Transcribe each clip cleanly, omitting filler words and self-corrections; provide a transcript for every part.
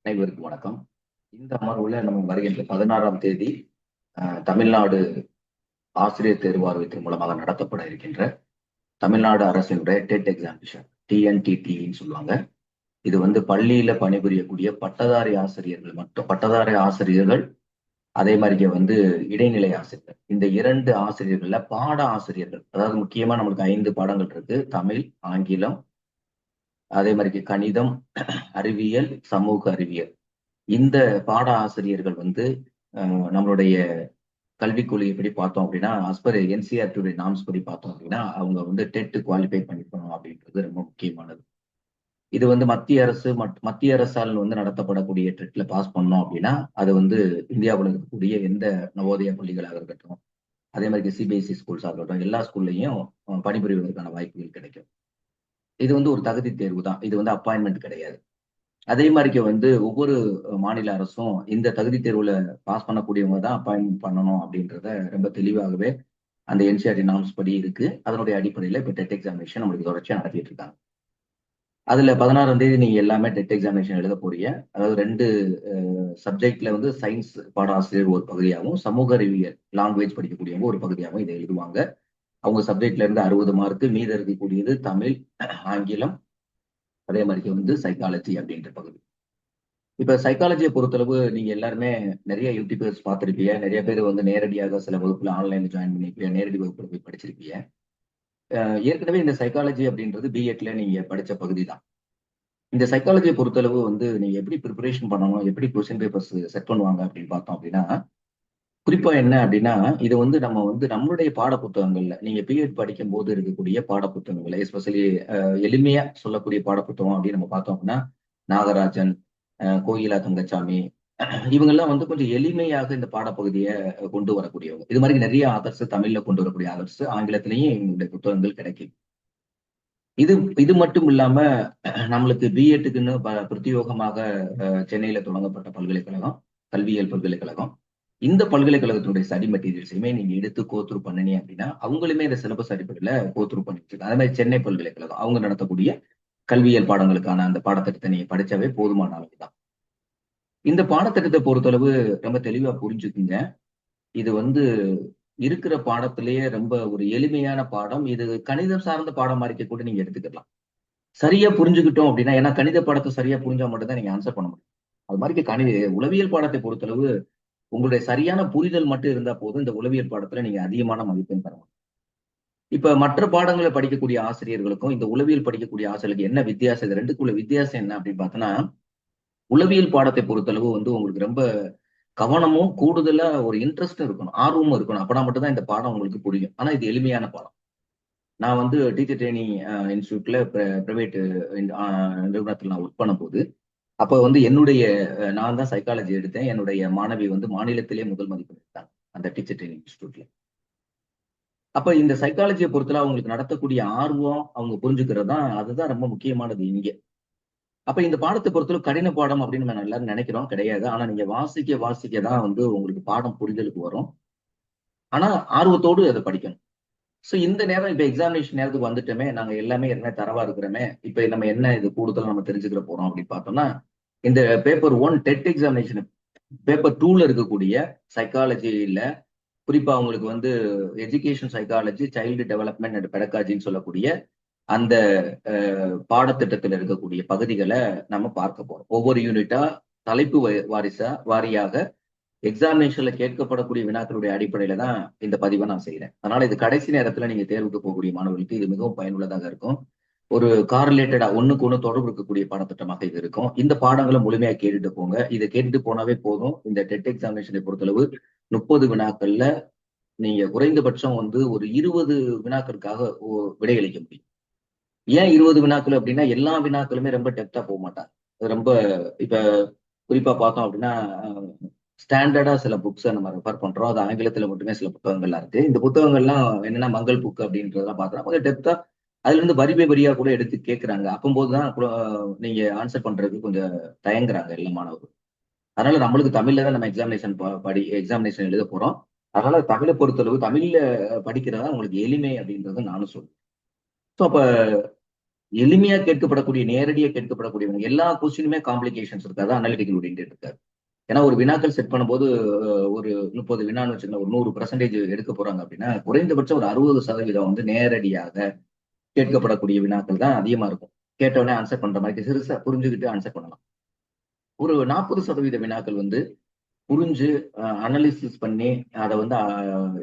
அனைவருக்கும் வணக்கம். இந்த அமர்வுல நம்ம வருகின்ற 16ஆம் தேதி தமிழ்நாடு ஆசிரியர் தேர்வு வாரியத்தின் மூலமாக நடத்தப்பட இருக்கின்ற தமிழ்நாடு அரசினுடைய டெட் எக்ஸாமினேஷன் டிஎன்டிடின்னு சொல்லுவாங்க. இது வந்து பள்ளியில பணிபுரியக்கூடிய பட்டதாரி ஆசிரியர்கள் மட்டும், பட்டதாரி ஆசிரியர்கள் அதே மாதிரிக்கு வந்து இடைநிலை ஆசிரியர்கள், இந்த 2 ஆசிரியர்கள்ல பாட ஆசிரியர்கள், அதாவது முக்கியமா நம்மளுக்கு 5 பாடங்கள் இருக்கு: தமிழ், ஆங்கிலம், அதே மாதிரிக்கு கணிதம், அறிவியல், சமூக அறிவியல். இந்த பாட ஆசிரியர்கள் வந்து நம்மளுடைய கல்விக் கொள்கைப்படி பார்த்தோம் அப்படின்னா, அஸ்பர் என்சிஆர்டியுடைய நாம்ஸ் படி பார்த்தோம் அப்படின்னா, அவங்க வந்து டெட் குவாலிஃபை பண்ணிக்கணும் அப்படின்றது ரொம்ப முக்கியமானது. இது வந்து மத்திய அரசால் வந்து நடத்தப்படக்கூடிய டெட்ல பாஸ் பண்ணோம் அப்படின்னா, அது வந்து இந்தியாவில் இருக்கக்கூடிய எந்த நவோதயா பள்ளிகளாக இருக்கட்டும், அதே மாதிரி சிபிஎஸ்இ ஸ்கூல்ஸாக இருக்கட்டும், எல்லா ஸ்கூல்லையும் பணிபுரிவதற்கான வாய்ப்புகள் கிடைக்கும். இது வந்து ஒரு தகுதி தேர்வு தான். இது வந்து அப்பாயின்மெண்ட் கிடையாது. அதே மாதிரிக்கு வந்து ஒவ்வொரு மாநில அரசும் இந்த தகுதி தேர்வுல பாஸ் பண்ணக்கூடியவங்க தான் அப்பாயின்மெண்ட் பண்ணணும் அப்படின்றத ரொம்ப தெளிவாகவே அந்த என்சிஆர்டி நாம்ஸ் படி இருக்கு. அதனுடைய அடிப்படையில இப்ப டெட் எக்ஸாமினேஷன் நம்மளுக்கு தொடர்ச்சியா நடத்திட்டு இருக்காங்க. அதுல 16ஆம் தேதி நீங்க எல்லாமே டெட் எக்ஸாமினேஷன் எழுத போறீங்க. அதாவது 2 சப்ஜெக்ட்ல வந்து சயின்ஸ் பாடாசிரியர் ஒரு பகுதியாகவும், சமூக அறிவியல் லாங்குவேஜ் படிக்கக்கூடியவங்க ஒரு பகுதியாகவும் இதை எழுதுவாங்க. அவங்க சப்ஜெக்ட்ல இருந்து 60 மார்க்கு, மீத இருக்கக்கூடியது தமிழ், ஆங்கிலம், அதே மாதிரி வந்து சைக்காலஜி அப்படின்ற பகுதி. இப்ப சைக்காலஜியை பொறுத்தளவு நீங்க எல்லாருமே நிறைய யூடியூபர்ஸ் பார்த்திருப்பீங்க. நிறைய பேர் வந்து நேரடியாக சில வகுப்புல ஆன்லைன்ல ஜாயின் பண்ணிருப்பீங்க, நேரடி வகுப்புல போய் படிச்சிருப்பீங்க. ஏற்கனவே இந்த சைக்காலஜி அப்படின்றது பிஎட்ல நீங்க படிச்ச பகுதி தான். இந்த சைக்காலஜியை பொறுத்தளவு வந்து நீங்க எப்படி ப்ரிப்பரேஷன் பண்ணணும், எப்படி கொஸ்டின் பேப்பர்ஸ் செட் பண்ணுவாங்க அப்படின்னு பார்த்தோம் அப்படின்னா, குறிப்பா என்ன அப்படின்னா, இது வந்து நம்ம வந்து நம்மளுடைய பாட புத்தகங்கள்ல நீங்க பிஎட் படிக்கும் போது இருக்கக்கூடிய பாட புத்தகங்கள், எஸ்பெஷலி எளிமையா சொல்லக்கூடிய பாட புத்தகம் அப்படின்னு நம்ம பார்த்தோம் அப்படின்னா, நாகராஜன், கோகிலா தங்கச்சாமி, இவங்கெல்லாம் வந்து கொஞ்சம் எளிமையாக இந்த பாடப்பகுதியை கொண்டு வரக்கூடியவங்க. இது மாதிரி நிறைய ஆதர்ஸ் தமிழ்ல கொண்டு வரக்கூடிய ஆதர்ஸ் ஆங்கிலத்திலையும் இவங்களுடைய புத்தகங்கள் கிடைக்கும். இது இது மட்டும் இல்லாம நம்மளுக்கு பிஎட்டுக்குன்னு பிரத்யோகமாக சென்னையில தொடங்கப்பட்ட பல்கலைக்கழகம், கல்வியியல் பல்கலைக்கழகம். இந்த பல்கலைக்கழகத்தினுடைய ஸ்டடி மெட்டீரியல்ஸையுமே நீங்க எடுத்து கோத்ரூ பண்ணீங்க அப்படின்னா, அவங்களுமே இந்த சிலபஸ் அடிப்படையில கோத்ரூ பண்ணிட்டு இருக்காங்க. அதே மாதிரி சென்னை பல்கலைக்கழகம் அவங்க நடத்தக்கூடிய கல்வியியல் பாடங்களுக்கான அந்த பாடத்திட்டத்தை நீங்க படிச்சாவே போதுமான அளவுதான். இந்த பாடத்திட்டத்தை பொறுத்தளவு ரொம்ப தெளிவா புரிஞ்சுக்குங்க. இது வந்து இருக்கிற பாடத்திலேயே ரொம்ப ஒரு எளிமையான பாடம். இது கணிதம் சார்ந்த பாடமா இருக்க கூட நீங்க எடுத்துக்கலாம். சரியா புரிஞ்சுக்கிட்டோம் அப்படின்னா, ஏன்னா கணித பாடத்தை சரியா புரிஞ்சா மட்டும் தான் நீங்க ஆன்சர் பண்ண முடியும். அது மாதிரி உளவியல் பாடத்தை பொறுத்தளவு உங்களுடைய சரியான புரிதல் மட்டும் இருந்தா போதும், இந்த உளவியல் பாடத்துல நீங்க அதிகமான மதிப்பெண் பெற முடியும். இப்ப மற்ற பாடங்களை படிக்கக்கூடிய ஆசிரியர்களுக்கும் இந்த உளவியல் படிக்கக்கூடிய ஆசிரியர்களுக்கு என்ன வித்தியாசம்? இது ரெண்டுக்குள்ள வித்தியாசம் என்ன அப்படின்னு பார்த்தோன்னா, உளவியல் பாடத்தை பொறுத்தளவு வந்து உங்களுக்கு ரொம்ப கவனமும் கூடுதலா ஒரு இன்ட்ரெஸ்டும் இருக்கணும், ஆர்வமும் இருக்கணும். அப்பனா மட்டும் தான் இந்த பாடம் உங்களுக்கு புரியும். ஆனா இது எளிமையான பாடம். நான் வந்து டீச்சர் ட்ரைனிங் இன்ஸ்டியூட்ல பிரைவேட் நிறுவனத்தில் நான் ஒர்க் பண்ணும்போது, அப்ப வந்து நான் தான் சைக்காலஜி எடுத்தேன். என்னுடைய மாணவி வந்து மாநிலத்திலே முதல் மதிப்பெண் எடுத்தாங்க அந்த டீச்சர் ட்ரைனிங் இன்ஸ்டியூட்ல. அப்ப இந்த சைக்காலஜியை பொறுத்தல அவங்களுக்கு நடத்தக்கூடிய ஆர்வம், அவங்க புரிஞ்சுக்கிறது தான், அதுதான் ரொம்ப முக்கியமானது இங்க. அப்ப இந்த பாடத்தை பொறுத்தவரை கடின பாடம் அப்படின்னு நம்ம எல்லாரும் நினைக்கிறோம், கிடையாது. ஆனா நீங்க வாசிக்க வாசிக்க தான் வந்து உங்களுக்கு பாடம் புரிதலுக்கு வரும். ஆனா ஆர்வத்தோடு அதை படிக்கணும். சோ இந்த நேரம் இப்ப எக்ஸாமினேஷன் நேரத்துக்கு வந்துட்டோமே, நாங்க எல்லாமே என்ன தரவா இருக்கிறோமே, இப்ப நம்ம என்ன இது கூடுதலா நம்ம தெரிஞ்சுக்கிற போறோம் அப்படின்னு பார்த்தோம்னா, இந்த பேப்பர் 1 டெட் எக்ஸாமினேஷன் பேப்பர் 2ல இருக்கக்கூடிய சைக்காலஜியில குறிப்பா உங்களுக்கு வந்து education psychology, child development and பெடகாஜின்னு சொல்லக்கூடிய அந்த பாடத்திட்டத்தில் இருக்கக்கூடிய பகுதிகளை நம்ம பார்க்க போறோம். ஒவ்வொரு யூனிட்டா தலைப்பு வாரியாக எக்ஸாமினேஷன்ல கேட்கப்படக்கூடிய வினாக்களுடைய அடிப்படையில தான் இந்த பதிவை நான் செய்யறேன். அதனால இது கடைசி நேரத்துல நீங்க தேர்வுக்கு போகக்கூடிய மாணவர்களுக்கு இது மிகவும் பயனுள்ளதாக இருக்கும். ஒரு காரிலேட்டடா ஒண்ணுக்கு ஒண்ணு தொடர்பு இருக்கக்கூடிய பாடத்திட்டமாக இது இருக்கும். இந்த பாடங்களை முழுமையா கேட்டுட்டு போங்க. இதை கேட்டுட்டு போனாவே போதும். இந்த டெட் எக்ஸாமினேஷனை பொறுத்தளவு 30 வினாக்கள்ல நீங்க குறைந்தபட்சம் வந்து ஒரு 20 வினாக்களுக்காக விடையளிக்க முடியும். ஏன் 20 வினாக்கள் அப்படின்னா, எல்லா வினாக்களுமே ரொம்ப டெப்தா போக மாட்டாங்க. ரொம்ப இப்ப குறிப்பா பார்த்தோம் அப்படின்னா, ஸ்டாண்டர்டா சில புக்ஸை நம்ம ரெஃபர் பண்றோம். அது ஆங்கிலத்துல மட்டுமே சில புத்தகங்கள்லாம் இருக்கு. இந்த புத்தகங்கள்லாம் என்னன்னா மங்கள் புக் அப்படின்றதெல்லாம் பார்த்தோம்னா கொஞ்சம் டெப்தா அதுல இருந்து வரி பை வரியா கூட எடுத்து கேட்கிறாங்க. அப்பம்போதுதான் நீங்க ஆன்சர் பண்றதுக்கு கொஞ்சம் தயங்குறாங்க எல்லா மாணவர்கள். அதனால நம்மளுக்கு தமிழ்ல தான் நம்ம எக்ஸாமினேஷன் எழுத போறோம். அதனால தமிழை பொறுத்தளவு தமிழ்ல படிக்கிறதா உங்களுக்கு எளிமை அப்படின்றத நானும் சொல்றேன். ஸோ அப்ப எளிமையா கேட்கப்படக்கூடிய, நேரடியா கேட்கப்படக்கூடிய எல்லா கொஸ்டினுமே காம்ப்ளிகேஷன்ஸ் இருக்காது, அனாலிட்டிக்கல் ஓரியன்டட் இருக்காது. ஏன்னா ஒரு வினாக்கள் செட் பண்ணும்போது ஒரு 30 வினான்னு வச்சுக்கலாம், ஒரு 100% எடுக்க போறாங்க அப்படின்னா குறைந்தபட்சம் ஒரு 60% வந்து நேரடியாக கேட்கப்படக்கூடிய வினாக்கள் தான் அதிகமா இருக்கும். கேட்டவொடனே ஆன்சர் பண்ற மாதிரி சிறுசா புரிஞ்சுக்கிட்டு ஆன்சர் பண்ணலாம். ஒரு 40% வினாக்கள் வந்து புரிஞ்சு அனாலிசிஸ் பண்ணி அதை வந்து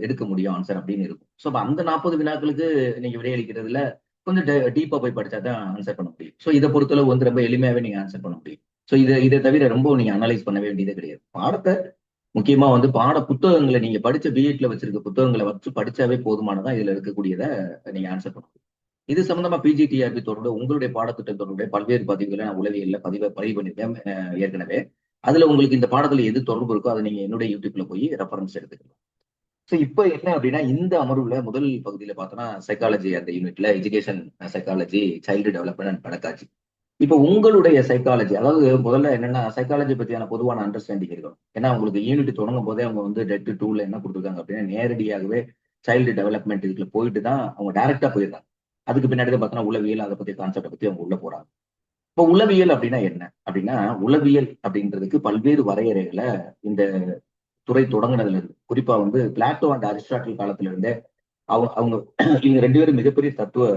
எடுக்க முடியும் ஆன்சர் அப்படின்னு இருக்கும். ஸோ அந்த 40 வினாக்களுக்கு நீங்க விடையளிக்கிறதுல கொஞ்சம் டீப்பா போய் படிச்சா தான் ஆன்சர் பண்ண முடியும். ஸோ இதை பொறுத்தளவு வந்து ரொம்ப எளிமையாவே நீங்க ஆன்சர் பண்ண முடியும். ஸோ இதை தவிர ரொம்ப நீங்க அனலைஸ் பண்ண வேண்டியதே கிடையாது. பாடத்தை முக்கியமா வந்து பாட புத்தகங்களை நீங்க படிச்ச பிஎட்ல வச்சிருக்க புத்தகங்களை வச்சு படிச்சாவே போதுமானதான் இதுல இருக்கக்கூடியதை நீங்க ஆன்சர் பண்ண முடியும். இது சம்பந்தமா பிஜிடிஆர்பி தொடர்பு உங்களுடைய பாடத்திட்டம் தொடர்புடைய பல்வேறு பதிவுகளை நான் உளவியல்ல பதிவு பண்ணிருக்கேன் ஏற்கனவே. அதுல உங்களுக்கு இந்த பாடத்துல எது தொடர்பு இருக்கோ அதை நீங்க என்னுடைய யூடியூப்ல போய் ரெஃபரன்ஸ் எடுத்துக்கலாம். ஸோ இப்போ என்ன அப்படின்னா இந்த அமர்வுல முதல் பகுதியில பார்த்தோம்னா சைக்காலஜி, அந்த யூனிட்ல education psychology, child development and pedagogy. இப்போ உங்களுடைய சைக்காலஜி, அதாவது முதல்ல என்னன்னா சைக்காலஜி பத்தியான பொதுவான அண்டர்ஸ்டாண்டிங் இருக்கும். ஏன்னா உங்களுக்கு யூனிட் தொடங்கும் போதே அவங்க வந்து டெட் 2ல என்ன கொடுத்துருக்காங்க அப்படின்னா நேரடியாகவே சைல்டு டெவலப்மெண்ட் இதுக்குள்ள போயிட்டு தான் அவங்க டைரக்டா போயிருக்காங்க. அதுக்கு பின்னாடி தான் பார்த்தோன்னா உளவியல், அதை பத்தி கான்செப்டை பத்தி அவங்க உள்ள போறாங்க. இப்போ உளவியல் அப்படின்னா என்ன அப்படின்னா, உளவியல் அப்படின்றதுக்கு பல்வேறு வரையறைகளை இந்த துறை தொடங்கினதுல இருந்து, குறிப்பா வந்து பிளாட்டோ அண்ட் அரிஸ்டாட்டில் காலத்துல இருந்தே அவங்க இவங்க 2 பேரும் மிகப்பெரிய தத்துவ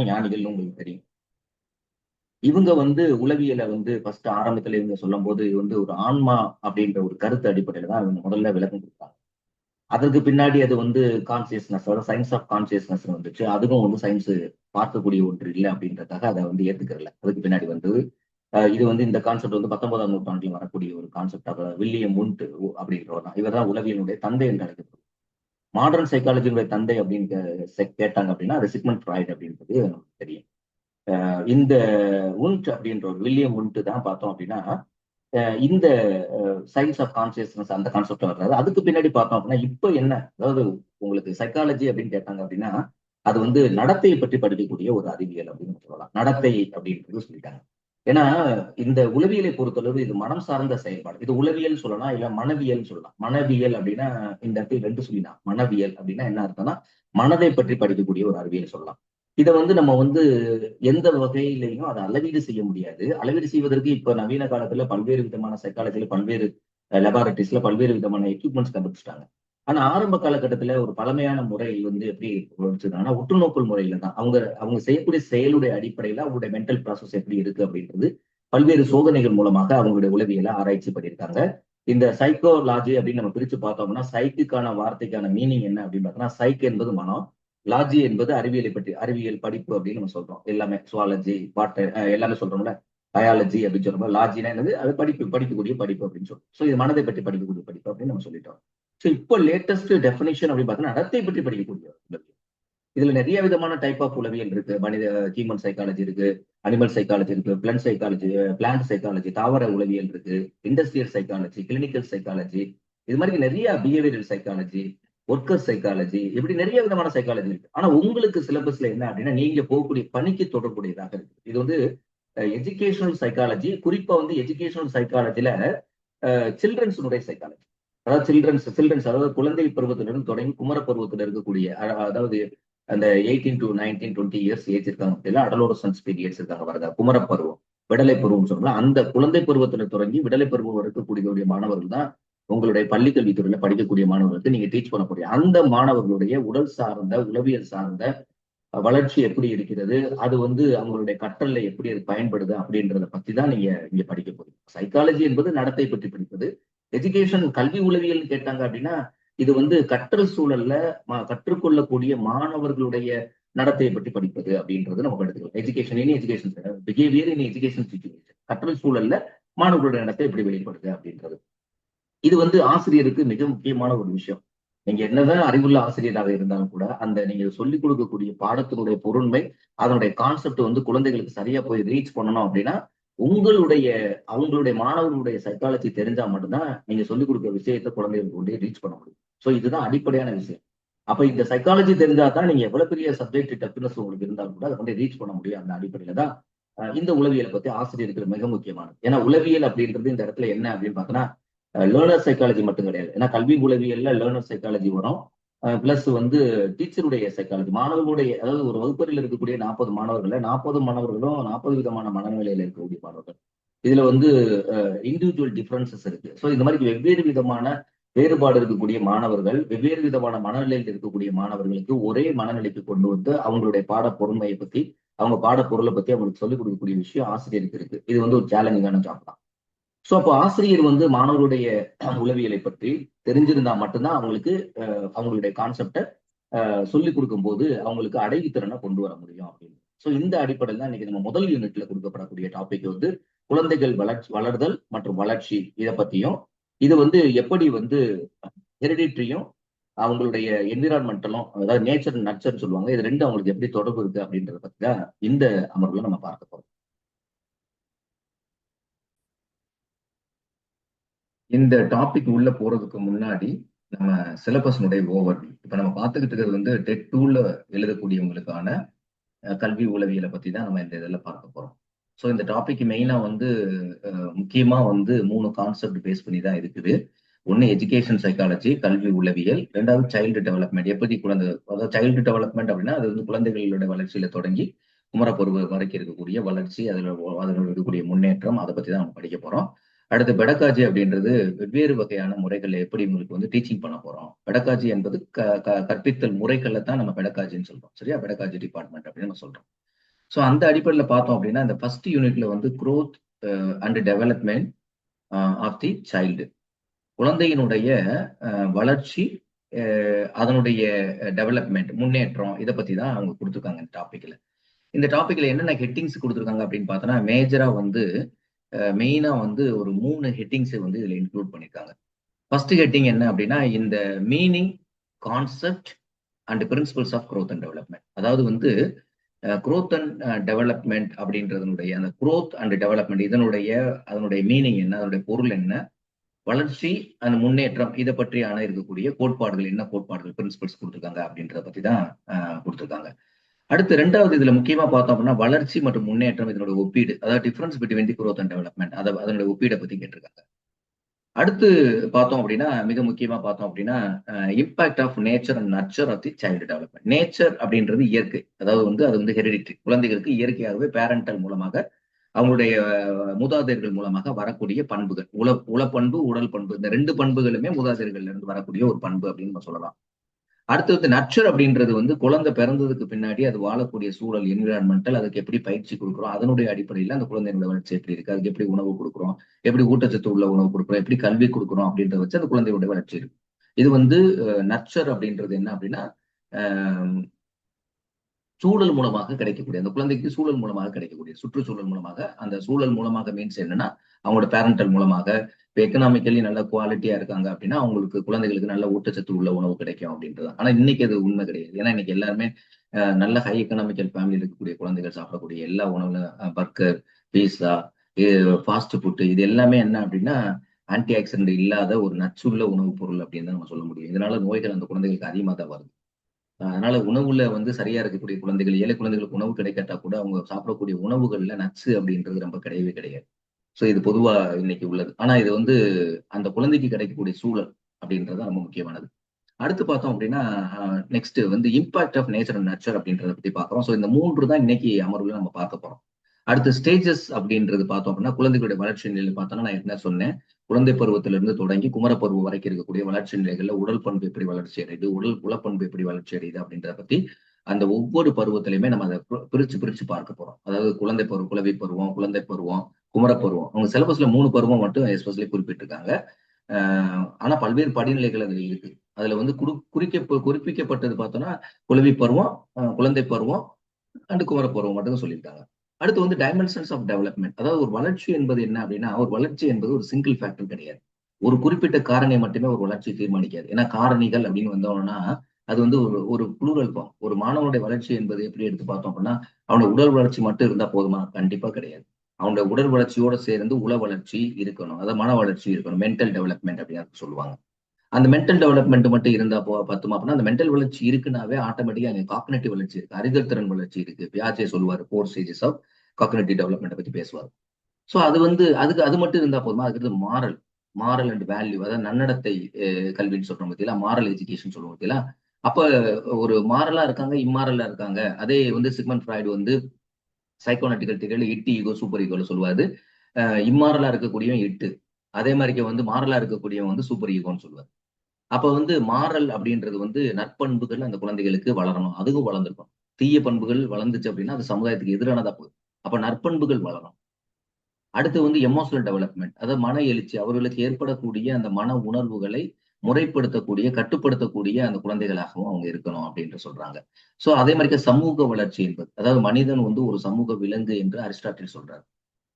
ஞானிகள்னு உங்களுக்கு தெரியும். இவங்க வந்து உளவியலை வந்து ஃபர்ஸ்ட் ஆரம்பத்துல இவங்க சொல்லும் போது இது வந்து ஒரு ஆன்மா அப்படின்ற ஒரு கருத்து அடிப்படையில தான் அவங்க முதல்ல விளக்கம் கொடுத்தாங்க. அதற்கு பின்னாடி அது வந்து கான்சியஸ்னஸ், அதாவது சயின்ஸ் ஆஃப் கான்சியஸ்னஸ் வந்துச்சு. அதுவும் வந்து சயின்ஸ் பார்க்கக்கூடிய ஒன்று இல்லை அப்படின்றதுக்காக அதை வந்து ஏத்துக்கல. அதுக்கு பின்னாடி வந்து இது வந்து இந்த கான்செப்ட் வந்து 19ஆம் நூற்றாண்டில் வரக்கூடிய ஒரு கான்செப்டாக வில்லியம் முண்ட் அப்படின்றவர் தான். இவர் தான் உளவியலுடைய தந்தை என்று அழைக்கப்படும். மாடர்ன் சைக்காலஜியுடைய தந்தை அப்படின்னு கேட்டாங்க அப்படின்னா அது சிக்மண்ட் ஃப்ராய்ட் அப்படின்றது நமக்கு தெரியும். இந்த உண்ட் அப்படின்ற ஒரு வில்லியம் உண்ட் தான் பார்த்தோம் அப்படின்னா இந்த சயின்ஸ் ஆஃப் கான்சியஸ்னஸ் அந்த கான்செப்ட் வர்றாரு. அதுக்கு பின்னாடி பார்த்தோம் அப்படின்னா இப்ப என்ன, அதாவது உங்களுக்கு சைக்காலஜி அப்படின்னு கேட்டாங்க அப்படின்னா அது வந்து நடத்தையை பற்றி படிக்கக்கூடிய ஒரு அறிவியல் அப்படின்னு சொல்லலாம். நடத்தை அப்படின்றது சொல்லிட்டாங்க. ஏன்னா இந்த உளவியலை பொறுத்தளவு இது மனம் சார்ந்த செயல்பாடு. இது உளவியல் சொல்லலாம், இல்ல மனவியல் சொல்லலாம். மனவியல் அப்படின்னா இந்த இடத்துல 2 சொல்லினா, மனவியல் அப்படின்னா என்ன அர்த்தம்னா மனதை பற்றி படிக்கக்கூடிய ஒரு அறிவியல் சொல்லலாம். இதை வந்து நம்ம வந்து எந்த வகையிலையும் அதை அளவீடு செய்ய முடியாது. அளவீடு செய்வதற்கு இப்ப நவீன காலத்துல பல்வேறு விதமான சைக்காலஜில பல்வேறு லெபார்டரிஸ்ல பல்வேறு விதமான எக்யூப்மெண்ட்ஸ் கண்டுபிடிச்சிட்டாங்க. ஆனா ஆரம்ப காலகட்டத்துல ஒரு பழமையான முறை வந்து எப்படி வச்சிருக்காங்கன்னா உற்றுநோக்கல் முறையில தான் அவங்க அவங்க செய்யக்கூடிய செயலுடைய அடிப்படையில அவங்களுடைய மென்டல் ப்ராசஸ் எப்படி இருக்கு அப்படின்றது பல்வேறு சோதனைகள் மூலமாக அவங்களுடைய உளவியலை ஆராய்ச்சி பண்ணியிருக்காங்க. இந்த சைக்கோலாஜி அப்படின்னு நம்ம பிரிச்சு பார்த்தோம்னா சைக்குக்கான வார்த்தைக்கான மீனிங் என்ன அப்படின்னு பார்த்தோம்னா சைக் என்பது மனம், லாஜி என்பது அறிவியலை பற்றி, அறிவியல் படிப்பு அப்படின்னு நம்ம சொல்றோம். எல்லாமே சுவாலஜி, வாட்டர் எல்லாமே சொல்றோம்ல. பயாலஜி அப்படின்னு சொல்றோம். லாஜினா என்னது, அது படிக்கக்கூடிய படிப்பு அப்படின்னு சொல்றோம். ஸோ இது மனதை பற்றி படிக்கக்கூடிய படிப்பு அப்படின்னு நம்ம சொல்லிட்டோம். ஸோ இப்போ லேட்டஸ்ட் டெஃபினிஷன் அப்படின்னு பார்த்தீங்கன்னா நடத்தை பற்றி படிக்கக்கூடிய உளவியல். இதுல நிறைய விதமான டைப் ஆஃப் உளவியல் இருக்கு. மனித ஹியூமன் சைக்காலஜி இருக்கு, அனிமல் சைக்காலஜி இருக்கு, பிளான்ட் சைக்காலஜி, தாவர உளவியல் இருக்கு, இண்டஸ்ட்ரியல் சைக்காலஜி, கிளினிக்கல் சைக்காலஜி, இது மாதிரி நிறைய பிஹேவியரல் சைக்காலஜி, ஒர்க்கர் சைக்காலஜி, இப்படி நிறைய விதமான சைக்காலஜி இருக்கு. ஆனா உங்களுக்கு சிலபஸ்ல என்ன அப்படின்னா நீங்க போகக்கூடிய பணிக்கு தொடர்புடையதாக இருக்கு. இது வந்து எஜுகேஷனல் சைக்காலஜி, குறிப்பா வந்து எஜுகேஷனல் சைக்காலஜில சில்ட்ரன்ஸுடைய சைக்காலஜி, அதாவது சில்ட்ரன்ஸ் அதாவது குழந்தை பருவத்திலிருந்து தொடங்கி குமர பருவத்தில் இருக்கக்கூடிய, அதாவது அந்த 18 to 19, 20 இயர்ஸ் ஏஜ் இருக்காங்க அப்படின்னா அடலோரசன்ஸ் பீரியட்ஸ் இருக்காங்க வரதா, குமர பருவம், விடலை பருவம் சொல்லலாம். அந்த குழந்தை பருவத்துல தொடங்கி விடலை பருவம் இருக்கக்கூடிய மாணவர்கள் தான் உங்களுடைய பள்ளிக்கல்வித்துறையில படிக்கக்கூடிய மாணவர்களுக்கு நீங்க டீச் பண்ணக்கூடிய அந்த மாணவர்களுடைய உடல் சார்ந்த, உளவியல் சார்ந்த வளர்ச்சி எப்படி இருக்கிறது, அது வந்து அவங்களுடைய கற்றல்ல எப்படி அது பயன்படுது அப்படின்றத பத்தி தான் நீங்க இங்க படிக்க போறீங்க. சைக்காலஜி என்பது நடத்தை பற்றி படிப்பது. எஜுகேஷன் கல்வி உளவியல் கேட்டாங்க அப்படின்னா இது வந்து கற்றல் சூழல்ல கற்றுக்கொள்ளக்கூடிய மாணவர்களுடைய நடத்தையை பற்றி படிப்பது அப்படின்றது நம்ம எடுத்துக்கலாம். Education behaviour in education situation, கற்றல் சூழல்ல மாணவர்களுடைய நடத்தை எப்படி வெளிப்படுது அப்படின்றது. இது வந்து ஆசிரியருக்கு மிக முக்கியமான ஒரு விஷயம். நீங்க என்னதான் அறிவுள்ள ஆசிரியராக இருந்தாலும் கூட அந்த நீங்க சொல்லிக் கொடுக்கக்கூடிய பாடத்தினுடைய பொருண்மை, அதனுடைய கான்செப்ட் வந்து குழந்தைகளுக்கு சரியா போய் ரீச் பண்ணணும் அப்படின்னா அவங்களுடைய மாணவர்களுடைய சைக்காலஜி தெரிஞ்சா மட்டும்தான் நீங்க சொல்லிக் கொடுக்குற விஷயத்தை குழந்தைகளுக்கு கொண்டு ரீச் பண்ண முடியும். ஸோ இதுதான் அடிப்படையான விஷயம். அப்ப இந்த சைக்காலஜி தெரிஞ்சா தான் நீங்க எவ்வளவு பெரிய சப்ஜெக்ட் டஃப்னஸ் உங்களுக்கு இருந்தாலும் கூட அதை கொண்டு ரீச் பண்ண முடியும். அந்த அடிப்படையில தான் இந்த உளவியலை பத்தி ஆசிரியருக்கு மிக முக்கியமானது. ஏன்னா உளவியல் அப்படின்றது இந்த இடத்துல என்ன அப்படின்னு பார்த்தோன்னா லேர்னர் சைக்காலஜி மட்டும் கிடையாது. ஏன்னா கல்வி உளவியல்ல லேர்னர் சைக்காலஜி வரும், பிளஸ் வந்து டீச்சருடைய சைக்காலஜி, மாணவர்களுடைய, அதாவது ஒரு வகுப்பறையில் இருக்கக்கூடிய 40 மாணவர்கள 40 மாணவர்களும் 40 விதமான மனநிலையில இருக்கக்கூடிய மாணவர்கள். இதுல வந்து இண்டிவிஜுவல் டிஃபரன்சஸ் இருக்கு. ஸோ இந்த மாதிரி வெவ்வேறு விதமான வேறுபாடு இருக்கக்கூடிய மாணவர்கள், வெவ்வேறு விதமான மனநிலையில் இருக்கக்கூடிய மாணவர்களுக்கு ஒரே மனநிலைக்கு கொண்டு வந்து அவங்களுடைய பாட பொருண்மையை பத்தி, அவங்க பாட பொருளை பத்தி அவங்களுக்கு சொல்லிக் கொடுக்கக்கூடிய விஷயம் ஆசிரியருக்கு இருக்கு. இது வந்து ஒரு சேலஞ்சிங்கான ஜாப் தான். ஸோ அப்போ ஆசிரியர் வந்து மாணவருடைய உளவியலை பற்றி தெரிஞ்சிருந்தா மட்டும்தான் அவங்களுக்கு அவங்களுடைய கான்செப்டை சொல்லிக் கொடுக்கும் போது அவங்களுக்கு அடைவுத்திறனை கொண்டு வர முடியும் அப்படின்னு. ஸோ இந்த அடிப்படையில் தான் இன்னைக்கு நம்ம முதல் யூனிட்ல கொடுக்கப்படக்கூடிய டாபிக் வந்து குழந்தைகள் வளர்தல் மற்றும் வளர்ச்சி, இதை பத்தியும் இது வந்து எப்படி வந்து ஹெரிடிட்ரியும் அவங்களுடைய என்விரான்மெண்டலும், அதாவது நேச்சர் நர்ச்சர் சொல்லுவாங்க, இது ரெண்டு அவங்களுக்கு எப்படி தொடர்பு இருக்கு அப்படின்றத பத்தி தான் இந்த அமர்வுல நம்ம பார்க்க போறோம். இந்த டாபிக் உள்ள போறதுக்கு முன்னாடி நம்ம சிலபஸ்னுடைய ஓவர்வியூ. இப்ப நம்ம பார்த்துக்கிட்டு இருக்கிறது வந்து டெட் 2ல எழுதக்கூடியவங்களுக்கான கல்வி உளவியலை பத்தி தான் நம்ம இந்த இதில் பார்க்க போறோம். ஸோ இந்த டாபிக் மெயினா வந்து முக்கியமா வந்து 3 கான்செப்ட் பேஸ் பண்ணி தான் இருக்குது. ஒன்னு எஜுகேஷன் சைக்காலஜி, கல்வி உளவியல். ரெண்டாவது சைல்டு டெவலப்மெண்ட், எப்படி குழந்தை, அதாவது சைல்டு டெவலப்மெண்ட் அப்படின்னா அது வந்து குழந்தைகளோட வளர்ச்சியில தொடங்கி குமரப்பருவம் வரைக்கும் இருக்கக்கூடிய வளர்ச்சி, அதில் இருக்கக்கூடிய முன்னேற்றம், அதை பத்தி தான் நம்ம படிக்க போறோம். அடுத்து பெடகாஜி அப்படின்றது வெவ்வேறு வகையான முறைகளை எப்படி உங்களுக்கு வந்து டீச்சிங் பண்ண போறோம். பெடகாஜி என்பது கற்பித்தல் முறைகளை தான் நம்ம பெடகாஜின்னு சொல்றோம். சரியா? பெடகாஜி டிபார்ட்மெண்ட் அப்படின்னு நம்ம சொல்றோம். ஸோ அந்த அடிப்படையில் பார்த்தோம் அப்படின்னா இந்த ஃபர்ஸ்ட் யூனிட்ல வந்து growth and development of the child, குழந்தையினுடைய வளர்ச்சி, அதனுடைய டெவலப்மெண்ட், முன்னேற்றம், இதை பத்தி தான் அவங்க கொடுத்துருக்காங்க இந்த டாபிக்ல. இந்த டாபிக்ல என்னென்ன ஹெட்டிங்ஸ் கொடுத்துருக்காங்க அப்படின்னு பார்த்தோன்னா மேஜரா வந்து மெயினா வந்து ஒரு 3 ஹெட்டிங்ஸ் வந்து இதுல இன்க்ளூட் பண்ணிருக்காங்க. ஃபர்ஸ்ட் ஹெட்டிங் என்ன அப்படின்னா இந்த meaning, concept and principles of growth and development. அதாவது வந்து growth அண்ட் டெவலப்மெண்ட் அப்படின்றதனுடைய அந்த growth அண்ட் டெவலப்மெண்ட் அதனுடைய மீனிங் என்ன, அதனுடைய பொருள் என்ன, வளர்ச்சி அந்த முன்னேற்றம், இதை பற்றியான இருக்கக்கூடிய கோட்பாடுகள் என்ன, கோட்பாடுகள் பிரின்சிபல்ஸ் கொடுத்துருக்காங்க அப்படின்றத பத்தி தான் கொடுத்துருக்காங்க. அடுத்து ரெண்டாவது இதுல முக்கியமா பார்த்தோம் அப்படின்னா வளர்ச்சி மற்றும் முன்னேற்றம், இதனோட ஒப்பீடு, அதாவது difference between the growth and development, அதனுடைய ஒப்பீடை பத்தி கேட்டிருக்காங்க. அடுத்து பார்த்தோம் அப்படின்னா மிக முக்கியமா பார்த்தோம் அப்படின்னா impact of nature and nurture of the child development. Nature அப்படின்றது இயற்கை, அதாவது வந்து அது வந்து ஹெரிடிட்ரி, குழந்தைகளுக்கு இயற்கையாகவே பேரண்டல் மூலமாக அவங்களுடைய மூதாதையர்கள் மூலமாக வரக்கூடிய பண்புகள், உளப்பண்பு, உடல் பண்பு, இந்த 2 பண்புகளுமே மூதாதையர்கள்ல இருந்து வரக்கூடிய ஒரு பண்பு அப்படின்னு நம்ம சொல்லலாம். அடுத்து வந்து நர்ச்சர் அப்படின்றது வந்து குழந்தை பிறந்ததுக்கு பின்னாடி அது வாழக்கூடிய சூழல், என்விரான்மெண்டல், அதுக்கு எப்படி பயிற்சி கொடுக்குறோம், அதனுடைய அடிப்படையில் அந்த குழந்தையோட வளர்ச்சி எப்படி இருக்கு, அதுக்கு எப்படி உணவு கொடுக்குறோம், எப்படி ஊட்டச்சத்து உள்ள உணவு கொடுக்குறோம், எப்படி கல்வி கொடுக்குறோம் அப்படின்றத வச்சு அந்த குழந்தையோட வளர்ச்சி இருக்கு. இது வந்து நர்ச்சர் அப்படின்றது என்ன அப்படின்னா சூழல் மூலமாக கிடைக்கக்கூடிய, அந்த குழந்தைக்கு சூழல் மூலமாக கிடைக்கக்கூடிய, சுற்றுச்சூழல் மூலமாக, அந்த சூழல் மூலமாக மீன்ஸ் என்னன்னா அவங்களோட பேரண்டல் மூலமாக. இப்போ எக்கனாமிக்கலி நல்ல குவாலிட்டியா இருக்காங்க அப்படின்னா அவங்களுக்கு குழந்தைகளுக்கு நல்ல ஊட்டச்சத்து உள்ள உணவு கிடைக்கும் அப்படின்றது. ஆனா இன்னைக்கு அது உண்மை கிடையாது. ஏன்னா இன்னைக்கு எல்லாருமே நல்ல ஹை எக்கனாமிக்கல் ஃபேமிலியில் இருக்கக்கூடிய குழந்தைகள் சாப்பிடக்கூடிய எல்லா உணவுல பர்கர், பீஸா, ஃபாஸ்ட் ஃபுட், இது எல்லாமே என்ன அப்படின்னா ஆன்டி ஆக்சிடென்ட் இல்லாத ஒரு நச்சுள்ள உணவுப் பொருள் அப்படின்னு தான் நம்ம சொல்ல முடியும். இதனால நோய்கள் அந்த குழந்தைகளுக்கு அதிகமாக தான் வருது. அதனால உணவுல வந்து சரியா இருக்கக்கூடிய குழந்தைகள், ஏழை குழந்தைகளுக்கு உணவு கிடைக்காட்டா கூட அவங்க சாப்பிடக்கூடிய உணவுகள்ல நட்ஸ் அப்படின்றது ரொம்ப கிடையவே கிடையாது. ஸோ இது பொதுவா இன்னைக்கு உள்ளது. ஆனா இது வந்து அந்த குழந்தைக்கு கிடைக்கக்கூடிய சூழல் அப்படின்றது ரொம்ப முக்கியமானது. அடுத்து பார்த்தோம் அப்படின்னா நெக்ஸ்ட் வந்து impact of nature and nurture அப்படின்றத பத்தி பார்க்குறோம். ஸோ இந்த 3 தான் இன்னைக்கு அமர்வுல நம்ம பார்க்க போறோம். அடுத்து ஸ்டேஜஸ் அப்படின்றது பார்த்தோம் அப்படின்னா குழந்தைகளுடைய வளர்ச்சி நிலையில் பார்த்தோம்னா நான் என்ன சொன்னேன், குழந்தை பருவத்திலிருந்து தொடங்கி குமரப்பருவம் வரைக்கும் இருக்கக்கூடிய வளர்ச்சி நிலைகள்ல உடல் பண்பு எப்படி வளர்ச்சி அடையுது, உளப்பண்பு எப்படி வளர்ச்சி அடையுது அப்படின்றத பத்தி அந்த ஒவ்வொரு பருவத்திலையுமே நம்ம அதை பிரிச்சு பிரிச்சு பார்க்க போறோம். அதாவது குழந்தை பருவம், குழவி பருவம், குழந்தை பருவம், குமரப்பருவம். அவங்க சிலபஸ்ல 3 பருவம் மட்டும் எஸ்பெஷலி குறிப்பிட்டிருக்காங்க. ஆனா பல்வேறு படிநிலைகள் அதுல இருக்கு. அதுல வந்து குறிப்பிக்கப்பட்டது பார்த்தோம்னா குழவி பருவம், குழந்தை பருவம் அண்ட் குமரப்பருவம் மட்டும் சொல்லியிருக்காங்க. அடுத்து வந்து டைமென்ஷன்ஸ் ஆஃப் டெவலப்மெண்ட், அதாவது ஒரு வளர்ச்சி என்பது என்ன அப்படின்னா ஒரு வளர்ச்சி என்பது ஒரு சிங்கிள் ஃபேக்டர் கிடையாது. ஒரு குறிப்பிட்ட காரணி மட்டுமே ஒரு வளர்ச்சியை தீர்மானிக்காது. ஏன்னா காரணிகள் அப்படின்னு வந்தோம்னா அது வந்து ஒரு புளூரல் ஃபார்ம். ஒரு மாணவனுடைய வளர்ச்சி என்பது எப்படி எடுத்து பார்த்தோம் அப்படின்னா அவனோட உடல் வளர்ச்சி மட்டும் இருந்தா போதுமா? கண்டிப்பா கிடையாது. அவனோட உடல் வளர்ச்சியோட சேர்ந்து உள வளர்ச்சி இருக்கணும், அதாவது மன வளர்ச்சி இருக்கணும், மென்டல் டெவலப்மெண்ட் அப்படின்னு சொல்லுவாங்க. அந்த மென்டல் டெவலப்மெண்ட் மட்டும் இருந்தா பத்துமா அப்படின்னா அந்த மென்டல் வளர்ச்சி இருக்குனாவே ஆட்டோமேட்டிக்கா அங்க காக்னேட்டிவ் வளர்ச்சி இருக்கு, அறிதல் திறன் வளர்ச்சி இருக்கு. பியாச்சே சொல்லுவாரு 4 ஸ்டேஜஸ் ஆஃப் காக்னேட்டிவ் டெவலப்மெண்ட் பத்தி பேசுவார். ஸோ அது வந்து அது மட்டும் இருந்தா போதுமா? அதுக்கு மாரல் அண்ட் வேல்யூ, அதாவது நன்னடத்தை கல்வின்னு சொல்றோம் பத்தியில, மாரல் எஜுகேஷன் சொல்லுவோம் பத்தியில, அப்ப ஒரு மாரலா இருக்காங்க, இம்மாரலா இருக்காங்க. அதே வந்து சிக்மண்ட் ஃப்ராய்டு வந்து சைக்கோனாட்டிக்கல் தியரியில இட்டு ஈகோ சூப்பர் ஈகோல சொல்லுவாரு. இம்மாரலா இருக்கக்கூடியவன் இட்டு, அதே மாதிரிக்கு வந்து மாரலா இருக்கக்கூடியவன் வந்து சூப்பர் ஈகோன்னு சொல்லுவார். அப்ப வந்து மாறல் அப்படின்றது வந்து நற்பண்புகள் அந்த குழந்தைகளுக்கு வளரணும், அதுவும் வளர்ந்துருக்கும். தீய பண்புகள் வளர்ந்துச்சு அப்படின்னா அது சமுதாயத்துக்கு எதிரானதா போகுது. அப்ப நற்பண்புகள் வளரும். அடுத்து வந்து எமோஷனல் டெவலப்மெண்ட், அதாவது மன எழுச்சி, அவர்களுக்கு ஏற்படக்கூடிய அந்த மன உணர்வுகளை முறைப்படுத்தக்கூடிய, கட்டுப்படுத்தக்கூடிய அந்த குழந்தைகளாகவும் அவங்க இருக்கணும் அப்படின்ட்டு சொல்றாங்க. சோ அதே மாதிரி சமூக வளர்ச்சி என்பது, அதாவது மனிதன் வந்து ஒரு சமூக விலங்கு என்று அரிஸ்டாட்டில் சொல்றார்.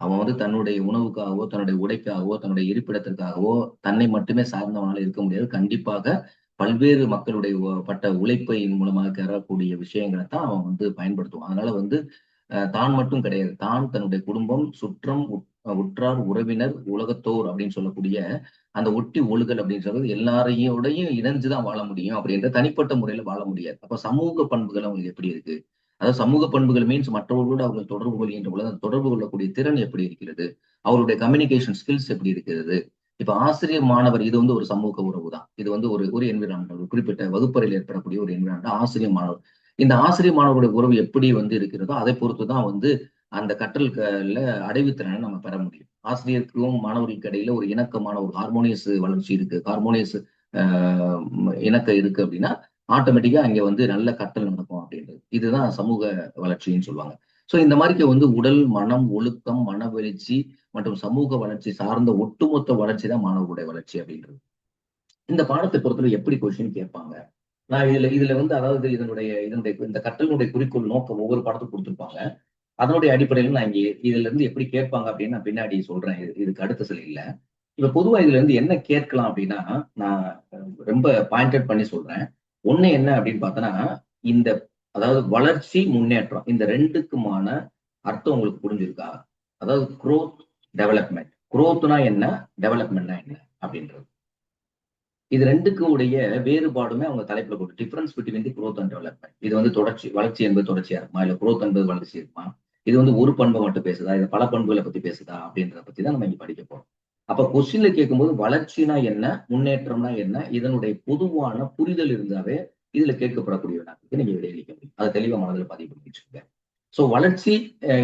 அவன் வந்து தன்னுடைய உணவுக்காகவோ, தன்னுடைய உடைக்காகவோ, தன்னுடைய இருப்பிடத்திற்காகவோ தன்னை மட்டுமே சார்ந்தவனால இருக்க முடியாது. கண்டிப்பாக பல்வேறு மக்களுடைய பட்ட உழைப்பின் மூலமாக பெறக்கூடிய விஷயங்களை தான் அவன் வந்து பயன்படுத்துவான். அதனால வந்து தான் மட்டும் கிடையாது. தான், தன்னுடைய குடும்பம், சுற்றம், உற்றார், உறவினர், உலகத்தோர் அப்படின்னு சொல்லக்கூடிய அந்த ஒட்டி ஒழுகல் அப்படின்னு சொல்றது எல்லாரையோடையும் இணைஞ்சுதான் வாழ முடியும் அப்படின்ற தனிப்பட்ட முறையில வாழ முடியாது. அப்ப சமூக பண்புகள் அவங்களுக்கு எப்படி இருக்கு? அதாவது சமூக பண்புகள் மீன்ஸ் மற்றவர்களோடு அவர்கள் தொடர்பு கொள்கின்ற பொழுது அந்த தொடர்பு கொள்ளக்கூடிய திறன் எப்படி இருக்கிறது? அவருடைய கம்யூனிகேஷன் ஸ்கில்ஸ் எப்படி இருக்கிறது? இப்ப ஆசிரியர் மாணவர் இது வந்து ஒரு சமூக உறவு தான். இது வந்து ஒரு ஒரு என்விரான்மெண்ட், ஒரு குறிப்பிட்ட வகுப்பறையில் ஏற்படக்கூடிய ஒரு என்விரான்மெண்ட் ஆசிரியர் மாணவர். இந்த ஆசிரியர் மாணவருடைய உறவு எப்படி வந்து இருக்கிறதோ அதை பொறுத்து தான் வந்து அந்த கற்றல்ல அடைவுத்திறனை நம்ம பெற முடியும். ஆசிரியருக்கும் மாணவர்களுக்கு இடையில ஒரு இணக்கமான ஒரு ஹார்மோனியஸ் வளர்ச்சி இருக்கு, ஹார்மோனியஸ் இணக்கம் இருக்கு அப்படின்னா ஆட்டோமேட்டிக்கா அங்க வந்து நல்ல கற்றல் நடக்கும் அப்படின்றது. இதுதான் சமூக வளர்ச்சின்னு சொல்லுவாங்க. சோ இந்த மாதிரி வந்து உடல், மனம், ஒழுக்கம், மன வளர்ச்சி மற்றும் சமூக வளர்ச்சி சார்ந்த ஒட்டுமொத்த வளர்ச்சி தான் மாணவர்களுடைய வளர்ச்சி அப்படின்றது. இந்த பாடத்தை பொறுத்தவரை எப்படி கொஸ்டின் கேட்பாங்க? நான் இதுல வந்து அதாவது இதனுடைய இந்த கற்றலினுடைய குறிக்கோள் நோக்கம் ஒவ்வொரு பாடத்துக்கும் கொடுத்திருப்பாங்க. அதனுடைய அடிப்படையில் நான் இங்க இதுல இருந்து எப்படி கேட்பாங்க அப்படின்னு நான் பின்னாடி சொல்றேன். இதுக்கு அடுத்த சிலையில இப்ப பொதுவா இதுல இருந்து என்ன கேட்கலாம் அப்படின்னா, நான் ரொம்ப பாயிண்டட் பண்ணி சொல்றேன். ஒண்ணு என்ன அப்படின்னு பார்த்தோன்னா, இந்த அதாவது வளர்ச்சி, முன்னேற்றம் இந்த 2க்குமான அர்த்தம் உங்களுக்கு புரிஞ்சிருக்கா? அதாவது குரோத், டெவலப்மெண்ட். குரோத்னா என்ன? டெவலப்மெண்ட்னா என்ன? அப்படின்றது. இது 2க்கும் உடைய வேறுபாடுமே அவங்க தலைப்புல போட்டு difference between the growth and development. இது வந்து தொடர்ச்சி, வளர்ச்சி என்பது தொடர்ச்சியா இருக்குமா? இல்ல குரோத் என்பது வளர்ச்சி இருக்குமா? இது வந்து ஒரு பண்பை மட்டும் பேசுதா? இது பல பண்புகளை பத்தி பேசுதா? அப்படின்றத பத்தி தான் நம்ம இங்க படிக்க போறோம். அப்ப கொஸ்டின்ல கேட்கும்போது வளர்ச்சினா என்ன? முன்னேற்றம்னா என்ன? இதனுடைய பொதுவான புரிதல் இருந்தாவே இதுல கேட்கப்படக்கூடிய வினாக்களுக்கு நீங்க விடையளிக்க முடியும். அதை தெளிவா மனதில் பதிவு பண்ணி வச்சுக்கோங்க. சோ வளர்ச்சி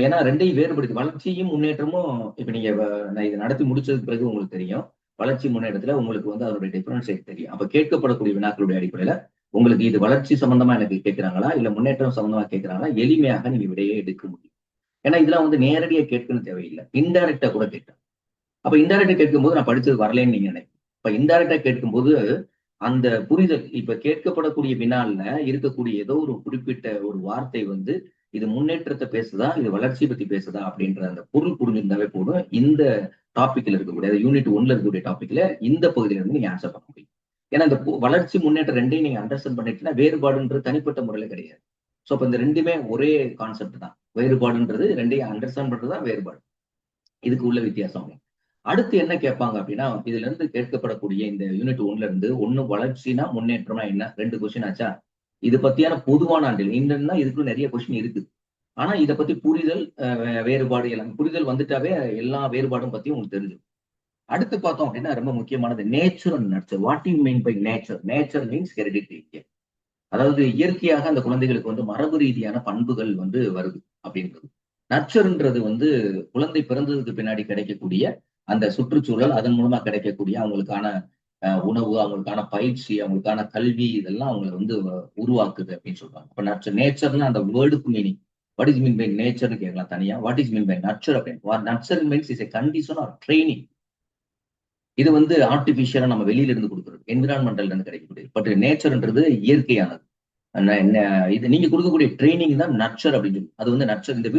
ஏன்னா 2யும் வேறுபடுத்தி வளர்ச்சியும் முன்னேற்றமும் இப்ப நீங்க நான் இதை நடத்தி முடிச்சதுக்கு பிறகு உங்களுக்கு தெரியும். வளர்ச்சி முன்னேற்றத்துல உங்களுக்கு வந்து அதனுடைய டிஃபரன்ஷியேட் தெரியும். அப்ப கேட்கப்படக்கூடிய வினாக்களுடைய அடிப்படையில உங்களுக்கு இது வளர்ச்சி சம்பந்தமா எனக்கு கேட்கிறாங்களா இல்ல முன்னேற்றம் சம்பந்தமா கேட்கிறாங்களா எளிமையாக நீங்க விடையே எடுக்க முடியும். ஏன்னா இதெல்லாம் வந்து நேரடியா கேட்கணும் தேவையில்லை, இன்டைரக்டா கூட கேட்கலாம். அப்ப இன்டைரக்டா கேட்கும்போது நான் படிச்சது வரலன்னு நீங்க நினைப்பீங்க. இப்ப இன்டைரக்டா கேட்கும்போது அந்த புரிதல் இப்ப கேட்கப்படக்கூடிய வினால்ல இருக்கக்கூடிய ஏதோ ஒரு குறிப்பிட்ட ஒரு வார்த்தை வந்து இது முன்னேற்றத்தை பேசுதா, இது வளர்ச்சி பத்தி பேசுதா அப்படின்ற அந்த பொருள் புரிஞ்சிருந்தாவே போதும். இந்த டாபிக்ல இருக்கக்கூடிய யூனிட் 1ல இருக்கக்கூடிய டாபிக்ல இந்த பகுதியில இருந்து நீங்க ஆன்சர் பண்ண முடியும். ஏன்னா இந்த வளர்ச்சி முன்னேற்றம் 2யும் நீங்க அண்டர்ஸ்டாண்ட் பண்ணிட்டீங்கன்னா வேறுபாடுன்றது தனிப்பட்ட முறையில கிடையாது. சோ அப்ப இந்த 2மே ஒரே கான்செப்ட் தான். வேறுபாடுன்றது 2யும் அண்டர்ஸ்டாண்ட் பண்றதுதான் வேறுபாடு. இதுக்கு உள்ள வித்தியாசம். அடுத்து என்ன கேட்பாங்க அப்படின்னா, இதுல இருந்து கேட்கப்படக்கூடிய இந்த யூனிட் 1ல இருந்து ஒண்ணு வளர்ச்சினா முன்னேற்றம்னா என்ன? 2 கொஸ்டின் ஆச்சா? இது பத்தியான பொதுவான ஆண்டில் இன்னன்னா இதுக்குள்ள நிறைய கொஸ்டின் இருக்கு. ஆனா இத பத்தி புரிதல், வேறுபாடு எல்லாம் புரிதல் வந்துட்டாவே எல்லா வேறுபாடும் பத்தியும் உங்களுக்கு தெரிஞ்சிடும். அடுத்து பார்த்தோம் அப்படின்னா ரொம்ப முக்கியமானது nature and nurture. What you mean by nature? Nature means heredity. அதாவது இயற்கையாக அந்த குழந்தைகளுக்கு வந்து மரபு ரீதியான பண்புகள் வந்து வருது அப்படின்றது. நர்ச்சர்ன்றது வந்து குழந்தை பிறந்ததுக்கு பின்னாடி கிடைக்கக்கூடிய அந்த சுற்றுச்சூழல், அதன் மூலமா கிடைக்கக்கூடிய அவங்களுக்கான உணவு, அவங்களுக்கான பயிற்சி, அவங்களுக்கான கல்வி இதெல்லாம் அவங்களை வந்து உருவாக்குது அப்படின்னு சொல்றாங்க. அப்ப நர்ச்சர் நேச்சர்னா அந்த வேர்டுக்கு meaning what is mean by நேச்சர்னு கேட்கலாம் தனியா. What is mean by nurture அப்படின்னு. Nurture means is a condition or training. இது வந்து ஆர்டிபிஷியலா நம்ம வெளியில இருந்து கொடுக்குறது, என்விரான்மெண்டல் இருந்து கிடைக்கக்கூடியது. பட் நேச்சர்ன்றது இயற்கையானது. இது நீங்க கொடுக்கக்கூடிய ட்ரைனிங் தான் நர்ச்சர் அப்படின்னு சொல்லி. அது வந்து நர்ச்சர் இந்த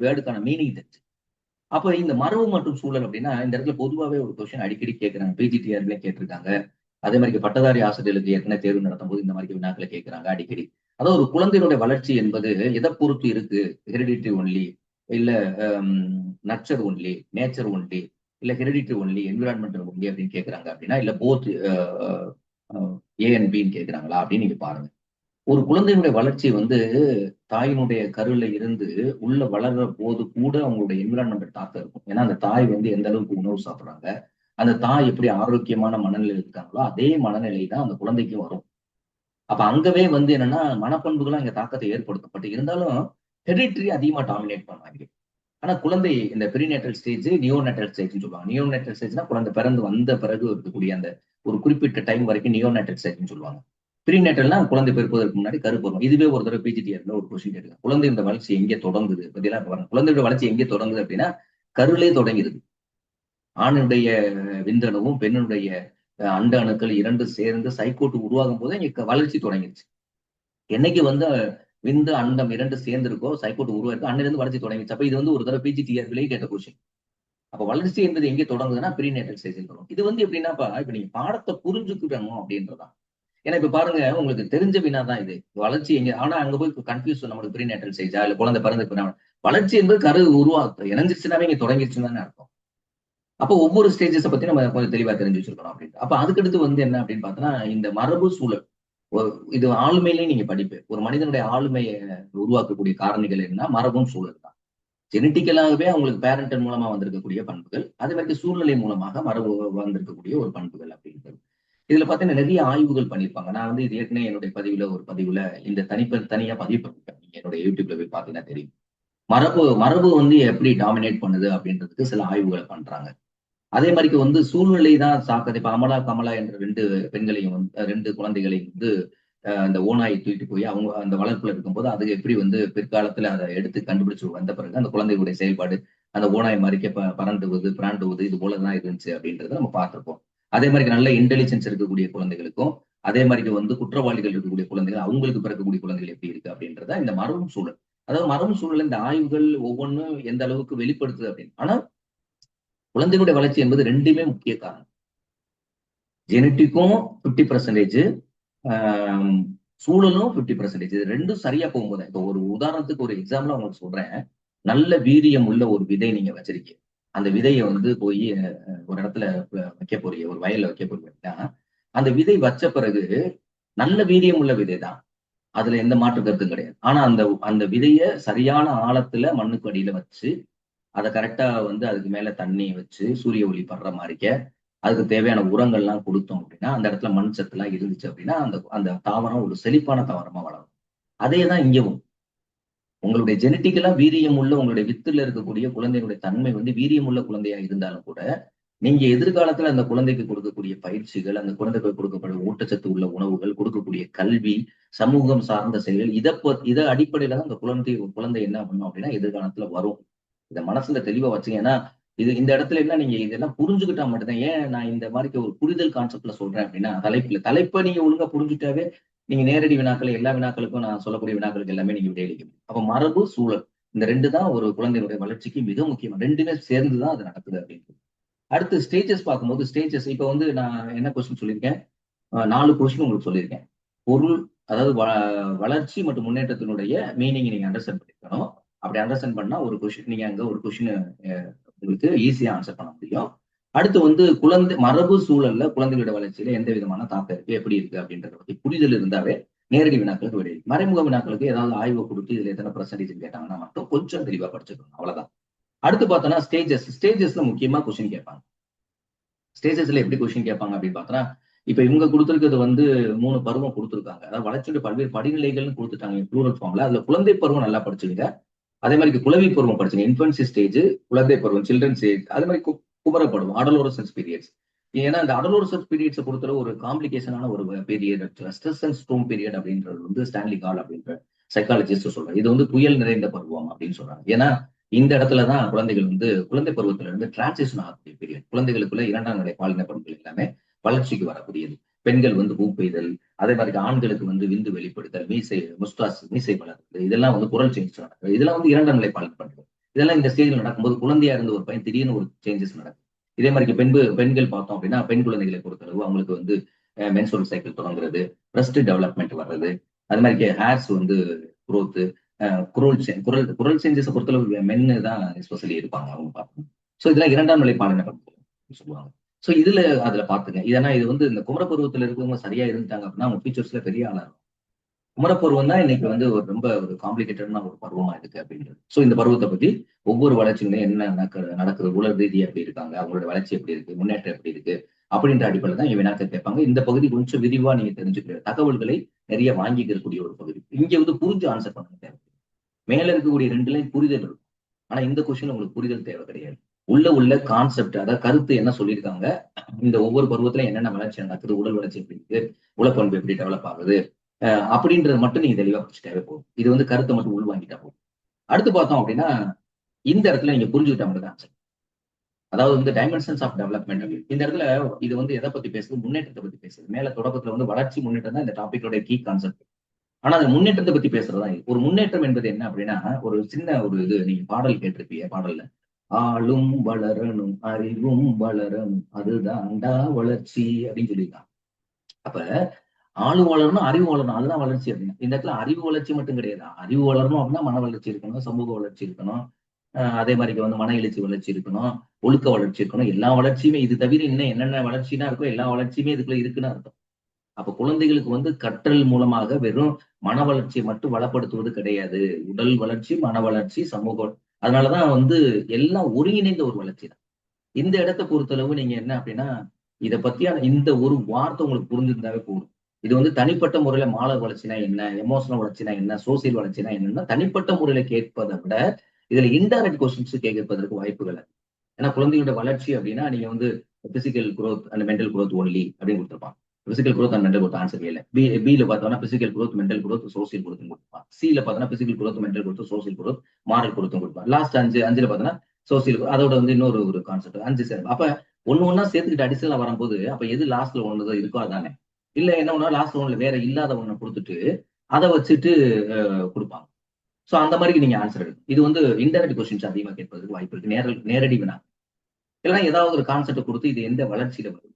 வேர்டுக்கான மீனிங் தெரிஞ்சு. அப்ப இந்த மரபு மற்றும் சூழல் அப்படின்னா இந்த இடத்துல பொதுவாகவே ஒரு கொஸ்டின் அடிக்கடி கேட்கிறாங்க. பிஜிடிஆர்ல கேட்டிருக்காங்க. அதே மாதிரி பட்டதாரி ஆசிரியர்களுக்கு ஏற்கனவே தேர்வு நடத்தும் போது இந்த மாதிரி வினாக்களை கேட்கிறாங்க அடிக்கடி. அதாவது ஒரு குழந்தையினுடைய வளர்ச்சி என்பது எதை பொறுத்து இருக்கு? ஹெரிடிட்டி ஒன்லி, இல்ல நர்ச்சர் ஒன்லி, நேச்சர் ஒன்லி, இல்ல ஹெரிடிட்டி ஒன்லி, என்விரான்மெண்டல் ஒன்லி அப்படின்னு கேட்கிறாங்க அப்படின்னா இல்ல போத் ஏ அண்ட் பின்னு கேட்கிறாங்களா அப்படின்னு நீங்க பாருங்க. ஒரு குழந்தையினுடைய வளர்ச்சி வந்து தாயினுடைய கருல இருந்து உள்ள வளர்ற போது கூட அவங்களுடைய என்விரான்மெண்ட் தாக்கம் இருக்கும். ஏன்னா அந்த தாய் வந்து எந்த அளவுக்கு உணவு சாப்பிடுறாங்க, அந்த தாய் எப்படி ஆரோக்கியமான மனநிலையில் இருக்காங்களோ அதே மனநிலை தான் அந்த குழந்தைக்கும் வரும். அப்ப அங்கவே வந்து என்னன்னா மனப்பண்புகளும் அங்க தாக்கத்தை ஏற்படுத்தப்பட்டு இருந்தாலும் ஹெரிட்ரி அதிகமா டாமினேட் பண்ணுவாங்க. ஆனா குழந்தை இந்த ப்ரீநேட்டல் ஸ்டேஜ், நியோநேட்டல் ஸ்டேஜ்னு சொல்லுவாங்க. நியோநேட்டல் ஸ்டேஜ்னா குழந்தை பிறந்து வந்த பிறகு இருக்கக்கூடிய அந்த ஒரு குறிப்பிட்ட டைம் வரைக்கும் நியோநேட்டல் ஸ்டேஜ்னு சொல்லுவாங்க. ப்ரீநேட்டல்னா குழந்தை பிறப்பதற்கு முன்னாடி கருப்பருவம். இதுவே ஒரு தடவை பிஜிடிஆர்ல ஒரு கொஸ்டின் கேட்கலாம். குழந்தையோட வளர்ச்சி எங்கே தொடங்குது பத்தியெல்லாம் பாருங்க. குழந்தையோட வளர்ச்சி எங்கே தொடங்குது அப்படின்னா கருளே தொடங்கிடுது. ஆணுடைய விந்தணுவும் பெண்ணுடைய அண்ட அணுக்கள் இரண்டு சேர்ந்து சைக்கோட்டு உருவாகும் போது இங்க வளர்ச்சி தொடங்கிடுச்சு. என்னைக்கு வந்து விந்து அண்டம் இரண்டு சேர்ந்திருக்கோ சைக்கோட்டு உருவாயிருக்கு அன்னிலிருந்து வளர்ச்சி தொடங்கிடுச்சு. அப்ப இது வந்து ஒரு தடவை பிஜிடிஆர்லயே கேட்ட கொஸ்டின். அப்ப வளர்ச்சி என்பது எங்கே தொடங்குதுன்னா ப்ரீநேட்டல் ஸ்டேஜில் தொடங்கும். இது வந்து எப்படின்னாப்பா இப்ப நீங்க பாடத்தை புரிஞ்சுக்கிடணும் அப்படின்றதான். ஏன்னா இப்ப பாருங்க உங்களுக்கு தெரிஞ்ச வினா தான் இது. வளர்ச்சி எங்க ஆனா அங்க போய் கன்ஃபியூஸ் நம்மளுக்கு ப்ரீநேட்டல் ஸ்டேஜா இல்ல குழந்தை பிறந்து வளர்ச்சி என்பது கரு உருவாக்கு இணைஞ்சிருச்சுனாவே இங்க தொடங்கிருச்சுன்னு தானே அர்த்தம். அப்போ ஒவ்வொரு ஸ்டேஜஸ் பத்தி நம்ம கொஞ்சம் தெளிவா தெரிஞ்சு வச்சிருக்கணும் அப்படின்ட்டு. அப்ப அதுக்கடுத்து வந்து என்ன அப்படின்னு பார்த்தோன்னா இந்த மரபு சூழல் இது ஆளுமையிலேயே நீங்க படிப்பு. ஒரு மனிதனுடைய ஆளுமையை உருவாக்கக்கூடிய காரணிகள் என்ன மரபும் சூழல் தான். ஜெனட்டிக்கலாகவே அவங்களுக்கு பேரண்டல் மூலமா வந்திருக்கக்கூடிய பண்புகள் அதே மாதிரி சூழ்நிலை மூலமாக மரபு வந்திருக்கக்கூடிய ஒரு பண்புகள் அப்படின்றது. இதுல பாத்தீங்கன்னா நிறைய ஆய்வுகள் பண்ணியிருப்பாங்க. நான் வந்து இது ஏற்கனவே என்னுடைய பதிவுல இந்த தனியா பதிவு பண்ணிருக்கேன். நீங்க என்னுடைய யூடியூப்ல போய் பாத்தீங்கன்னா தெரியும். மரபு மரபு வந்து எப்படி டாமினேட் பண்ணுது அப்படின்றதுக்கு சில ஆய்வுகளை பண்றாங்க. அதே மாதிரி வந்து சூழ்நிலை தான் சாக்குது. இப்ப அமலா கமலா என்ற ரெண்டு பெண்களையும் வந்து ரெண்டு குழந்தைகளையும் வந்து அந்த ஓநாயை தூக்கிட்டு போய் அவங்க அந்த வளர்ப்புல இருக்கும்போது அது எப்படி வந்து பிற்காலத்துல அதை எடுத்து கண்டுபிடிச்சு வந்த பிறகு அந்த குழந்தைகளுடைய செயல்பாடு அந்த ஓநாய் மறிக்க பறந்துவது பிராண்டுவது இது போலதான் இருந்துச்சு அப்படின்றத நம்ம பார்த்திருப்போம். அதே மாதிரி நல்ல இன்டெலிஜென்ஸ் இருக்கக்கூடிய குழந்தைகளுக்கும் அதே மாதிரி வந்து குற்றவாளிகள் இருக்கக்கூடிய குழந்தைகள் அவங்களுக்கு பிறக்கக்கூடிய குழந்தைகள் எப்படி இருக்கு அப்படின்றத இந்த மரபு சூழல். அதாவது மரபு சூழல் இந்த ஆய்வுகள் ஒவ்வொன்றும் எந்த அளவுக்கு வெளிப்படுத்துது அப்படின்னு. ஆனா குழந்தைகளுடைய வளர்ச்சி என்பது ரெண்டுமே முக்கிய காரணம். ஜெனட்டிக்கும் 50%, சூழலும் 50%. இது ரெண்டும் சரியா போகும்போது இப்போ ஒரு உதாரணத்துக்கு ஒரு எக்ஸாம்பிள் உங்களுக்கு சொல்றேன். நல்ல வீரியம் உள்ள ஒரு விதை நீங்க வச்சிருக்கீங்க. அந்த விதையை வந்து போய் ஒரு இடத்துல வைக்க போறீங்க, ஒரு வயல்ல வைக்க போறீங்கன்னா அந்த விதை வச்ச பிறகு நல்ல வீரியம் உள்ள விதை தான். அதுல எந்த மாற்று கருத்தும் கிடையாது. ஆனா அந்த அந்த விதைய சரியான ஆழத்துல மண்ணுக்கு அடியில வச்சு அதை கரெக்டா வந்து அதுக்கு மேல தண்ணி வச்சு சூரிய ஒளி படுற மாதிரிக்க அதுக்கு தேவையான உரங்கள்லாம் கொடுத்தோம் அப்படின்னா அந்த இடத்துல மண் சத்து எல்லாம் இருந்துச்சு அப்படின்னா அந்த அந்த தாவரம் ஒரு செழிப்பான தாவரமா வளரும். அதே தான் இங்கவும் உங்களுடைய ஜெனட்டிக்கலா வீரியம் உள்ள உங்களுடைய வித்துல இருக்கக்கூடிய குழந்தைகளுடைய தன்மை வந்து வீரியம் உள்ள குழந்தையா இருந்தாலும் கூட நீங்க எதிர்காலத்துல அந்த குழந்தைக்கு கொடுக்கக்கூடிய பயிற்சிகள் அந்த குழந்தைக்கு கொடுக்கக்கூடிய ஊட்டச்சத்து உள்ள உணவுகள் கொடுக்கக்கூடிய கல்வி சமூகம் சார்ந்த செயல்கள் இதை அடிப்படையில தான் அந்த குழந்தை என்ன பண்ணும் அப்படின்னா எதிர்காலத்துல வரும். இதை மனசுல தெளிவா வச்சுங்க. ஏன்னா இது இந்த இடத்துல என்ன நீங்க இதெல்லாம் புரிஞ்சுக்கிட்டா மட்டும்தான். ஏன் நான் இந்த மாதிரி ஒரு புரிதல் கான்செப்ட்ல சொல்றேன் அப்படின்னா தலைப்பை நீங்க ஒழுங்கா புரிஞ்சுட்டாவே நீங்க நேரடி வினாக்கள் எல்லா வினாக்களுக்கும் நான் சொல்லக்கூடிய வினாக்களுக்கு எல்லாமே நீங்க விடையளிக்கும். அப்ப மரபு சூழல் இந்த ரெண்டு தான் ஒரு குழந்தையினுடைய வளர்ச்சிக்கு மிக முக்கியம். ரெண்டுமே சேர்ந்துதான் அது நடக்குது அப்படின்னு. அடுத்து ஸ்டேஜஸ் பார்க்கும்போது ஸ்டேஜஸ் இப்ப வந்து நான் என்ன கொஸ்டின் சொல்லியிருக்கேன் 4 கொஸ்டின் உங்களுக்கு சொல்லியிருக்கேன். பொருள் அதாவது வளர்ச்சி மற்றும் முன்னேற்றத்தினுடைய மீனிங் நீங்க அண்டர்ஸ்டாண்ட் பண்ணிருக்கணும். அப்படி அண்டர்ஸ்டாண்ட் பண்ணா ஒரு கொஸ்டின் நீங்க அங்க ஒரு கொஸ்டின் உங்களுக்கு ஈஸியா ஆன்சர் பண்ண முடியும். அடுத்து வந்து குழந்தை மரபு சூழல்ல குழந்தைகளோட வளர்ச்சியில எந்த விதமான தாக்கம் இருக்கு எப்படி இருக்கு அப்படின்றத பத்தி புரிதல் இருந்தாவே நேரடி வினாக்களுக்கு விடை. மறைமுக வினாக்களுக்கு ஏதாவது ஆய்வு கொடுத்து இதுல எத்தனை பர்சன்டேஜ் கேட்டாங்கன்னா மட்டும் கொஞ்சம் தெளிவா படிச்சுக்கணும். அவ்வளவுதான். அடுத்து பார்த்தோன்னா ஸ்டேஜஸ்ல முக்கியமா கொஸ்டின் கேட்பாங்க. ஸ்டேஜஸ்ல எப்படி கொஸ்டின் கேட்பாங்க அப்படின்னு பார்த்தோன்னா இப்ப இவங்க கொடுத்துருக்கிறது வந்து 3 பருவம் கொடுத்துருக்காங்க. அதாவது வளர்ச்சியுடைய பல்வேறு படிநிலைகள்னு கொடுத்துட்டாங்க ப்ளூரல் ஃபார்ம்ல. அதுல குழந்தை பருவம் நல்லா படிச்சுங்க. அதே மாதிரி குழவி பருவம் படிச்சுங்க. இன்ஃபன்சி ஸ்டேஜ், குழந்தை பருவம், சில்ட்ரன் ஸ்டேஜ், அதே மாதிரி குமர பருவம், அடலோரசன்ஸ் பீரியட்ஸ். ஏன்னா இந்த அடலோரசன்ஸ் பீரியட்ஸை பொறுத்தவரை ஒரு காம்ப்ளிகேஷனான ஒரு period, stress and storm period அப்படின்றது வந்து ஸ்டான்லி கால் அப்படின்ற சைக்காலஜிஸ்ட் சொல்றாங்க. இது வந்து புயல் நிறைந்த பருவம் அப்படின்னு சொல்றாங்க. ஏன்னா இந்த இடத்துலதான் குழந்தைகள் வந்து குழந்தை பருவத்துல இருந்து டிரான்சிஷன் ஆகக்கூடிய பீரியட். குழந்தைகளுக்குள்ள 2ஆம் நிலை பாலின பண்புகள் எல்லாமே வளர்ச்சிக்கு வரக்கூடியது. பெண்கள் வந்து பூ பெய்தல், அதே மாதிரி ஆண்களுக்கு வந்து விந்து வெளிப்படுத்தல், மீசை வளர்றது, இதெல்லாம் வந்து குரல் சேஞ்ச் நடக்குது. இதெல்லாம் வந்து 2ஆம் நிலை பாலின பண்புகள். இதெல்லாம் இந்த ஸ்டேஜ்ல நடக்கும்போது குழந்தையா இருந்த ஒரு பையன் திடீர்னு ஒரு சேஞ்சஸ் நடக்கும். இதே மாதிரி பெண்கள் பார்த்தோம் அப்படின்னா பெண் குழந்தைகளை பொறுத்தளவு அவங்களுக்கு வந்து மென்சுரல் சைக்கிள் தொடங்குறது, பிரஸ்ட் டெவலப்மெண்ட் வர்றது, அது மாதிரி ஹேர்ஸ் வந்து குரோத், குரல் சேஞ்சஸ் பொறுத்தளவு மென்னு தான் எஸ்பெஷலி இருப்பாங்க அவங்க பார்க்கணும். ஸோ இதெல்லாம் 2ஆம் நிலை பாலின பண்புகள் சொல்லுவாங்க. ஸோ அதுல பாத்துங்க. இதனா இது வந்து இந்த குமரப்பருவத்துல இருக்கவங்க சரியா இருந்துட்டாங்க அப்படின்னா அவங்க ஃபியூச்சர்ஸ்ல பெரிய ஆளா இருக்கும். குமரப்பருவம் தான் இன்னைக்கு வந்து ரொம்ப ஒரு காம்ப்ளிகேட்டடான ஒரு பருவமா இருக்கு அப்படின்றது. ஸோ இந்த பருவத்தை பத்தி ஒவ்வொரு வளர்ச்சியுமே என்ன நடக்குது, உலர் ரீதியா எப்படி இருக்காங்க, அவங்களோட வளர்ச்சி எப்படி இருக்கு, முன்னேற்றம் எப்படி இருக்கு அப்படின்ற அடிப்படையில் தான் வினாக்கள் கேட்பாங்க. இந்த பகுதி கொஞ்சம் விரிவா நீங்க தெரிஞ்சுக்கிற தகவல்களை நிறைய வாங்கிக்கக்கூடிய ஒரு பகுதி. இங்க வந்து புரிஞ்சு ஆன்சர் பண்ண தேவை. மேல இருக்கக்கூடிய 2 லைன் புரிதல் இருக்கும். ஆனா இந்த கொஸ்டின் உங்களுக்கு புரிதல் தேவை கிடையாது. உள்ள கான்செப்ட், அதாவது கருத்து என்ன சொல்லியிருக்காங்க, இந்த ஒவ்வொரு பருவத்துல என்னென்ன வளர்ச்சி நடக்குது, உடல் வளர்ச்சி எப்படி இருக்கு, உளப்பண்பு எப்படி டெவலப் ஆகுது, அப்படின்றது மட்டும் நீங்க தெளிவா படிச்சுட்டாவே போதும். இது வந்து கருத்தை மட்டும் உள்வாங்கிட்டா போதும். அடுத்து பார்த்தோம் அப்படின்னா இந்த இடத்துல நீங்க புரிஞ்சுக்கிட்டா மட்டும் தான். அதாவது வந்து டைமென்ஷன்ஸ் ஆஃப் டெவலப்மெண்ட் அப்படின்னு இந்த இடத்துல இது வந்து எதை பத்தி பேசுது, முன்னேற்றத்தை பத்தி பேசுது. மேல தொடக்கத்துல வந்து வளர்ச்சி முன்னேற்றம் தான் இந்த டாபிக்கோட கீ கான்செப்ட். ஆனா அது முன்னேற்றத்தை பத்தி பேசுறதா ஒரு முன்னேற்றம் என்பது என்ன அப்படின்னா, ஒரு சின்ன ஒரு இது நீங்க பாடல் கேட்டிருப்பீங்க. பாடல்ல ஆளும் வளரணும் அறிவும் வளரணும் அதுதான்டா வளர்ச்சி அப்படின்னு சொல்லியிருக்காங்க. அப்ப ஆளு வளரணும் அறிவு வளரணும் அதுதான் வளர்ச்சி அப்படின்னு. இந்த இடத்துல அறிவு வளர்ச்சி மட்டும் கிடையாது. அறிவு வளரணும் அப்படின்னா மன வளர்ச்சி இருக்கணும், சமூக வளர்ச்சி இருக்கணும், அதே மாதிரி வந்து மன எழுச்சி வளர்ச்சி இருக்கணும், ஒழுக்க வளர்ச்சி இருக்கணும். எல்லா வளர்ச்சியுமே இது தவிர இன்னும் என்னென்ன வளர்ச்சினா இருக்கோ எல்லா வளர்ச்சியுமே இதுக்குள்ள இருக்குன்னு அர்த்தம். அப்ப குழந்தைகளுக்கு வந்து கற்றல் மூலமாக வெறும் மன வளர்ச்சியை மட்டும் வளப்படுத்துவது கிடையாது. உடல் வளர்ச்சி, மன வளர்ச்சி, சமூக அதனாலதான் வந்து எல்லாம் ஒருங்கிணைந்த ஒரு வளர்ச்சி தான். இந்த இடத்தை பொறுத்தளவு நீங்க என்ன அப்படின்னா, இதை பத்தியான இந்த ஒரு வார்த்தை உங்களுக்கு புரிஞ்சிருந்தாவே போதும். இது வந்து தனிப்பட்ட முறையில மாணவர் வளர்ச்சினா என்ன, எமோஷனல் வளர்ச்சினா என்ன, சோசியல் வளர்ச்சினா என்னன்னா தனிப்பட்ட முறையில கேட்பதை விட இதுல இன்டைரக்ட் கொஸ்டின்ஸ் கேட்பதற்கு வாய்ப்புகள். ஏன்னா குழந்தையோட வளர்ச்சி அப்படின்னா நீங்க வந்து physical growth and mental growth only அப்படின்னு கொடுத்துருப்பான். Physical growth and mental growth answer இல்ல. பில பார்த்தோம்னா physical growth, mental growth, social growth கொடுப்பான். சில பார்த்தோம்னா physical growth, mental growth, social growth, moral growth கொடுப்பான். லாஸ்ட் அஞ்சுல பார்த்தோம்னா சோசியல், அதோட வந்து இன்னொரு ஒரு கான்செப்ட் 5 சேரும். அப்ப ஒண்ணு சேர்த்துக்கிட்டு அடிஷனலா வரும்போது அப்ப எது லாஸ்ட்ல ஒண்ணுதான் இருக்கோ அதானே. இல்ல என்ன ஒண்ணா லாஸ்ட் ஒண்ணுல வேற இல்லாத ஒண்ணை கொடுத்துட்டு அதை வச்சுட்டு கொடுப்பாங்க. சோ அந்த மாதிரி நீங்க ஆன்சர் எடுக்கும். இது வந்து இன்டைரக்ட் கொஸ்டின்ஸ் அதிகமா கேட்பதற்கு வாய்ப்பு இருக்கு. நேரடி வினா இல்லைன்னா ஏதாவது ஒரு கான்செப்ட் கொடுத்து இது எந்த வளர்ச்சியில வருது.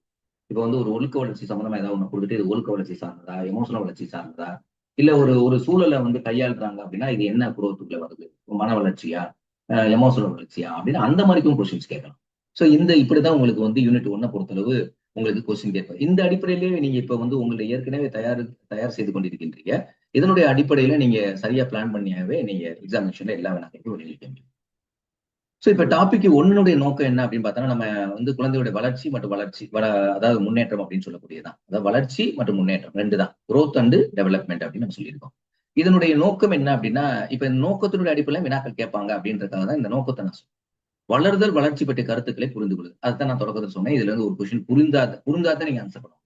இப்ப வந்து ஒரு ஒழுக்க வளர்ச்சி சம்பந்தமா ஏதாவது ஒண்ணு கொடுத்துட்டு இது ஒழுக்க வளர்ச்சி சார்ந்ததா, எமோஷனல் வளர்ச்சி சார்ந்ததா, இல்ல ஒரு ஒரு சூழலை வந்து கையாளுறாங்க அப்படின்னா இது என்ன குரோத்துக்குள்ள வருது, மன வளர்ச்சியா, எமோஷனல் வளர்ச்சியா அப்படின்னு அந்த மாதிரிக்கும் கொஸ்டின்ஸ் கேட்கலாம். சோ இந்த இப்படிதான் உங்களுக்கு வந்து யூனிட் 1 பொறுத்தளவு உங்களுக்கு கொஸ்டின் கேட்பாங்க. இந்த அடிப்படையிலேயே நீங்க இப்ப வந்து உங்களை ஏற்கனவே தயார் செய்து கொண்டிருக்கின்றீங்க. இதனுடைய அடிப்படையில நீங்க சரியா பிளான் பண்ணியாவே நீங்க எக்ஸாமினேஷன்ல எல்லா வினாக்களுக்கும் வெளியிட முடியும். சோ இப்ப டாபிக் 1 நோக்கம் என்ன அப்படின்னு பார்த்தோம்னா, நம்ம வந்து குழந்தையுடைய வளர்ச்சி மற்றும் அதாவது முன்னேற்றம் அப்படின்னு சொல்லக்கூடியதான். அதாவது வளர்ச்சி மற்றும் முன்னேற்றம் 2 தான். குரோத் அண்ட் டெவலப்மெண்ட் அப்படின்னு நம்ம சொல்லியிருக்கோம். இதனுடைய நோக்கம் என்ன அப்படின்னா, இப்ப இந்த நோக்கத்தினுடைய அடிப்படையில வினாக்கள் கேட்பாங்க அப்படின்றதுக்காக தான் இந்த நோக்கத்தை நான் சொல்றேன். வளர்தல் வளர்ச்சி பற்றிய கருத்துக்களை புரிந்து கொள்ளுது. அதுதான் நான் தொடக்கத்தில் சொன்னேன். இதுல இருந்து ஒரு கொஸ்டின் புரிந்தாதான் நீங்க ஆன்சர் பண்ணணும்.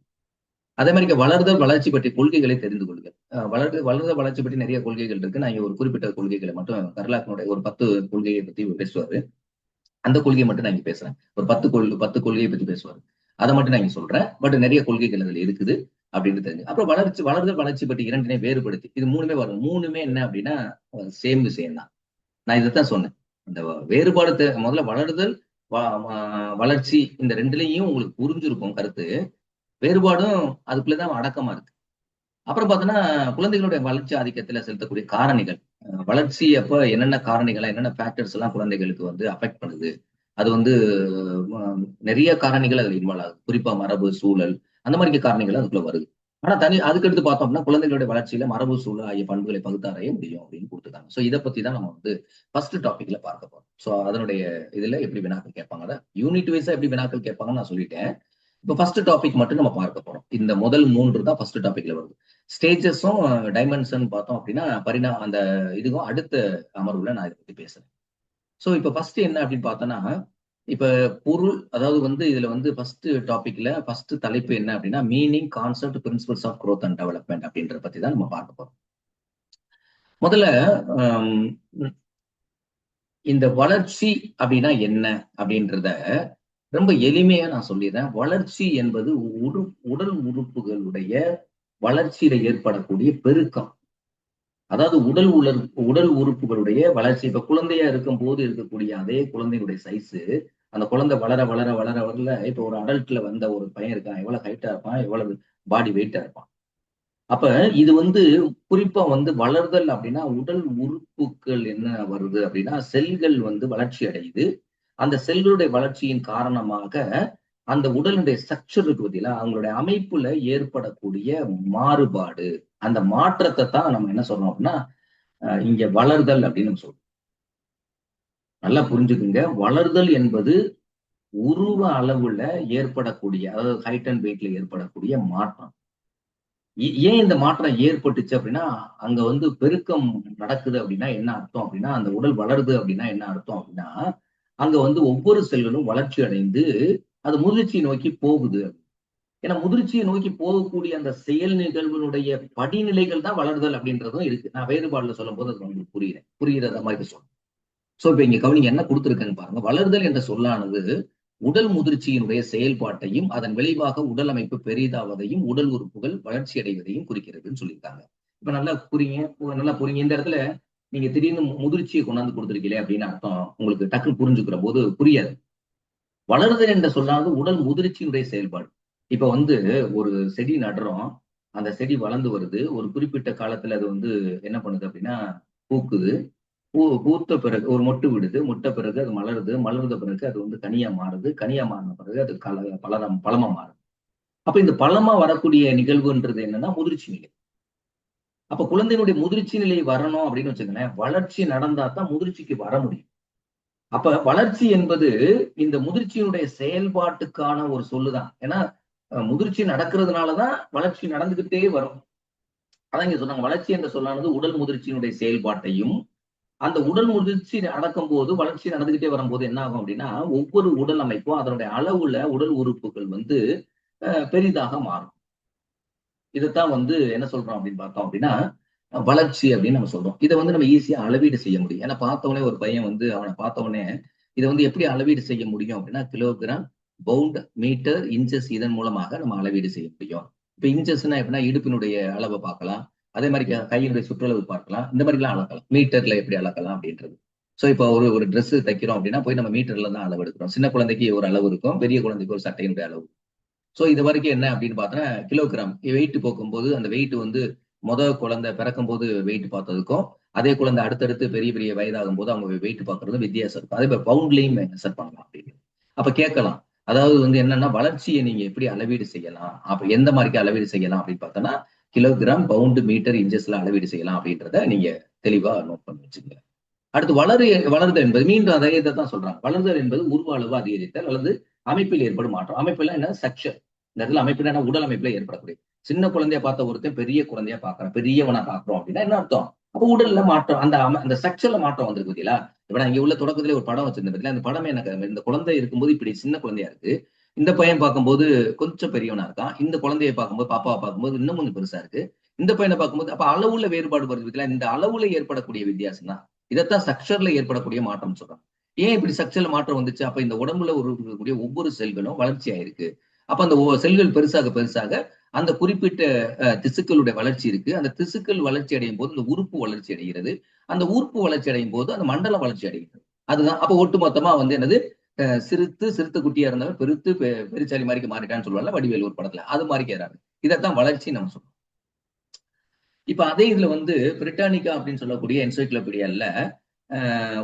அதே மாதிரி வளர்தல் வளர்ச்சி பற்றிய கொள்கைகளை தெரிந்து கொள்ளுங்கள். வளர்தல் வளர்ச்சி பற்றி நிறைய கொள்கைகள் இருக்கு. நான் ஒரு குறிப்பிட்ட கொள்கைகளை மட்டும் கர்லாக்கினுடைய ஒரு 10 கொள்கையை பத்தி பேசுவாரு. அந்த கொள்கையை மட்டும் நான் இங்க பேசுறேன். ஒரு 10 கொள்கையை பத்தி பேசுவாரு. அதை மட்டும் நான் இங்க சொல்றேன். பட் நிறைய கொள்கைகள் அதுல இருக்குது அப்படின்னு தெரிஞ்சு. அப்புறம் வளர்தல் வளர்ச்சி பற்றி 2 வேறுபடுத்தி இது 3 வரும். 3 என்ன அப்படின்னா சேம் விஷயம் தான். நான் இதைத்தான் சொன்னேன். இந்த வேறுபாடு முதல்ல வளருதல் வளர்ச்சி இந்த 2லயும் உங்களுக்கு புரிஞ்சிருக்கும் கருத்து. வேறுபாடும் அதுக்குள்ளதான் அடக்கமா இருக்கு. அப்புறம் பார்த்தோன்னா குழந்தைகளுடைய வளர்ச்சி ஆதிக்கத்துல செலுத்தக்கூடிய காரணிகள், வளர்ச்சி அப்ப என்னென்ன காரணிகள், என்னென்ன ஃபேக்டர்ஸ் எல்லாம் குழந்தைகளுக்கு வந்து அஃபெக்ட் பண்ணுது. அது வந்து நிறைய காரணிகள் அதுல இன்வால்வ் ஆகுது. குறிப்பா மரபு, சூழல் அந்த மாதிரி காரணிகள் அதுக்குள்ள வருது. ஆனா அதுக்கடுத்து பார்த்தோம்னா குழந்தைகளுடைய வளர்ச்சியில மரபு, சூழல் ஆகிய பண்புகளை பகுத்தாரைய முடியும் அப்படின்னு கொடுத்துருக்காங்க. சோ இதை பத்தி தான் நம்ம வந்து ஃபர்ஸ்ட் டாபிக்ல பார்க்க போறோம். சோ அதனுடைய இதுல எப்படி வினாக்கள் கேட்பாங்க, யூனிட் வைஸா எப்படி வினாக்கள் கேட்பாங்கன்னு நான் சொல்லிட்டேன். இப்போ ஃபர்ஸ்ட் டாபிக் மட்டும் நம்ம பார்க்க போறோம். இந்த முதல் 3 தான் ஃபர்ஸ்ட் டாபிக்ல வருது. ஸ்டேஜஸும் டைமென்ஷன் பார்த்தோம் அப்படின்னா அந்த இதுவும் அடுத்த அமர்வுல நான் இதை பத்தி பேசுறேன். சோ இப்ப ஃபர்ஸ்ட் என்ன அப்படின்னு பார்த்தோம்னா, இப்ப பொருள், அதாவது வந்து இதுல வந்து ஃபர்ஸ்ட் டாபிக்ல ஃபர்ஸ்ட் தலைப்பு என்ன அப்படின்னா meaning, concept, principles of growth and development அப்படின்றத பத்தி தான் நம்ம பார்க்க போறோம். முதல்ல இந்த வளர்ச்சி அப்படின்னா என்ன அப்படின்றத ரொம்ப எளிமையா நான் சொல்லிடுறேன். வளர்ச்சி என்பது உடல் உறுப்புகளுடைய வளர்ச்சியில ஏற்படக்கூடிய பெருக்கம். அதாவது உடல் உறுப்புகளுடைய வளர்ச்சி. இப்ப குழந்தையா இருக்கும் போது இருக்கக்கூடிய அதே குழந்தையுடைய சைஸ், அந்த குழந்தை வளர வளர வளர வளர இப்ப ஒரு அடல்ட்ல வந்த ஒரு பையன் இருக்கான், எவ்வளவு ஹைட்டா இருப்பான், எவ்வளவு பாடி வெயிட்டா இருப்பான். அப்ப இது வந்து குறிப்பா வந்து வளர்தல் அப்படின்னா உடல் உறுப்புகள் என்ன வருது அப்படின்னா செல்கள் வந்து வளர்ச்சி அடையுது. அந்த செல்களுடைய வளர்ச்சியின் காரணமாக அந்த உடலுடைய ஸ்ட்ரக்சர் இருக்கு பார்த்தீங்களா, அவங்களுடைய அமைப்புல ஏற்படக்கூடிய மாறுபாடு, அந்த மாற்றத்தை தான் நம்ம என்ன சொல்றோம் அப்படின்னா இங்க வளர்தல் அப்படின்னு நம்ம சொல்றோம். நல்லா புரிஞ்சுக்குங்க. வளர்தல் என்பது உருவ அளவுல ஏற்படக்கூடிய, அதாவது ஹைட் அண்ட் வெயிட்ல ஏற்படக்கூடிய மாற்றம். ஏன் இந்த மாற்றம் ஏற்பட்டுச்சு அப்படின்னா, அங்க வந்து பெருக்கம் நடக்குது அப்படின்னா என்ன அர்த்தம் அப்படின்னா, அந்த உடல் வளருது அப்படின்னா என்ன அர்த்தம் அப்படின்னா, அங்க வந்து ஒவ்வொரு செல்களும் வளர்ச்சி அடைந்து அது முதிர்ச்சியை நோக்கி போகுது. ஏன்னா முதிர்ச்சியை நோக்கி போகக்கூடிய அந்த செயல் நிகழ்வினுடைய படிநிலைகள் தான் வளருதல் அப்படின்றதும் இருக்கு. நான் வேறுபாடுல சொல்லும்போது அது உங்களுக்கு புரியுறத மாதிரி சொல்றேன். சோ இப்ப இங்க கவனிங்க என்ன கொடுத்திருக்கேன்னு பாருங்க. வளர்தல் என்ற சொல்லானது உடல் முதிர்ச்சியினுடைய செயல்பாட்டையும் அதன் விளைவாக உடல் அமைப்பு பெரிதாவதையும் உடல் உறுப்புகள் வளர்ச்சி அடைவதையும் குறிக்கிறதுன்னு சொல்லியிருக்காங்க. இப்ப நல்லா புரியுங்க. இந்த இடத்துல நீங்க திடீர்னு முதிர்ச்சியை கொண்டாந்து கொடுத்துருக்கீங்களே அப்படின்னு அர்த்தம் உங்களுக்கு டக்குன்னு புரிஞ்சுக்கிற போது புரியாது. வளருதல் என்ற சொல்லானது உடல் முதிர்ச்சியினுடைய செயல்பாடு. இப்ப வந்து ஒரு செடி நடுறோம். அந்த செடி வளர்ந்து வருது. ஒரு குறிப்பிட்ட காலத்துல அது வந்து என்ன பண்ணுது அப்படின்னா பூக்குது. பூத்த பிறகு ஒரு மொட்டு விடுது. மொட்ட பிறகு அது மலருது. மலர்ந்த பிறகு அது வந்து கனியா மாறுது. கனியா மாறின பிறகு அது பழமா மாறுது. அப்ப இந்த பழமா வரக்கூடிய நிகழ்வுன்றது என்னன்னா முதிர்ச்சி நிலை. அப்ப குழந்தையினுடைய முதிர்ச்சி நிலை வரணும் அப்படின்னு வச்சுக்கோங்களேன், வளர்ச்சி நடந்தா தான் முதிர்ச்சிக்கு வர முடியும். அப்ப வளர்ச்சி என்பது இந்த முதிர்ச்சியினுடைய செயல்பாட்டுக்கான ஒரு சொல்லுதான். ஏன்னா முதிர்ச்சி நடக்கிறதுனாலதான் வளர்ச்சி நடந்துகிட்டே வரும். அதான் இங்க சொன்னாங்க. வளர்ச்சி என்ற சொல்லானது உடல் முதிர்ச்சியினுடைய செயல்பாட்டையும் அந்த உடல் முதிர்ச்சி நடக்கும் போது வளர்ச்சி நடந்துகிட்டே வரும்போது என்ன ஆகும் அப்படின்னா ஒவ்வொரு உடல் அமைப்பும் அதனுடைய அளவுல உடல் உறுப்புகள் வந்து பெரிதாக மாறும். இதைத்தான் வந்து என்ன சொல்றோம் அப்படின்னு பார்த்தோம் அப்படின்னா வளர்ச்சி அப்படின்னு நம்ம சொல்றோம். இதை வந்து நம்ம ஈஸியா அளவீடு செய்ய முடியும். ஏன்னா பார்த்தவொடனே ஒரு பையன் வந்து அவனை பார்த்தவொடனே இதை வந்து எப்படி அளவீடு செய்ய முடியும் அப்படின்னா கிலோகிராம், பவுண்ட், மீட்டர், இன்ச்சஸ் இதன் மூலமாக நம்ம அளவீடு செய்ய முடியும். இப்ப இன்ச்சஸ்னா எப்படின்னா இடுப்பினுடைய அளவை பார்க்கலாம். அதே மாதிரி கையினுடைய சுற்றளவு பார்க்கலாம். இந்த மாதிரி எல்லாம் அளக்கலாம். மீட்டர்ல எப்படி அளக்கலாம் அப்படின்றது. சோ இப்ப ஒரு Dress தைக்கிறோம் அப்படின்னா போய் நம்ம மீட்டர்ல தான் அளவு எடுக்கிறோம். சின்ன குழந்தைக்கு ஒரு அளவு இருக்கும், பெரிய குழந்தைக்கு ஒரு சட்டையினுடைய அளவு. சோ இது வரைக்கும் என்ன அப்படின்னு பார்த்தோன்னா கிலோகிராம் வெயிட் போக்கும்போது அந்த வெயிட் வந்து குழந்தை பிறக்கும் போது வெயிட் பார்த்ததுக்கும் அதே குழந்தை அடுத்தடுத்து பெரிய பெரிய வயதாகும் போது அவங்க வெயிட் பார்க்கறது வித்தியாசம் இருக்கும். அதே மாதிரி பவுண்ட்லயும் மெஷர் பண்ணலாம் அப்படின்னு. அப்ப கேட்கலாம். அதாவது வந்து என்னன்னா வளர்ச்சியை நீங்க எப்படி அளவீடு செய்யலாம்? அப்ப எந்த மாதிரி அளவீடு செய்யலாம் அப்படின்னு பார்த்தோன்னா கிலோகிராம், பவுண்டு, மீட்டர், இன்ச்சஸ்ல அளவீடு செய்யலாம் அப்படின்றத நீங்க தெளிவா நோட் பண்ணி வச்சுக்கோங்க. அடுத்து வளருதல் என்பது மீண்டும் அதே இதை தான் சொல்றாங்க. வளருதல் என்பது உருவ அளவு அதிகரித்தல் அல்லது அமைப்பில் ஏற்படும் மாற்றம். அமைப்புல என்ன ஸ்ட்ரக்சர். இந்த இடத்துல அமைப்புனா உடல் அமைப்புல ஏற்படக்கூடிய சின்ன குழந்தைய பார்த்த ஒருத்தன் பெரிய குழந்தையா பாக்குறான், பெரியவனா பாக்குறோம் அப்படின்னா என்ன அர்த்தம்? அப்ப உடல்ல மாற்றம், அந்த ஸ்ட்ரக்சர்ல மாற்றம் வந்திருக்கு பார்த்தீங்களா? இப்ப நான் இங்க உள்ள தொடக்கத்திலே ஒரு படம் வச்சிருந்தேன் பார்த்தீங்களா? அந்த படமே எனக்கு இந்த குழந்தை இருக்கும்போது இப்படி சின்ன குழந்தையா இருக்கு. இந்த பையன் பார்க்கும்போது கொஞ்சம் பெரியவனா இருக்கான். இந்த குழந்தையை பார்க்கும்போது பாப்பாவை பார்க்கும்போது இன்னும் கொஞ்சம் பெருசா இருக்கு. இந்த பையனை பார்க்கும்போது அப்ப அளவுல வேறுபாடு வருது பார்த்தீங்களா? இந்த அளவுல ஏற்படக்கூடிய வித்தியாசம் தான். இதைத்தான் ஸ்ட்ரக்சர்ல ஏற்படக்கூடிய மாற்றம் சொல்றாங்க. ஏன் இப்படி ஸ்ட்ரக்சர்ல மாற்றம் வந்துச்சு? அப்ப இந்த உடம்புல இருக்கக்கூடிய ஒவ்வொரு செல்களும் வளர்ச்சி ஆயிருக்கு. அப்ப அந்த செல்கள் பெருசாக பெருசாக அந்த குறிப்பிட்ட திசுக்களுடைய வளர்ச்சி இருக்கு. அந்த திசுக்கள் வளர்ச்சி அடையும் போது இந்த உறுப்பு வளர்ச்சி அடைகிறது. அந்த உறுப்பு வளர்ச்சி அடையும் போது அந்த மண்டலம் வளர்ச்சி அடைகிறது. அதுதான் அப்ப ஒட்டுமொத்தமா வந்து என்னது சிறுத்து குட்டியா இருந்தாலும் பெருத்து பெருச்சாலி மாதிரி மாறிட்டான்னு சொல்லுவாங்க வடிவேல் ஒரு படத்துல. அது மாதிரி கேட்றாங்க. இதைத்தான் வளர்ச்சி நம்ம சொல்றோம். இப்ப அதே இதுல வந்து பிரிட்டானிக்கா அப்படின்னு சொல்லக்கூடிய என்சைக்ளோபீடியால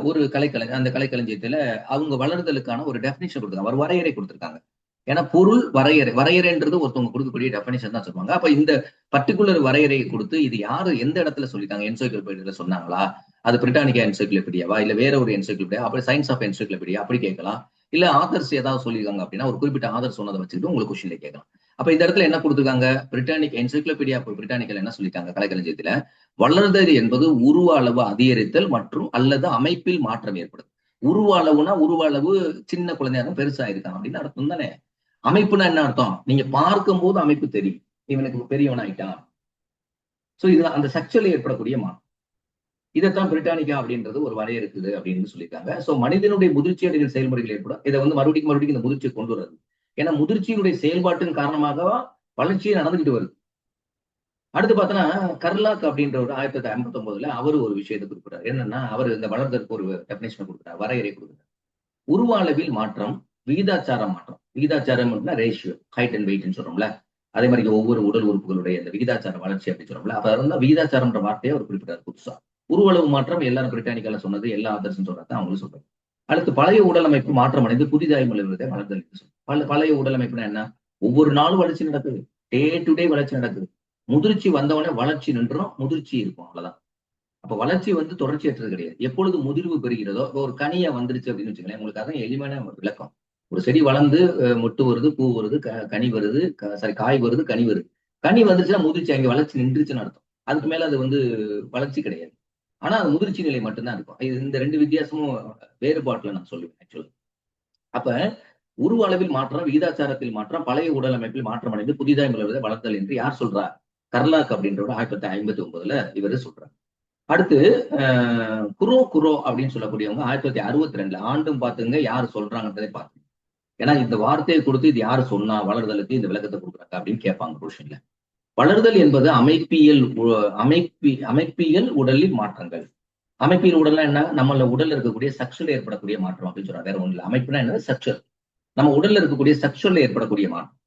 ஒரு அந்த கலைக்களஞ்சியத்துல அவங்க வளர்தலுக்கான ஒரு டெபினிஷன் கொடுத்துருக்காங்க, ஒரு வரையறை கொடுத்திருக்காங்க. ஏன்னா பொருள் வரையறைன்றது ஒருத்தவங்க கொடுக்கக்கூடிய டெபினிஷன் தான் சொல்லுவாங்க. அப்ப இந்த பர்டிகுலர் வரையறையை கொடுத்து இது யாரு எந்த இடத்துல சொல்லிட்டாங்க? என்சைக்ளோபீடியால சொன்னாங்களா? அது பிரிட்டானிக்கா என்சைக்ளோபீடியாவா இல்ல வேற ஒரு என்சைக்ளோபீடியா அப்படி சயின்ஸ் ஆஃப் என்சைக்ளோபீடியா அப்படி கேட்கலாம். இல்ல ஆதர்ஸ் ஏதாவது சொல்லியிருக்காங்க அப்படின்னா ஒரு குறிப்பிட்ட ஆதர் சொன்னதை வச்சுக்கிட்டு உங்களுக்கு கொஸ்டின்ல கேட்கலாம். அப்ப இந்த இடத்துல என்ன கொடுத்துருக்காங்க? பிரிட்டானிக் என்சைக்ளோபீடியா பிரிட்டானிக்கல் என்ன சொல்லிட்டாங்க கலைக்களஞ்சியத்துல? வளர்தல் என்பது உருவ அளவு அதிகரித்தல் மற்றும் அல்லது அமைப்பில் மாற்றம் ஏற்படும். உருவ அளவுனா உருவ அளவு சின்ன குழந்தையாக பெருசா இருக்கான் அப்படின்னு அர்த்தம் தானே. அமைப்புனா என்ன அர்த்தம்? நீங்க பார்க்கும் போது அமைப்பு தெரியும், இவனுக்கு பெரியவன் ஆயிட்டான். சோ இது அந்த ஸ்ட்ரக்சர்ல ஏற்படக்கூடிய மாற்றம். இதைத்தான் பிரிட்டானிக்கா அப்படின்றது ஒரு வரையறுக்குது அப்படின்னு சொல்லியிருக்காங்க. சோ மனிதனுடைய முதிர்ச்சி அடைகிற செயல்முறைகள் ஏற்படும். இதை வந்து மறுபடியும் இந்த முதிர்ச்சியை கொண்டு வர்றது. ஏன்னா முதிர்ச்சியினுடைய செயல்பாட்டின் காரணமாக வளர்ச்சியை நடந்துகிட்டு வருது. அடுத்து பார்த்தோன்னா கர்லாக் அப்படின்றவர் 1959 அவரு ஒரு விஷயத்தை குறிப்பிட்டார். என்னன்னா அவர் இந்த வளர்தற்கு ஒரு டெபினேஷன் கொடுக்குறார், வரையறை கொடுக்குறார். உருவ அளவில் மாற்றம், விகிதாச்சார மாற்றம். விகிதாச்சாரம் ரேஷியோ, ஹைட் அண்ட் வெயிட்னு சொல்றோம்ல. அதே மாதிரி ஒவ்வொரு உடல் உறுப்புகளுடைய இந்த விகிதாச்சார வளர்ச்சி அப்படின்னு சொல்றோம்ல. அப்ப இருந்தா விகிதாச்சாரம்ன்ற வார்த்தையை அவர் குறிப்பிட்டார் புதுசா. உருவளவு மாற்றம் எல்லாரும் பிரிட்டானிக்கால சொன்னது, எல்லா ஆதர்ஸும் சொல்றதான் அவங்களும் சொல்றாங்க. அடுத்து பழைய உடல் அமைப்பு மாற்றம் அடைந்து புதிதாய் மலர்வதை வளர்தல். பழைய உடல் அமைப்புனா என்ன? ஒவ்வொரு நாளும் வளர்ச்சி நடக்குது, டே டு டே வளர்ச்சி நடக்குது. முதிர்ச்சி வந்தவொடனே வளர்ச்சி நின்றும், முதிர்ச்சி இருக்கும், அவ்வளவுதான். அப்ப வளர்ச்சி வந்து தொடர்ச்சியற்றது கிடையாது. எப்பொழுது முதிர்வு பெறுகிறதோ ஒரு கனியா வந்துருச்சு அப்படின்னு வச்சுக்கோங்களேன், உங்களுக்கு அதான் எளிமையான விளக்கம். ஒரு செடி வளர்ந்து மொட்டு வருது, பூ வருது, கனி வருது, சாரி காய் வருது, கனி வருது. கனி வந்துச்சுன்னா முதிர்ச்சி, அங்கே வளர்ச்சி நின்றுச்சுன்னு அர்த்தம். அதுக்கு மேல அது வந்து வளர்ச்சி கிடையாது. ஆனா அது முதிர்ச்சி நிலை மட்டும்தான் இருக்கும். இந்த 2 வித்தியாசமும் வேறுபாட்டுல நான் சொல்லுவேன் ஆக்சுவலா. அப்ப உருவ அளவில் மாற்றம், விகிதாச்சாரத்தில் மாற்றம், பழைய உடல் அமைப்பில் மாற்றம் அடைந்து புதிதாய் மலர்வதை வளர்த்தல் என்று யார் சொல்றா? கர்லாக் அப்படின்றவர் 1959 இவரு சொல்றாரு. அடுத்து குரோ குரோ அப்படின்னு சொல்லக்கூடியவங்க 1962 ஆண்டும் பார்த்துங்க யார் சொல்றாங்கன்றதை பார்த்து. ஏன்னா இந்த வார்த்தையை கொடுத்து இது யாரு சொன்னா வளர்தலுக்கு இந்த விளக்கத்தை கொடுக்குறாங்க அப்படின்னு கேட்பாங்க கொஸ்டின்ல. வளர்தல் என்பது அமைப்பியல் உடலில் மாற்றங்கள். அமைப்பியல் உடல்னா என்ன? நம்மள உடல்ல இருக்கக்கூடிய சக்ஷுவல் ஏற்படக்கூடிய மாற்றம் அப்படின்னு சொல்றாங்க. வேற ஒண்ணு இல்லை. அமைப்புனா என்ன? சக்ஷுவல். நம்ம உடல்ல இருக்கக்கூடிய சக்ஷுவல்ல ஏற்படக்கூடிய மாற்றம்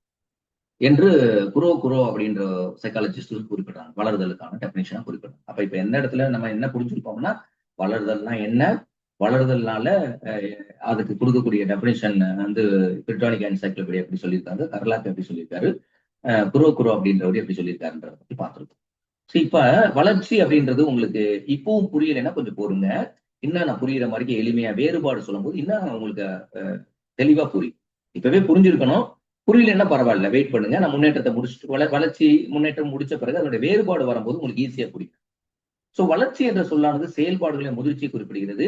என்று குரோ அப்படின்ற சைக்காலஜிஸ்ட் குறிப்பிடுறாங்க. வளர்தலுக்கான டெபினிஷனா குறிப்பிடுறாங்க. அப்ப இப்ப எந்த இடத்துல நம்ம என்ன புரிஞ்சுருப்போம்னா, வளர்தல்னா என்ன, வளர்தல்னால அதுக்கு கொடுக்கக்கூடிய டெபினிஷன் வந்து பிரிட்டானிக் என்சைக்ளோபீடியா எப்படி சொல்லியிருக்காங்க, கர்லாக் எப்படி சொல்லியிருக்காரு, குரோ அப்படின்றவர் எப்படி சொல்லியிருக்காருன்றத பத்தி பார்த்திருக்கோம். இப்ப வளர்ச்சி அப்படின்றது உங்களுக்கு இப்பவும் புரியலைன்னா கொஞ்சம் பொறுங்க. இன்னும் நான் புரியுற மாதிரி எளிமையா வேறுபாடு சொல்லும் போது இன்னும் உங்களுக்கு தெளிவா புரியும். இப்பவே புரிஞ்சிருக்கணும். புரியலன்னா பரவாயில்ல, வெயிட் பண்ணுங்க. நான் முன்னேற்றத்தை முடிச்சுட்டு வளர்ச்சி முன்னேற்றம் முடிச்ச பிறகு அதனுடைய வேறுபாடு வரும்போது உங்களுக்கு ஈஸியா புரியும். சோ வளர்ச்சி என்ற சொல்லானது செயல்பாடுகளை முதிர்ச்சி குறிப்பிடுகிறது.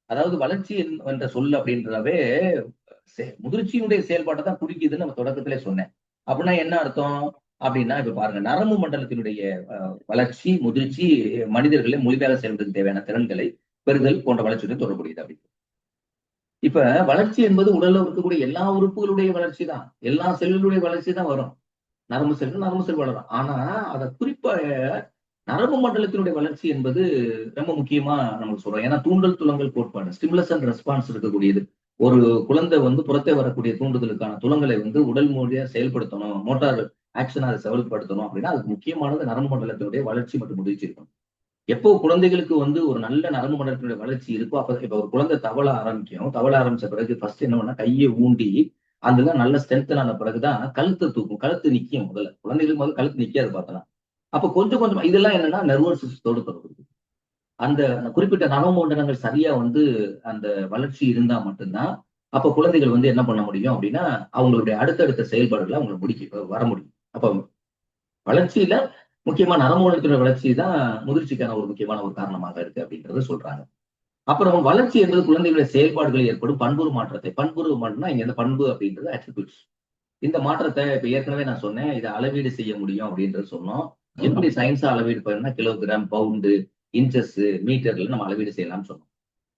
அதாவது வளர்ச்சி என்ற சொல் அப்படின்றவே முதிர்ச்சியினுடைய செயல்பாட்டை தான் குறிக்குதுன்னு நம்ம தொடக்கத்திலே சொன்னேன். அப்படின்னா என்ன அர்த்தம் அப்படின்னா, இப்ப பாருங்க, நரம்பு மண்டலத்தினுடைய வளர்ச்சி முதிர்ச்சி மனிதர்களை மொழிபெயர்க்க செயல்படுத்த தேவையான திறன்களை பெறுதல் போன்ற வளர்ச்சியுடன் தொடர்புடையது அப்படி. இப்ப வளர்ச்சி என்பது உடல்ல இருக்கக்கூடிய எல்லா உறுப்புகளுடைய வளர்ச்சி தான், எல்லா செல்களுடைய வளர்ச்சி தான் வரும். நரம்பு செல் வளரும். ஆனா அதை குறிப்பா நரம்பு மண்டலத்தினுடைய வளர்ச்சி என்பது ரொம்ப முக்கியமா நமக்கு சொல்றோம். ஏன்னா தூண்டல் துலங்கல் கோட்பாடு, ஸ்டிமுலஸ் அண்ட் ரெஸ்பான்ஸ் இருக்கக்கூடியது. ஒரு குழந்தை வந்து புறத்தே வரக்கூடிய தூண்டுதலுக்கான துலங்களை வந்து உடல் மொழியா செயல்படுத்தணும், மோட்டார் ஆக்ஷன் அதை செயல்படுத்தணும் அப்படின்னா அதுக்கு முக்கியமானது நரம்பு மண்டலத்தினுடைய வளர்ச்சி மற்றும் முதிர்ச்சி இருக்கும். எப்போ குழந்தைகளுக்கு வந்து ஒரு நல்ல நரம்பு மண்டலத்தினுடைய வளர்ச்சி இருக்கோ அப்ப இப்ப ஒரு குழந்தை தவள ஆரம்பிக்கும். தவள ஆரம்பிச்ச பிறகு ஃபர்ஸ்ட் என்ன பண்ணா கையை ஊண்டி அதுதான் நல்ல ஸ்ட்ரென்த் ஆன பிறகுதான் கழுத்தை தூக்கும். கழுத்து நிக்கும். முதல்ல குழந்தைகளுக்கு முதல்ல கழுத்து நிக்காது பார்த்தலாம். அப்ப கொஞ்சம் கொஞ்சம் இதெல்லாம் என்னன்னா நர்வஸ் சிஸ்டத்தோடு தொடர்பு. அந்த குறிப்பிட்ட நரம்பு மண்டலங்கள் சரியா வந்து அந்த வளர்ச்சி இருந்தா மட்டும்தான் அப்ப குழந்தைகள் வந்து என்ன பண்ண முடியும் அப்படின்னா அவங்களுடைய அடுத்தடுத்த செயல்பாடுகளை அவங்க வர முடியும். அப்ப வளர்ச்சியில முக்கியமா நரம்பு மண்டலத்தினுடைய வளர்ச்சி தான் முதிர்ச்சிக்கான ஒரு முக்கியமான ஒரு காரணமாக இருக்கு அப்படின்றத சொல்றாங்க. அப்புறம் வளர்ச்சி என்பது குழந்தைகளுடைய செயல்பாடுகளில் ஏற்படும் பண்புறு மாற்றத்தை. பண்புறு மாற்றம்னா இங்க இந்த பண்பு அப்படின்றது அட்ரிபியூட்ஸ். இந்த மாற்றத்தை இப்ப ஏற்கனவே நான் சொன்னேன், இதை அளவீடு செய்ய முடியும் அப்படின்றது சொன்னோம். எப்படி சயின்ஸா அளவீடு பண்ணா கிலோகிராம், பவுண்டு, இன்ச்சஸ், மீட்டர்ல நம்ம அளவீடு செய்யலாம்னு சொன்னோம்.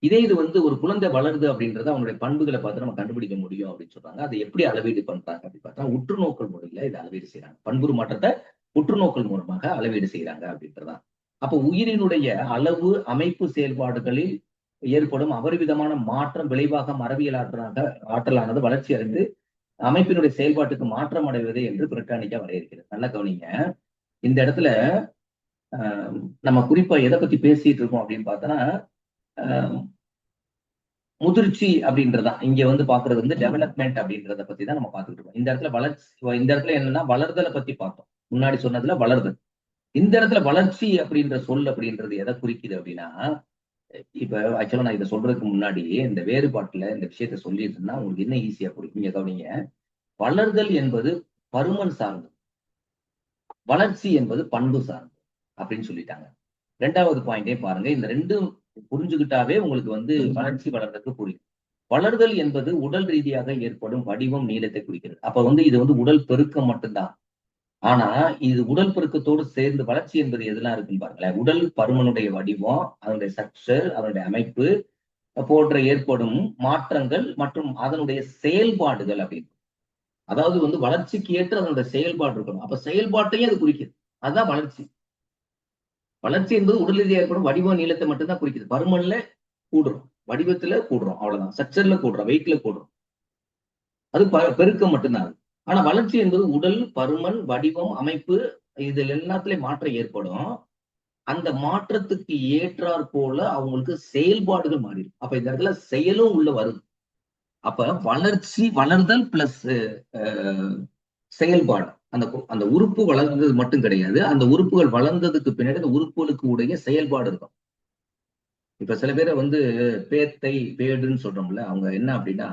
இதே இது வந்து ஒரு குழந்தை வளருது அப்படின்றத அவங்களுடைய பண்புகளை பார்த்து நம்ம கண்டுபிடிக்க முடியும் அப்படின்னு சொல்றாங்க. அதை எப்படி அளவீடு பண்றாங்க அப்படின்னு பார்த்தா உற்றுநோக்கல் முறையில இதை அளவீடு செய்யறாங்க. பண்புறு மாற்றத்தை உற்றுநோக்கல் மூலமாக அளவீடு செய்யறாங்க அப்படின்றதான். அப்ப உயிரினுடைய அளவு அமைப்பு செயல்பாடுகளில் ஏற்படும் அபரிவிதமான மாற்றம் விளைவாக மரபியல் ஆற்றலானது வளர்ச்சி அடைந்து அமைப்பினுடைய செயல்பாட்டுக்கு மாற்றம் அடைவது என்று பிரிட்டானிக்கா வரையறுக்கிறது. நல்லா கவனிங்க. இந்த இடத்துல நம்ம குறிப்பா எதை பத்தி பேசிட்டு இருக்கோம் அப்படின்னு பார்த்தோன்னா முதிர்ச்சி அப்படின்றதான் இங்க வந்து பாக்குறது வந்து டெவலப்மெண்ட் அப்படின்றத பத்தி தான் நம்ம பார்த்துட்டு இருக்கோம். இந்த இடத்துல வளர்ச்சி, இந்த இடத்துல என்னன்னா வளர்தலை பத்தி பார்த்தோம். முன்னாடி சொன்னதுல வளர்தல். இந்த இடத்துல வளர்ச்சி அப்படின்ற சொல் அப்படின்றது எதை குறிக்குது அப்படின்னா, இப்ப ஆக்சுவலா நான் இதை சொல்றதுக்கு முன்னாடி இந்த வேறுபாட்டுல இந்த விஷயத்த சொல்லிட்டு இருந்தா உங்களுக்கு என்ன ஈஸியா புரியும். கவனிங்க. வளர்தல் என்பது பருமன் சார்ந்தது, வளர்ச்சி என்பது பண்பு சார்ந்தது அப்படின்னு சொல்லிட்டாங்க. 2வது பாயிண்டே பாருங்க. இந்த ரெண்டும் புரிஞ்சுக்கிட்டாவே உங்களுக்கு வந்து வளர்ச்சி வளர்றதுக்கு புரியும். வளர்தல் என்பது உடல் ரீதியாக ஏற்படும் வடிவம் நீளத்தை குறிக்கிறது. அப்ப வந்து இது வந்து உடல் பெருக்கம் மட்டும்தான். ஆனா இது உடல் பெருக்கத்தோடு சேர்ந்து வளர்ச்சி என்பது எதெல்லாம் இருக்குன்னு பாருங்களேன். உடல் பருமனுடைய வடிவம், அதனுடைய ஸ்ட்ரக்சர், அதனுடைய அமைப்பு போன்ற ஏற்படும் மாற்றங்கள் மற்றும் அதனுடைய செயல்பாடுகள் அப்படின்னு. அதாவது வந்து வளர்ச்சிக்கு ஏற்ற அதனுடைய செயல்பாடு இருக்கணும். அப்ப செயல்பாட்டையும் அது குறிக்குது. அதுதான் வளர்ச்சி. வளர்ச்சி என்பது உடல் ரீதியாக ஏற்படும் வடிவம் நீளத்தை மட்டும்தான் குறிக்குது. பருமன்ல கூடுறோம், வடிவத்துல கூடுறோம், அவ்வளவுதான். ஸ்ட்ரக்சர்ல கூடுறோம், வெயிட்ல கூடுறோம். அது பெருக்கம் மட்டும்தான். ஆனா வளர்ச்சி என்பது உடல் பருமன் வடிவம் அமைப்பு இதில் எல்லாத்துலயும் மாற்றம் ஏற்படும். அந்த மாற்றத்துக்கு ஏற்றாற் போல அவங்களுக்கு செயல்பாடுகள் மாறிடும். அப்ப இந்த இடத்துல செயலும் உள்ள வரும். அப்ப வளர்ச்சி வளர்தல் பிளஸ் செயல்பாடு. அந்த அந்த உறுப்பு வளர்ந்தது மட்டும் கிடையாது, அந்த உறுப்புகள் வளர்ந்ததுக்கு பின்னாடி அந்த உறுப்புகளுக்கு உடைய செயல்பாடு இருக்கும். இப்ப சில பேரை வந்து பேத்தை பேடுன்னு சொல்றோம்ல, அவங்க என்ன அப்படின்னா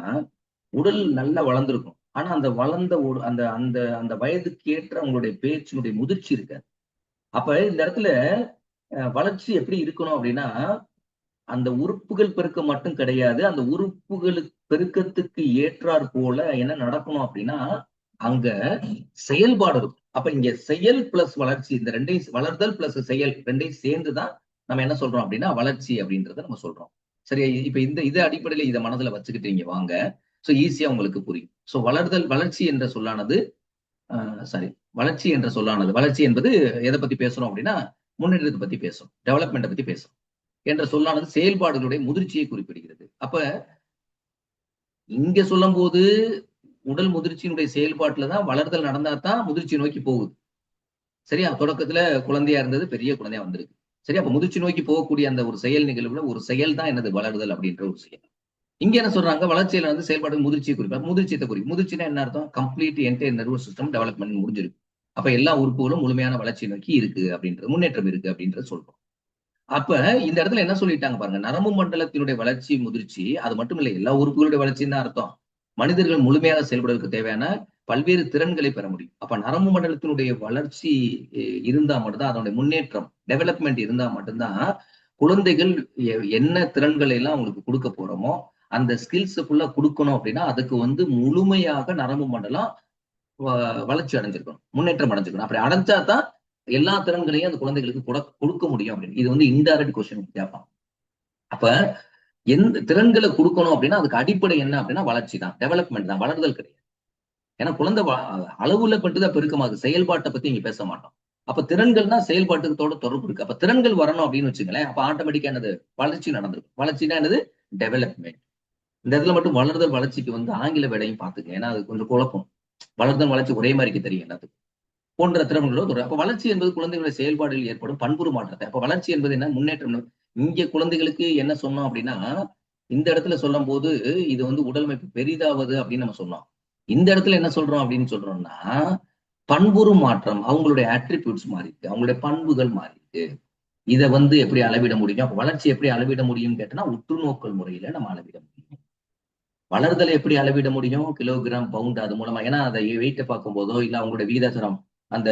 உடல் நல்லா வளர்ந்துருக்கும். ஆனா அந்த வளர்ந்த ஒரு அந்த அந்த அந்த வயதுக்கு ஏற்ற உங்களுடைய பேச்சினுடைய முதிர்ச்சி இருக்காது. அப்ப இந்த இடத்துல வளர்ச்சி எப்படி இருக்கணும் அப்படின்னா, அந்த உறுப்புகள் பெருக்கம் மட்டும் கிடையாது. அந்த உறுப்புகளுக்கு பெருக்கத்துக்கு ஏற்றாற் போல என்ன நடக்கணும் அப்படின்னா, அங்க செயல்பாடு இருக்கும். அப்ப இங்க செயல் பிளஸ் வளர்ச்சி இந்த 2யும் வளர்தல் பிளஸ் செயல் 2யும் சேர்ந்து தான் நம்ம என்ன சொல்றோம் அப்படின்னா, வளர்ச்சி அப்படின்றத நம்ம சொல்றோம். சரியா? இப்ப இது அடிப்படையில இத மனதுல வச்சுக்கிட்டு இங்க வாங்க. சோ ஈஸியா உங்களுக்கு புரியும். சோ வளர்ச்சி என்ற சொல்லானது சாரி வளர்ச்சி என்பது எதை பத்தி பேசுறோம் அப்படின்னா, முன்னேற்றத்தை பத்தி பேசுறோம். டெவலப்மெண்ட்ட பத்தி பேசுறோம். என்ற சொல்லானது செயல்பாடுகளுடைய முதிர்ச்சியை குறிப்பிடுகிறது. அப்ப இங்க சொல்லும்போது உடல் முதிர்ச்சியினுடைய செயல்பாட்டுல தான் வளர்தல் நடந்தா தான் முதிர்ச்சி நோக்கி போகுது. சரியா? தொடக்கத்துல குழந்தையா இருந்தது பெரிய குழந்தையா வந்திருக்கு. சரியா? அப்ப முதிர்ச்சி நோக்கி போகக்கூடிய அந்த ஒரு செயல் நிகழ்வுல ஒரு செயல் தான் என்னது வளர்தல் அப்படின்ற ஒரு செயல். இங்க என்ன சொல்றாங்க? வளர்ச்சியில வந்து செயல்பாடு முதிர்ச்சியை குறிப்பாங்க. முதிர்ச்சியத்தை குறிக்கும். முதிர்ச்சினா என்ன அர்த்தம்? Complete entire nervous system development முடிஞ்சிருக்கு. அப்ப எல்லா உறுப்புகளும் முழுமையான வளர்ச்சி நோக்கி இருக்கு அப்படின்றது முன்னேற்றம் இருக்கு அப்படின்றத சொல்றோம். அப்ப இந்த இடத்துல என்ன சொல்லிட்டாங்க பாருங்க, நரம்பு மண்டலத்தினுடைய வளர்ச்சி முதிர்ச்சி அது மட்டும் இல்லை, எல்லா உறுப்புகளுடைய வளர்ச்சின்னு தான் அர்த்தம். மனிதர்கள் முழுமையாக செயல்படுவதற்கு தேவையான பல்வேறு திறன்களை பெற முடியும். அப்ப நரம்பு மண்டலத்தினுடைய வளர்ச்சி இருந்தா மட்டும்தான் அதனுடைய முன்னேற்றம் டெவலப்மெண்ட் இருந்தா மட்டும்தான் குழந்தைகள் என்ன திறன்களை எல்லாம் அவங்களுக்கு கொடுக்க போறோமோ அந்த ஸ்கில்ஸ் ஃபுல்லா கொடுக்கணும் அப்படின்னா அதுக்கு வந்து முழுமையாக நரம்பு மண்டலம் வளர்ச்சி அடைஞ்சிருக்கணும், முன்னேற்றம் அடைஞ்சிருக்கணும். அப்படி அடைஞ்சா தான் எல்லா திறன்களையும் அந்த குழந்தைகளுக்கு கொடுக்க முடியும் அப்படின்னு. இது வந்து இன்டைரக்ட் கொஸ்டின் கேட்பான். அப்ப எந்த திறன்களை கொடுக்கணும் அப்படின்னா அதுக்கு அடிப்படை என்ன அப்படின்னா வளர்ச்சி தான், டெவலப்மெண்ட் தான், வளர்தல் கிடையாது. ஏன்னா குழந்தை அளவுல மட்டும்தான் பெருக்கமாகுது, செயல்பாட்டை பத்தி இங்க பேச மாட்டோம். அப்ப திறன்கள்னா செயல்பாட்டுக்கு தொடர்பு இருக்கு. அப்ப திறன்கள் வரணும் அப்படின்னு வச்சுங்களேன், அப்ப ஆட்டோமேட்டிக்கா என்னது வளர்ச்சி நடந்திருக்கும். வளர்ச்சினா என்னது டெவலப்மெண்ட். இந்த இடத்துல மட்டும் வளர்தல் வளர்ச்சிக்கு வந்து ஆங்கில வேலையும் பாத்துக்க, ஏன்னா அது கொஞ்சம் குழப்பம். வளர்தல் வளர்ச்சி ஒரே மாதிரி தெரியும் எல்லாத்துக்கும் போன்ற திறன்களோ தொடரும். அப்ப வளர்ச்சி என்பது குழந்தைகளுடைய செயல்பாடுகளில் ஏற்படும் பண்புறு மாற்றத்தை. அப்ப வளர்ச்சி என்பது என்ன? முன்னேற்றம். இங்க குழந்தைகளுக்கு என்ன சொன்னோம் அப்படின்னா, இந்த இடத்துல சொல்லும் போது இது வந்து உடலமைப்பு பெரிதாவது அப்படின்னு நம்ம சொன்னோம். இந்த இடத்துல என்ன சொல்றோம் அப்படின்னு சொல்றோம்னா, பண்புறு மாற்றம், அவங்களுடைய அட்ரிபியூட்ஸ் மாறி இருக்கு, அவங்களுடைய பண்புகள் மாறி இருக்கு. இதை வந்து எப்படி அளவிட முடியும்? அப்ப வளர்ச்சி எப்படி அளவிட முடியும்னு கேட்டோம்னா உற்றுநோக்கல் முறையில நம்ம அளவிட முடியும். வளர்தலை எப்படி அளவிட முடியும்? கிலோகிராம், பவுண்ட் அது மூலமா. ஏன்னா அதை வெயிட்டை பார்க்கும் போதோ இல்ல அவங்களுடைய விகிதாச்சாரம் அந்த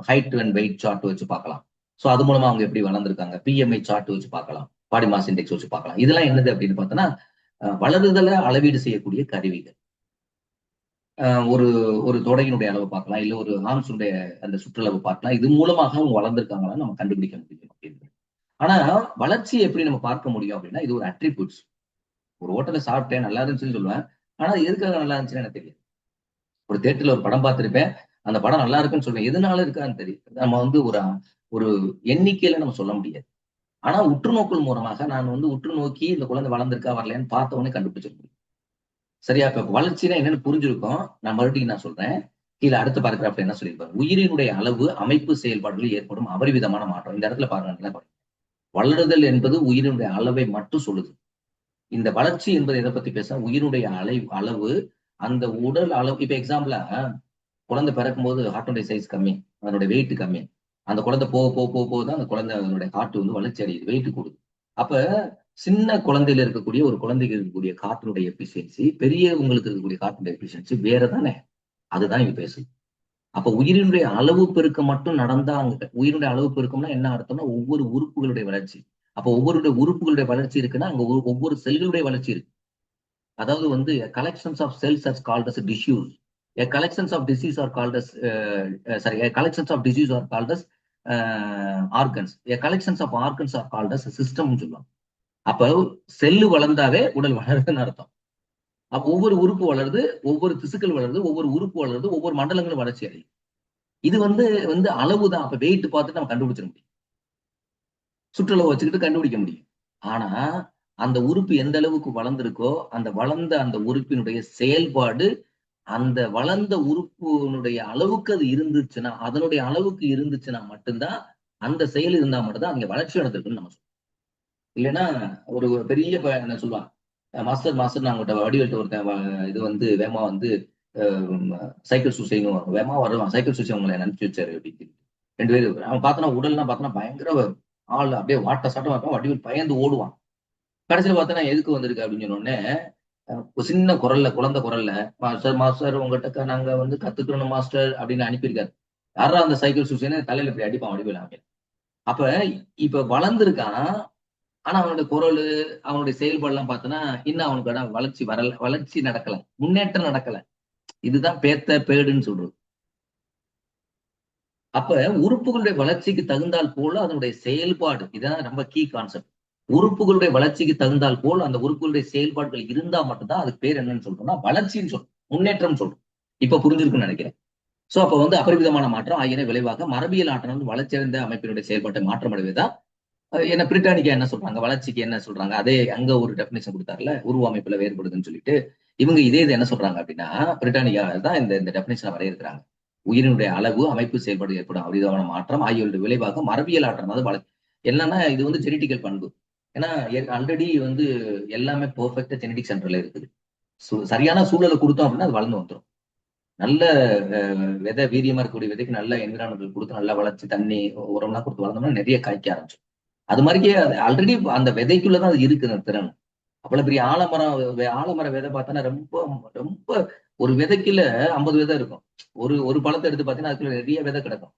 ஹைட் அண்ட் வெயிட் சார்ட் வச்சு பார்க்கலாம். சோ அது மூலமா அவங்க எப்படி வளர்ந்துருக்காங்க, பிஎம்ஐ சார்ட் வச்சு பார்க்கலாம், பாடி மாஸ் இண்டெக்ஸ் வச்சு பார்க்கலாம். இதெல்லாம் என்னது அப்படின்னு பார்த்தோம்னா வளருதலை அளவீடு செய்யக்கூடிய கருவிகள். ஒரு ஒரு தொடையினுடைய அளவு பார்க்கலாம், இல்ல ஒரு ஆர்ம்ஸுடைய அந்த சுற்றளவு பார்க்கலாம். இது மூலமாக அவங்க வளர்ந்துருக்காங்களான்னு நம்ம கண்டுபிடிக்க முடியும் அப்படின்னு. ஆனா வளர்ச்சியை எப்படி நம்ம பார்க்க முடியும் அப்படின்னா இது ஒரு அட்ரிபியூட்ஸ். ஒரு ஹோட்டல்ல சாப்பிட்டேன் நல்லா இருந்துச்சுன்னு சொல்லுவேன். ஆனா எதுக்காக நல்லா இருந்துச்சுன்னு எனக்கு தெரியும். ஒரு தியேட்டர்ல ஒரு படம் பார்த்திருப்பேன், அந்த படம் நல்லா இருக்குன்னு சொல்லுவேன். எதனால இருக்கான்னு தெரியும். நம்ம வந்து ஒரு ஒரு எண்ணிக்கையில நம்ம சொல்ல முடியாது. ஆனா உற்றுநோக்கல் மூலமாக நான் வந்து உற்று நோக்கி இந்த குழந்தை வளர்ந்திருக்கா வரலையான்னு பார்த்த உடனே கண்டுபிடிச்சிட முடியும். சரியா? இப்ப வளர்ச்சினா என்னன்னு புரிஞ்சிருக்கும். நான் மறுபடியும் நான் சொல்றேன். கீழே அடுத்த பாராகிராஃப்ல என்ன சொல்லியிருப்பாங்க? உயிரினுடைய அளவு அமைப்பு செயல்பாடுகளில் ஏற்படும் அபரிவிதமான மாற்றம். இந்த இடத்துல பாருங்க நல்லா பாருங்க. வளருதல் என்பது உயிரினுடைய அளவை மட்டும் சொல்லுது. இந்த வளர்ச்சி என்பது எதை பத்தி பேச? உயிரினுடைய அளவு அந்த உடல் அளவு. இப்ப எக்ஸாம்பிளா குழந்தை பிறக்கும் போது ஹார்ட்டோடைய சைஸ் கம்மி, அதனுடைய வெயிட் கம்மி. அந்த குழந்தை போக போக போக போக தான் அந்த குழந்தை அதனுடைய ஹார்ட் வந்து வளர்ச்சி அடையுது, வெயிட் கூடுது. அப்ப சின்ன குழந்தையில இருக்கக்கூடிய ஒரு குழந்தைக்கு இருக்கக்கூடிய காற்றினுடைய எஃபிஷியன்சி பெரியவங்களுக்கு இருக்கக்கூடிய காற்றினுடைய எஃபிஷியன்சி வேற தானே. அதுதான் இங்க பேசுது. அப்ப உயிரினுடைய அளவு பெருக்கம் மட்டும் நடந்தா அங்க உயிரினுடைய அளவு பெருக்கம்னா என்ன அர்த்தம்னா ஒவ்வொரு உறுப்புகளுடைய வளர்ச்சி. அப்ப ஒவ்வொரு உறுப்புகளுடைய வளர்ச்சி இருக்குன்னா அங்க ஒவ்வொரு செல்களுடைய வளர்ச்சி இருக்கு. அதாவது வந்து collections of cells are called as tissues. A collections of disease are called as a collections of disease are called as organs. A collections of organs are called as a system சொல்லுவாங்க. அப்ப cell வளர்ந்தாவே உடல் வளருதுன்னு அர்த்தம். அப்ப ஒவ்வொரு உறுப்பு வளருது, ஒவ்வொரு திசுக்கள் வளருது, ஒவ்வொரு உறுப்பு வளருது, ஒவ்வொரு மண்டலங்களும் வளர்ச்சி அடையும். இது வந்து வந்து அளவு தான். அப்ப வெயிட் பார்த்துட்டு நம்ம கண்டுபிடிச்சிட முடியும், சுற்றளவு வச்சுக்கிட்டு கண்டுபிடிக்க முடியும். ஆனா அந்த உறுப்பு எந்த அளவுக்கு வளர்ந்திருக்கோ அந்த வளர்ந்த அந்த உறுப்பினுடைய செயல்பாடு அந்த வளர்ந்த உறுப்பினுடைய அளவுக்கு அது இருந்துச்சுன்னா அதனுடைய அளவுக்கு இருந்துச்சுன்னா மட்டும்தான் அந்த செயல் இருந்தா மட்டும்தான் அங்க வளர்ச்சி அடைந்திருக்குன்னு நம்ம சொல்லுவோம். இல்லைன்னா ஒரு பெரிய என்ன சொல்லுவான், மாஸ்டர் மாஸ்டர் நான் உங்கள்கிட்ட வடிவெட்டு ஒருத்தன் இது வந்து வேமா வந்து சைக்கிள் சுசைன்னு வேமா வருவான், சைக்கிள் சுசை உங்களை நினைச்சு வச்சாரு அப்படின்னு. 2 பேரும் அவன் பார்த்தனா உடல்லாம் பார்த்தனா பயங்கர ஆள் அப்படியே வாட்ட சாட்டம் வைப்பான், வடிவில் பயந்து ஓடுவான். கடைசியில் பார்த்தனா எதுக்கு வந்திருக்கு அப்படின்னு சொன்ன உடனே ஒரு சின்ன குரல்ல, குழந்தை குரல்ல, மாஸ்டர் மாஸ்டர் உங்ககிட்ட நாங்க வந்து கத்துக்கணும் மாஸ்டர் அப்படின்னு அனுப்பியிருக்காரு. யாரா அந்த சைக்கிள் சுசேன்னு தலையில இப்படி அடிப்பான் வடிவேலு. அப்ப இப்ப வளர்ந்திருக்கான். ஆனா அவனுடைய குரல், அவனுடைய செயல்பாடு எல்லாம் பார்த்தோன்னா இன்னும் அவனுக்கான வளர்ச்சி வரல, வளர்ச்சி நடக்கல, முன்னேற்றம் நடக்கல. இதுதான் பேத்த பேடுன்னு சொல்றது. அப்ப உறுப்புகளுடைய வளர்ச்சிக்கு தகுந்தால் போல அதனுடைய செயல்பாடு, இதான் ரொம்ப கீ கான்செப்ட். உறுப்புகளுடைய வளர்ச்சிக்கு தகுந்தால் போல் அந்த உறுப்புகளுடைய செயல்பாடுகள் இருந்தா மட்டும்தான் அதுக்கு பேர் என்னன்னு சொல்றோம்னா வளர்ச்சின்னு சொல்றோம், முன்னேற்றம் சொல்றோம். இப்ப புரிஞ்சிருக்குன்னு நினைக்கிறேன். சோ அப்ப வந்து அபரிவிதமான மாற்றம் ஆகியன விளைவாக மரபியல் ஆற்றல் வளர்ச்சியடைந்த அமைப்பினுடைய செயல்பாட்டை மாற்றம் அடைவதா. என்ன பிரிட்டானிக்கா என்ன சொல்றாங்க, வளர்ச்சிக்கு என்ன சொல்றாங்க, அதே அங்க ஒரு டெபினேஷன் கொடுத்தாருல, உருவ அமைப்புல வேறுபடுதுன்னு சொல்லிட்டு. இவங்க இதே இது என்ன சொல்றாங்க அப்படின்னா, பிரிட்டானிக்கா தான் இந்த டெபினேஷனை வரையறுக்கிறாங்க. உயிரினுடைய அளவு, அமைப்பு, செயல்பாடு ஏற்படும் அபரிதமான மாற்றம் ஆகியோருடைய விளைவாக மரபியல் ஆற்றல், அதாவது என்னன்னா இது வந்து ஜெனட்டிக்கல் பண்பு. ஏன்னா ஆல்ரெடி வந்து எல்லாமே பெர்ஃபெக்டா ஜெனடிக் சென்டர்ல இருக்குது. சரியான சூழலை கொடுத்தோம் அப்படின்னா அது வளர்ந்து வந்துடும். நல்ல விதை, வீரியமா இருக்கக்கூடிய விதைக்கு நல்ல என்விரான்மெண்ட் கொடுத்து நல்லா வளர்ச்சி, தண்ணி, உரம்லாம் கொடுத்து வளர்ந்தோம்னா நிறைய காய்க்க ஆரம்பிச்சு. அது மாதிரியே ஆல்ரெடி அந்த விதைக்குள்ளதான் அது இருக்கு அந்த திறன். அவ்வளவு பெரிய ஆலமர விதை பார்த்தோன்னா ரொம்ப ரொம்ப ஒரு விதைக்குள்ள 50 விதை இருக்கும். ஒரு ஒரு பழத்தை எடுத்து பார்த்தீங்கன்னா அதுக்குள்ள நிறைய விதை கிடக்கும்.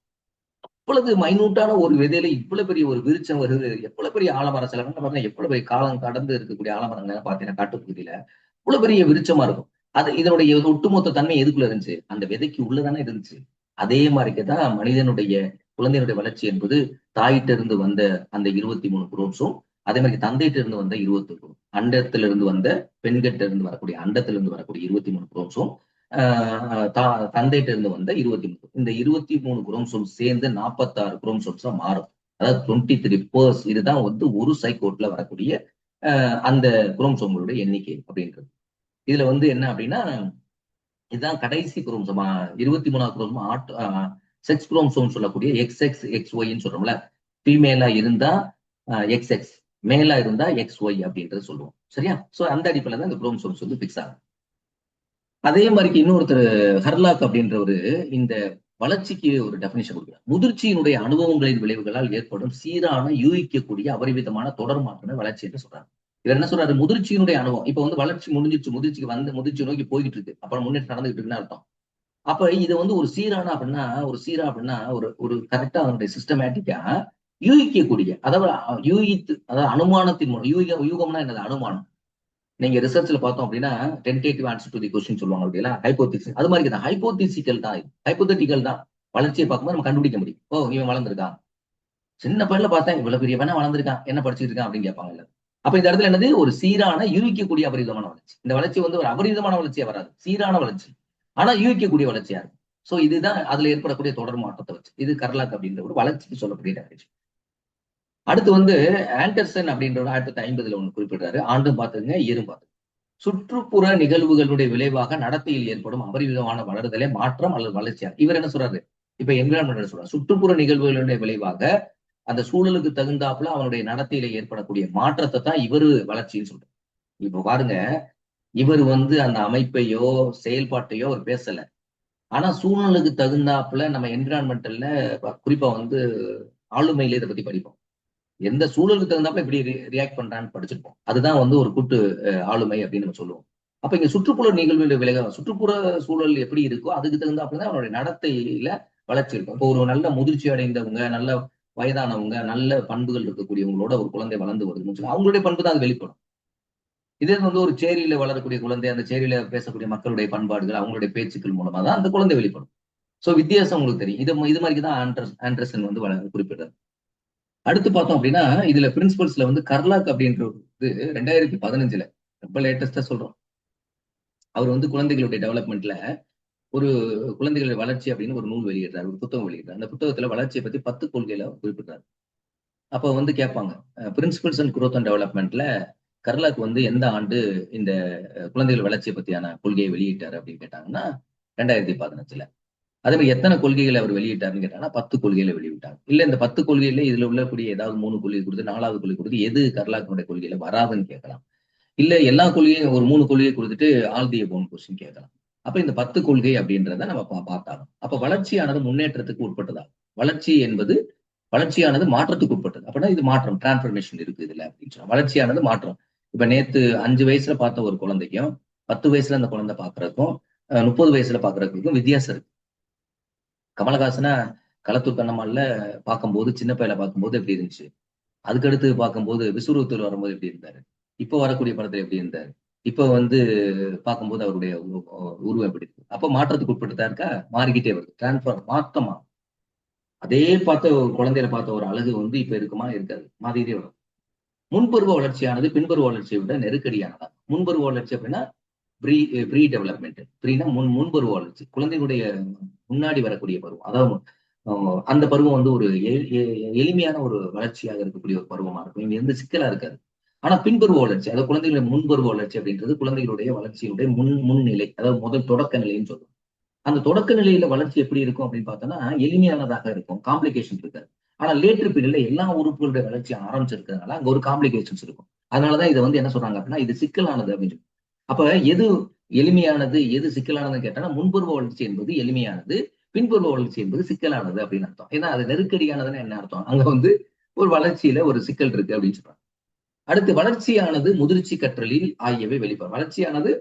இவ்வளவு மைனூட்டான ஒரு விதையில இவ்வளவு பெரிய ஒரு விருட்சம் வருது. எவ்வளவு பெரிய ஆலமரம், சில பார்த்தீங்கன்னா எவ்வளவு பெரிய காலம் கடந்து இருக்கக்கூடிய ஆலமரங்கள் பார்த்தீங்கன்னா காட்டுப்பகுதியில இவ்வளவு பெரிய விருட்சமா இருக்கும். அது இதனுடைய ஒட்டுமொத்த தன்மை எதுக்குள்ள இருந்துச்சு, அந்த விதைக்கு உள்ளதானே இருந்துச்சு. அதே மாதிரிதான் மனிதனுடைய குழந்தையினுடைய வளர்ச்சி என்பது தாயிட்ட இருந்து வந்த அந்த 23 குரோம்ஸும், அதே மாதிரி தந்தையிட்ட இருந்து வந்த 21 அண்டத்திலிருந்து வந்த பெண்கிட்ட இருந்து வரக்கூடிய அண்டத்திலிருந்து வரக்கூடிய 23 குரோம்ஸும், தந்தையிட்ட இருந்து வந்த 23, இந்த 23 குரோம்சோம் சேர்ந்து 46 குரோம்சோம்ஸா மாறும். அதாவது 23 இதுதான் வந்து ஒரு சைக்கோட்ல வரக்கூடிய அந்த குரோம்சோம்களுடைய எண்ணிக்கை அப்படின்றது. இதுல வந்து என்ன அப்படின்னா, இதுதான் கடைசி குரோம்சோமா 23வது குரோம்சோம் செக்ஸ் குரோம்சோம் சொல்லக்கூடிய XX XY சொல்றோம்ல. ஃபீமேலா இருந்தா XX, மேலா இருந்தா XY அப்படின்றது சொல்லுவோம். சரியா? சோ அந்த அடிப்படையில தான் இந்த குரோம்சோம்ஸ் வந்து பிக்ஸ் ஆகும். அதே மாதிரி இன்னொருத்தர் ஹர்லாக் அப்படின்றவரு இந்த வளர்ச்சிக்கு ஒரு டெபினிஷன் கொடுக்கிறார். முதிர்ச்சியினுடைய அனுபவங்களின் விளைவுகளால் ஏற்படும் சீரான யூகிக்கக்கூடிய அபரிவிதமான தொடர் மாற்றமே வளர்ச்சி என்று சொல்றாங்க. இவர் என்ன சொல்றாரு, முதிர்ச்சியினுடைய அனுபவம். இப்ப வந்து வளர்ச்சி முடிஞ்சிருச்சு, முதிர்ச்சிக்கு வந்து முதிர்ச்சி நோக்கி போயிட்டு இருக்கு, அப்புறம் முன்னேற்றம் நடந்துகிட்டு இருக்குன்னு அர்த்தம். அப்ப இது வந்து ஒரு சீரான அப்படின்னா, ஒரு சீரா அப்படின்னா ஒரு ஒரு கரெக்டா அதனுடைய சிஸ்டமேட்டிக்கா யூகிக்கக்கூடிய, அதாவது யூகித்து, அதாவது அனுமானத்தின் மூலம். யூகம்னா என்னது, அனுமானம். நீங்க ரிசர்ச்ல பார்த்தோம் அப்படின்னா tentative answer to the question சொல்லுவாங்க அப்படின்னா ஹைபோதிசிஸ். அது மாதிரி தான் ஹைபோதிசிக்கல் தான், இது ஹைபோதட்டிக்கல் தான். வளர்ச்சியை பார்க்கும்போது நம்ம கண்டுபிடிக்க முடியும், ஓ இவன் வளர்ந்துருக்கான். சின்ன பையன்ல பார்த்தேன் இவ்வளவு பெரிய வேணா வளர்ந்துருக்கான், என்ன படிச்சுட்டு இருக்கான் அப்படின்னு கேட்பாங்க. அப்ப இந்த இடத்துல என்னது, ஒரு சீரான யூகிக்கக்கூடிய அபரிதமான வளர்ச்சி. இந்த வளர்ச்சி வந்து ஒரு அபரிதமான வளர்ச்சியா வராது, சீரான வளர்ச்சி, ஆனா யூகிக்கக்கூடிய வளர்ச்சியா இருக்கும். சோ இதுதான் அதுல ஏற்படக்கூடிய தொடர் மாற்றத்தை வச்சு இது கர்லாக் அப்படின்ற ஒரு வளர்ச்சிக்கு சொல்லக்கூடிய டெஃபினிஷன். அடுத்து வந்து ஆண்டர்சன் அப்படின்றவர் 1950 ஒண்ணு குறிப்பிடுறாரு. ஆண்டும் பார்த்துங்க, இயரும் பார்த்து. சுற்றுப்புற நிகழ்வுகளுடைய விளைவாக நடத்தையில் ஏற்படும் அபரிவிதமான வளர்தலே மாற்றம் அல்லது வளர்ச்சியா. இவர் என்ன சொல்றாரு, இப்ப என்விரான்மெண்ட் சொல்றாரு, சுற்றுப்புற நிகழ்வுகளுடைய விளைவாக அந்த சூழலுக்கு தகுந்தாப்புல அவனுடைய நடத்தையில ஏற்படக்கூடிய மாற்றத்தை தான் இவரு வளர்ச்சின்னு சொல்றாரு. இப்ப பாருங்க, இவர் வந்து அந்த அமைப்பையோ செயல்பாட்டையோ அவர் பேசல. ஆனா சூழ்நிலைக்கு தகுந்தாப்புல நம்ம என்விரான்மெண்டல்ல குறிப்பா வந்து ஆளுமையில இதை பத்தி படிப்போம். எந்த சூழலுக்கு தகுந்தாப்புல இப்படி ரியாக்ட் பண்றான்னு படிச்சிருப்போம். அதுதான் வந்து ஒரு கூட்டு ஆளுமை அப்படின்னு நம்ம சொல்லுவோம். அப்ப இங்க சுற்றுப்புற நிகழ்வுகளுடைய விளைவு, சுற்றுப்புற சூழல் எப்படி இருக்கோ அதுக்கு தகுந்தாப்புல தான் அவனுடைய நடத்தையில வளர்ச்சி இருக்கும். இப்போ ஒரு நல்ல முதிர்ச்சி அடைந்தவங்க, நல்ல வயதானவங்க, நல்ல பண்புகள் இருக்கக்கூடியவங்களோட ஒரு குழந்தை வளர்ந்து வருதுன்னு சொல்லி அவங்களுடைய பண்பு தான் அது வெளிப்படும். இதே வந்து ஒரு சேரியில வளரக்கூடிய குழந்தை, அந்த சேரியில பேசக்கூடிய மக்களுடைய பண்பாடுகள், அவங்களுடைய பேச்சுக்கள் மூலமா தான் அந்த குழந்தை வெளிப்படும். சோ வித்தியாசம் உங்களுக்கு தெரியும். இது மாதிரி தான் ஆண்டர்சன் வந்து குறிப்பிடுறாரு. அடுத்து பார்த்தோம் அப்படின்னா, இதுல பிரின்சிபல்ஸ்ல வந்து கர்லாக் அப்படின்றது 2015 ரொம்ப லேட்டஸ்டா சொல்றோம். அவர் வந்து குழந்தைகளுடைய டெவலப்மெண்ட்ல ஒரு குழந்தைகளுடைய வளர்ச்சி அப்படின்னு ஒரு நூல் வெளியிடுறாரு, ஒரு புத்தகம் வெளியிடுறாரு. அந்த புத்தகத்துல வளர்ச்சியை பத்தி 10 கொள்கையில குறிப்பிடுறாரு. அப்ப வந்து கேட்பாங்க, பிரின்சிபல்ஸ் அண்ட் குரோத் அண்ட் டெவலப்மெண்ட்ல கர்லாக் வந்து எந்த ஆண்டு இந்த குழந்தைகள் வளர்ச்சியை பத்தியான கொள்கையை வெளியிட்டாரு அப்படின்னு கேட்டாங்கன்னா 2015. அதே மாதிரி எத்தனை கொள்கைகளை அவர் வெளியிட்டாருன்னு கேட்டாங்கன்னா 10 கொள்கைகளை வெளியிட்டாங்க. இல்ல இந்த 10 கொள்கையில இதுல உள்ளக்கூடிய ஏதாவது 3 கொள்கை கொடுத்து 4வது கொள்கை கொடுத்து எது கர்லாக்கினுடைய கொள்கையில வராதுன்னு கேட்கலாம். இல்ல எல்லா கொள்கையும் ஒரு 3 கொள்கையை கொடுத்துட்டு ஆல் தி அபோவ் கொஸ்டின் கேட்கலாம். அப்ப இந்த 10 கொள்கை அப்படின்றத நம்ம பார்த்தாலும், அப்ப வளர்ச்சியானது முன்னேற்றத்துக்கு உட்பட்டதா, வளர்ச்சி என்பது வளர்ச்சியானது மாற்றத்துக்கு உட்பட்டது. அப்படின்னா இது மாற்றம், டிரான்ஸ்பர்மேஷன் இருக்கு இதுல அப்படின்னு சொன்னா, வளர்ச்சியானது மாற்றம். இப்ப நேத்து 5 வயசுல பார்த்த ஒரு குழந்தைக்கும் 10 வயசுல அந்த குழந்தை பாக்குறதுக்கும் 30 வயசுல பாக்குறதுக்கும் வித்தியாசம் இருக்கு. கமலஹாசனா களத்தூர் கண்ணம்மாள்ல பார்க்கும்போது சின்ன பையல பார்க்கும்போது எப்படி இருந்துச்சு, அதுக்கடுத்து பார்க்கும்போது விஸ்வரூபத்தில் வரும்போது எப்படி இருந்தாரு, இப்போ வரக்கூடிய படத்துல எப்படி இருந்தாரு, இப்போ பார்க்கும்போது அவருடைய உருவம் எப்படி இருக்கு. அப்போ மாற்றத்துக்கு உட்பட்டுதான் இருக்கா, மாறிக்கிட்டே வருது, டிரான்ஸ்ஃபார்ம் மாற்றமா. அதே பார்த்த குழந்தையில பார்த்த ஒரு அழகு இப்ப இருக்குமா, இருக்காது, மாறிட்டே வரும். முன்பருவ வளர்ச்சியானது பின்பருவ வளர்ச்சியை விட நெருக்கடியானதா. முன்பருவ வளர்ச்சி அப்படின்னா ப்ரீ டெவலப்மெண்ட். ப்ரீனா முன்பருவ வளர்ச்சி, குழந்தைகளுடைய முன்னாடி வரக்கூடிய பருவம். அதாவது அந்த பருவம் ஒரு எளிமையான ஒரு வளர்ச்சியாக இருக்கக்கூடிய ஒரு பருவமா இருக்கும். இங்க எந்த சிக்கலா இருக்காது. ஆனா பின்பருவ வளர்ச்சி, அதாவது குழந்தைகளுடைய முன்பருவ வளர்ச்சி அப்படின்றது குழந்தைகளுடைய வளர்ச்சியினுடைய முன்னிலை, அதாவது முதல் தொடக்க நிலைன்னு சொல்லுவோம். அந்த தொடக்க நிலையில வளர்ச்சி எப்படி இருக்கும் அப்படின்னு பார்த்தோம்னா எளிமையானதாக இருக்கும், காம்ப்ளிகேஷன் இருக்காது. ஆனா லேட்டர் பீரியட்ல எல்லா உறுப்புகளுடைய வளர்ச்சி ஆரம்பிச்சிருக்கிறதுனால அங்க ஒரு காம்ப்ளிகேஷன்ஸ் இருக்கும். அதனாலதான் இதை என்ன சொல்றாங்க அப்படின்னா இது சிக்கலானது அப்படின்னு. அப்ப எது எளிமையானது எது சிக்கலானதுன்னு கேட்டா முன்பருவ வளர்ச்சி என்பது எளிமையானது, பின்பருவ வளர்ச்சி என்பது சிக்கலானது அப்படின்னு அர்த்தம். ஏன்னா அது நெருக்கடியானதுன்னு என்ன அர்த்தம், அங்க ஒரு வளர்ச்சியில ஒரு சிக்கல் இருக்கு அப்படின்னு சொல்றாங்க. அடுத்து வளர்ச்சியானது முதிர்ச்சி கற்றலில் ஆகியவை வெளிப்படும். வளர்ச்சியானது